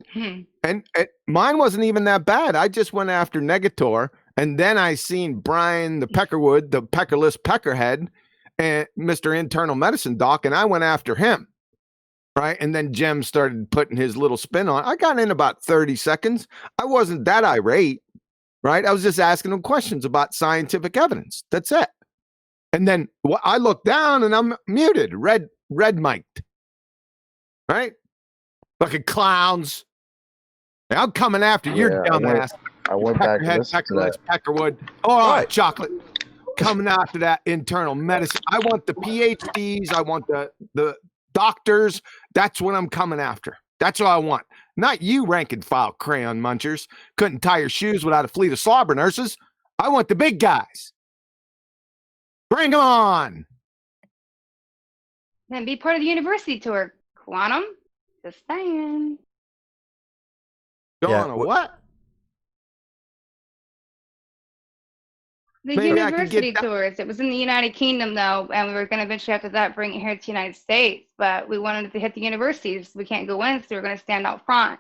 And mine wasn't even that bad. I just went after Negator, and then I seen Brian the Peckerwood, the Peckerless Peckerhead, and Mr. Internal Medicine Doc, and I went after him, right? And then Jem started putting his little spin on. I got in about 30 seconds. I wasn't that irate, right? I was just asking him questions about scientific evidence. That's it. And then I look down and I'm muted, red mic'd, right? Fucking clowns. I'm coming after your dumb ass. I went back to listen to that. Peckerwood. All right, Chocolate. Coming after that internal medicine. I want the PhDs. I want the doctors. That's what I'm coming after. That's what I want. Not you rank and file crayon munchers. Couldn't tie your shoes without a fleet of slobber nurses. I want the big guys. Bring them on. Then be part of the university tour. Quantum. Just saying. Go on a what? The university tours. It was in the United Kingdom, though, and we were going to eventually, after that, bring it here to the United States. But we wanted to hit the universities. We can't go in, so we were going to stand out front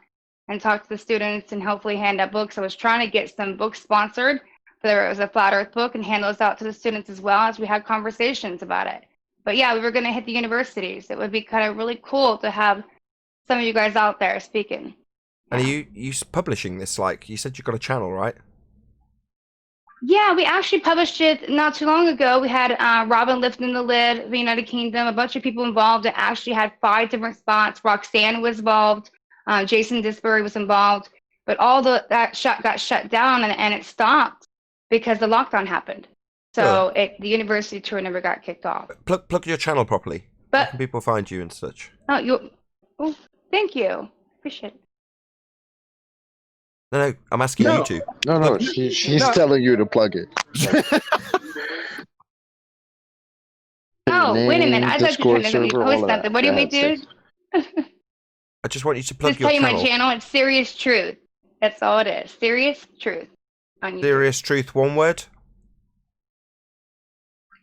and talk to the students and hopefully hand out books. I was trying to get some books sponsored. There was a Flat Earth book and hand those out to the students as well as we had conversations about it. But yeah, we were going to hit the universities. It would be kind of really cool to have some of you guys out there speaking. And are you publishing this? Like, you said you got a channel, right? Yeah, we actually published it not too long ago. We had Robin lifting the lid of the United Kingdom, a bunch of people involved. It actually had 5 different spots. Roxanne was involved. Jason Disbury was involved. But all that got shut down and it stopped because the lockdown happened. So the university tour never got kicked off. Plug your channel properly. But where can people find you and such? Oh, thank you. Appreciate it. No, I'm asking you to. No, she's telling you to plug it. Oh, wait a minute. I thought you were trying to let me post something. What do you want me to do? I just want you to plug Just your tell you channel. my channel. It's Serious Truth. That's all it is. Serious Truth. On YouTube. Serious Truth, one word?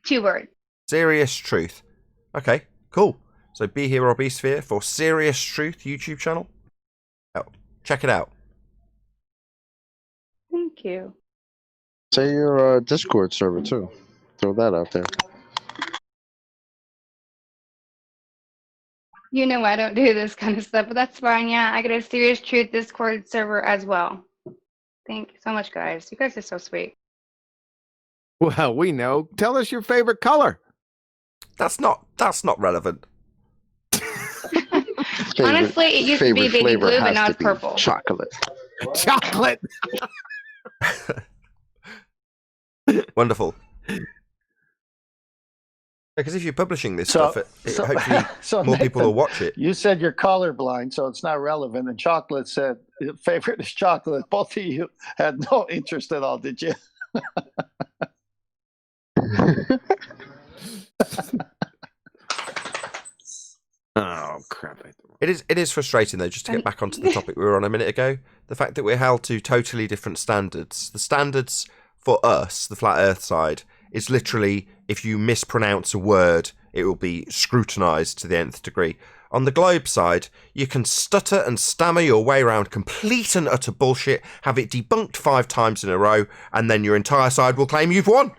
2 words. Serious Truth. Okay, cool. So be here or be sphere for Serious Truth YouTube channel. Check it out. Thank you. Say your Discord server too. Throw that out there. You know I don't do this kind of stuff, but that's fine. Yeah, I got a Serious Truth Discord server as well. Thank you so much, guys. You guys are so sweet. Well, we know. Tell us your favorite color. That's not relevant. Honestly, it used to be baby blue, but now it's purple. Chocolate. Chocolate. Wonderful. Because if you're publishing this stuff, hopefully more people will watch it. You said you're colorblind, so it's not relevant. And Chocolate said favorite is chocolate. Both of you had no interest at all, did you? Oh crap! It is frustrating though. Just to get back onto the topic we were on a minute ago, the fact that we're held to totally different standards. The standards for us, the flat Earth side, is literally if you mispronounce a word, it will be scrutinised to the nth degree. On the globe side, you can stutter and stammer your way around complete and utter bullshit, have it debunked 5 times in a row, and then your entire side will claim you've won.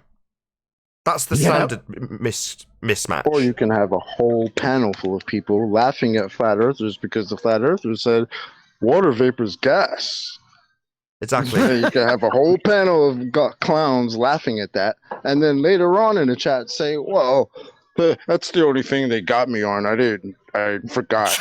That's the standard mismatch. Or you can have a whole panel full of people laughing at flat earthers because the flat earthers said water vapor is gas. Exactly. You can have a whole panel of clowns laughing at that, and then later on in the chat say, well, that's the only thing they got me on. I forgot.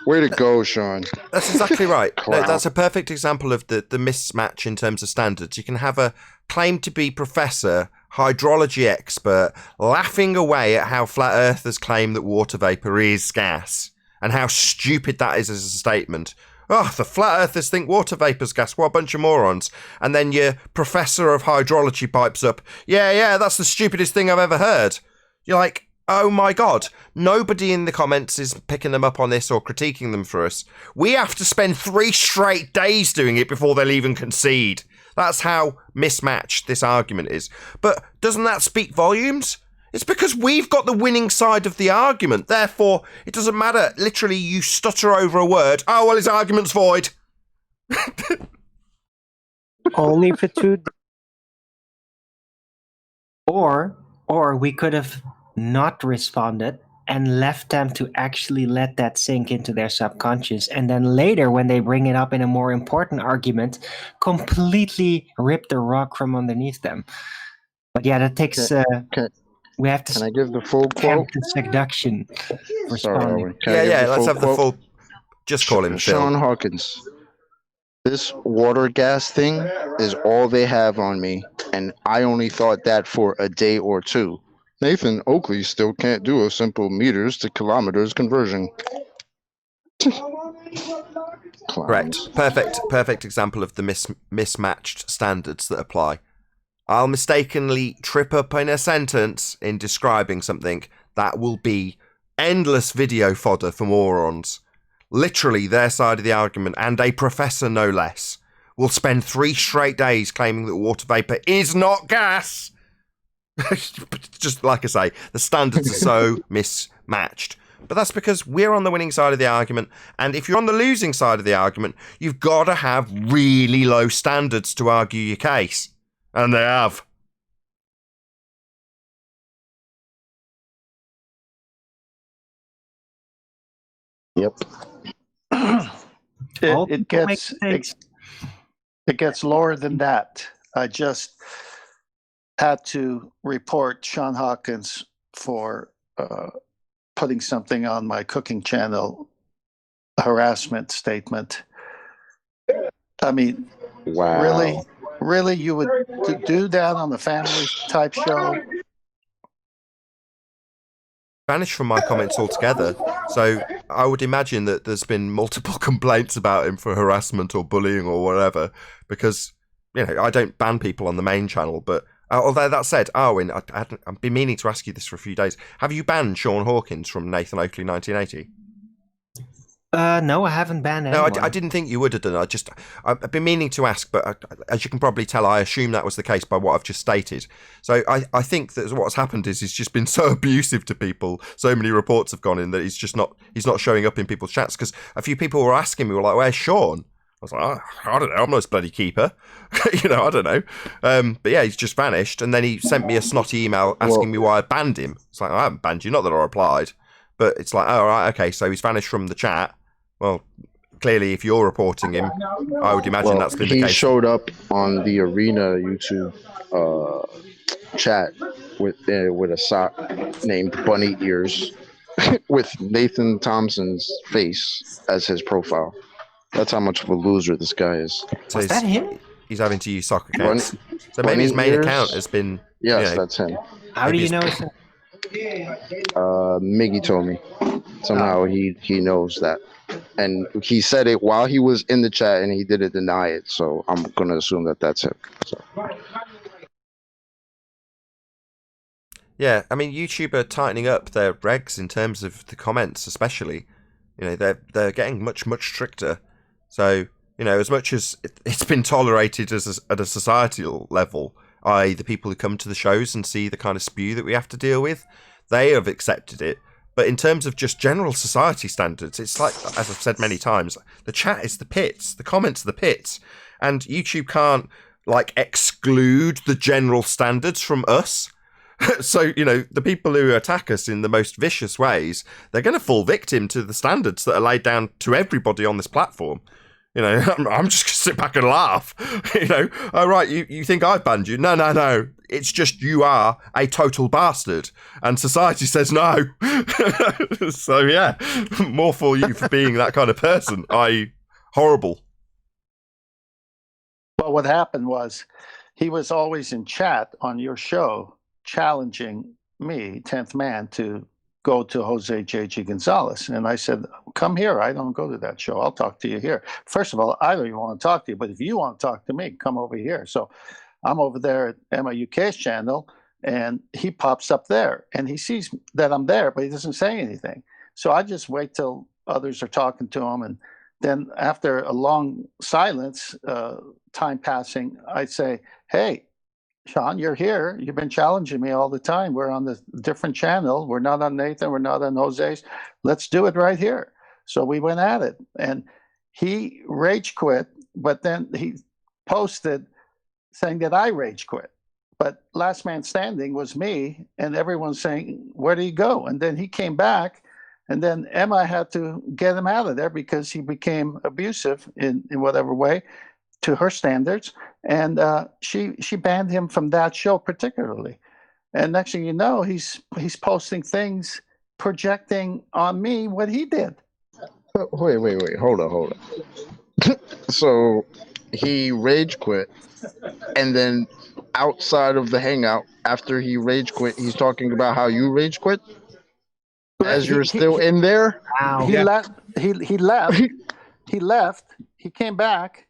Way to go, Sean. That's exactly right. No, that's a perfect example of the mismatch in terms of standards. You can have a claim to be professor, hydrology expert, laughing away at how flat earthers claim that water vapor is gas and how stupid that is as a statement. Oh, the flat earthers think water vapor's gas. What a bunch of morons. And then your professor of hydrology pipes up, yeah, that's the stupidest thing I've ever heard. You're like, oh my God, nobody in the comments is picking them up on this or critiquing them for us. We have to spend 3 straight days doing it before they'll even concede. That's how mismatched this argument is. But doesn't that speak volumes? It's because we've got the winning side of the argument. Therefore, it doesn't matter. Literally, you stutter over a word. Oh, well, his argument's void. Only for 2 days. Or we could have not responded and left them to actually let that sink into their subconscious, and then later when they bring it up in a more important argument, completely rip the rug from underneath them. But yeah, that takes we have to. Can I give the full quote? The seduction. Responding. Let's have the full. Just call him Sean Phil. Hawkins. This water gas thing is all they have on me, and I only thought that for a day or 2. Nathan Oakley still can't do a simple meters to kilometers conversion. Correct. Perfect example of the mismatched standards that apply. I'll mistakenly trip up in a sentence in describing something that will be endless video fodder for morons. Literally their side of the argument, and a professor no less, will spend 3 straight days claiming that water vapor is not gas. Just like I say, the standards are so mismatched. But that's because we're on the winning side of the argument, and if you're on the losing side of the argument, you've got to have really low standards to argue your case. And they have. Yep. It gets lower than that. I just had to report Sean Hawkins for putting something on my cooking channel, a harassment statement. I mean, wow. Really, you would do that on the family type show? Vanished from my comments altogether. So I would imagine that there's been multiple complaints about him for harassment or bullying or whatever, because, you know, I don't ban people on the main channel. But although that said, Arwin, I've been meaning to ask you this for a few days. Have you banned Sean Hawkins from Nathan Oakley 1980? No, I haven't banned anyone. No, I didn't think you would have done. I've been meaning to ask, but as you can probably tell, I assume that was the case by what I've just stated. So I think that what's happened is he's just been so abusive to people. So many reports have gone in that he's not showing up in people's chats, because a few people were asking me, were like, "Where's Sean?" I was like, I don't know, I'm not his bloody keeper. You know, I don't know. But yeah, he's just vanished. And then he sent me a snotty email asking me why I banned him. It's like, I haven't banned you, not that I replied. But it's like, oh, right, okay, so he's vanished from the chat. Well, clearly, if you're reporting him, I would imagine that's been the case. He showed up on the Arena YouTube chat with a sock named Bunny Ears with Nathan Thompson's face as his profile. That's how much of a loser this guy is. So is that him? He's having to use sock accounts. So maybe his main account has been... Yes, that's him. How do you know it's him? Miggy told me. Somehow he knows that. And he said it while he was in the chat, and he didn't deny it. So I'm going to assume that that's him. So. Yeah, I mean, YouTube are tightening up their regs in terms of the comments, especially. You know, they're getting much stricter. So, you know, as much as it's been tolerated at a societal level, i.e. the people who come to the shows and see the kind of spew that we have to deal with, they have accepted it. But in terms of just general society standards, it's like, as I've said many times, the chat is the pits, the comments are the pits, and YouTube can't, like, exclude the general standards from us. So, you know, the people who attack us in the most vicious ways, they're going to fall victim to the standards that are laid down to everybody on this platform. You know, I'm just going to sit back and laugh. You know, oh, right, you think I've banned you? No. It's just you are a total bastard. And society says no. So, yeah, more for you for being that kind of person, i.e. horrible. Well, what happened was he was always in chat on your show challenging me, 10th Man, to go to Jose J.G. Gonzalez. And I said, come here. I don't go to that show. I'll talk to you here. First of all, I don't even want to talk to you, but if you want to talk to me, come over here. So I'm over there at Emma UK's channel, and he pops up there, and he sees that I'm there, but he doesn't say anything. So I just wait till others are talking to him. And then after a long silence, time passing, I say, hey, Sean, you're here. You've been challenging me all the time. We're on the different channel. We're not on Nathan. We're not on Jose's. Let's do it right here. So we went at it. And he rage quit, but then he posted saying that I rage quit. But last man standing was me, and everyone's saying, where did he go? And then he came back, and then Emma had to get him out of there because he became abusive in whatever way to her standards, and she banned him from that show particularly. And next thing you know, he's posting things projecting on me what he did. Wait, hold on. So he rage quit, and then outside of the hangout, after he rage quit, he's talking about how you rage quit as you're still in there. Wow. He left. He left. He came back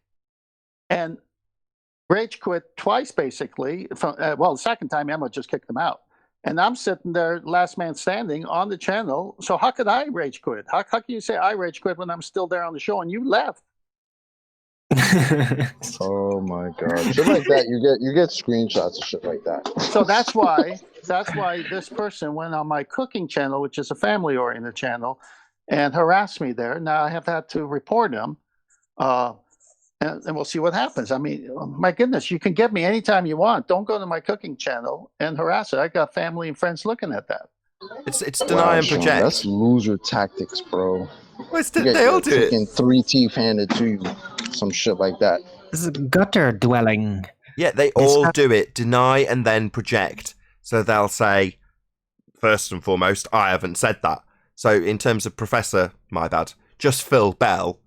and rage quit twice, basically. Well, the second time, Emma just kicked him out. And I'm sitting there, last man standing, on the channel. So how could I rage quit? How can you say I rage quit when I'm still there on the show and you left? Oh my God! Shit like that, you get screenshots of shit like that. So that's why this person went on my cooking channel, which is a family-oriented channel, and harassed me there. Now I have had to report him. And we'll see what happens. I mean, my goodness, you can get me anytime you want. Don't go to my cooking channel and harass it. I got family and friends looking at that. It's deny and Sean, project. that's loser tactics, bro. Well, they all do it. Three teeth handed to you, some shit like that. This is gutter dwelling. Yeah, they all do it. Deny and then project. So they'll say, first and foremost, I haven't said that. So in terms of Professor, my bad, just Phil Bell,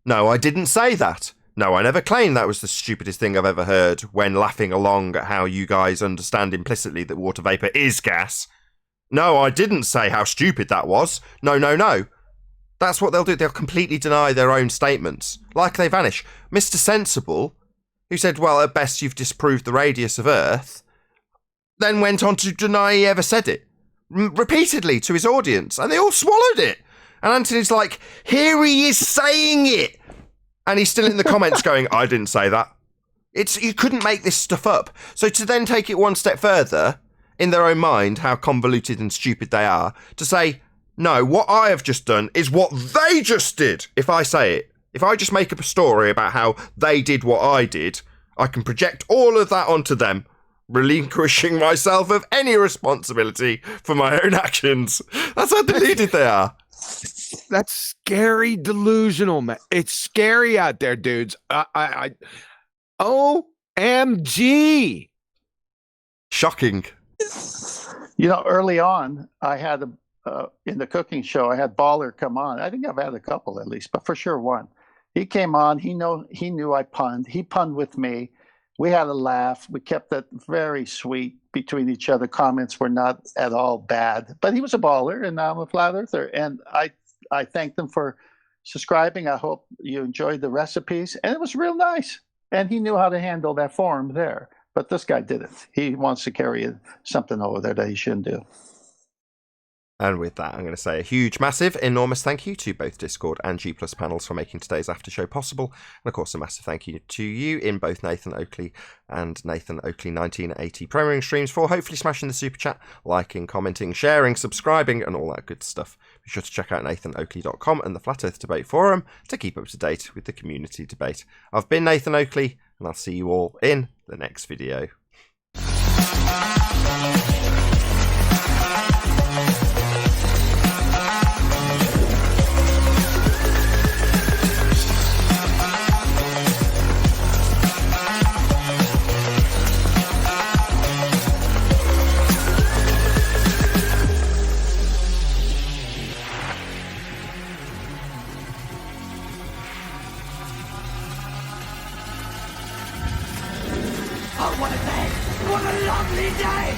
no, I didn't say that. No, I never claimed that was the stupidest thing I've ever heard when laughing along at how you guys understand implicitly that water vapour is gas. No, I didn't say how stupid that was. No. That's what they'll do. They'll completely deny their own statements. Like they vanish. Mr. Sensible, who said, well, at best you've disproved the radius of Earth, then went on to deny he ever said it. Repeatedly to his audience. And they all swallowed it. And Anthony's like, here he is saying it. And he's still in the comments going, I didn't say that. You couldn't make this stuff up. So to then take it one step further, in their own mind, how convoluted and stupid they are, to say, no, what I have just done is what they just did. If I say it, if I just make up a story about how they did what I did, I can project all of that onto them, relinquishing myself of any responsibility for my own actions. That's how deluded they are. That's scary delusional, man. It's scary out there, dudes. OMG. Shocking. You know, early on, I had in the cooking show, I had Baller come on. I think I've had a couple at least, but for sure one. He came on. He knew I punned. He punned with me. We had a laugh. We kept it very sweet between each other. Comments were not at all bad. But he was a baller, and now I'm a flat earther. And I thanked him for subscribing. I hope you enjoyed the recipes. And it was real nice. And he knew how to handle that forum there. But this guy didn't. He wants to carry something over there that he shouldn't do. And with that, I'm going to say a huge, massive, enormous thank you to both Discord and G Plus panels for making today's after show possible. And of course, a massive thank you to you in both Nathan Oakley and Nathan Oakley 1980 premiering streams for hopefully smashing the super chat, liking, commenting, sharing, subscribing, and all that good stuff. Be sure to check out nathanoakley.com and the Flat Earth Debate Forum to keep up to date with the community debate. I've been Nathan Oakley, and I'll see you all in the next video. Oh, what a day! What a lovely day!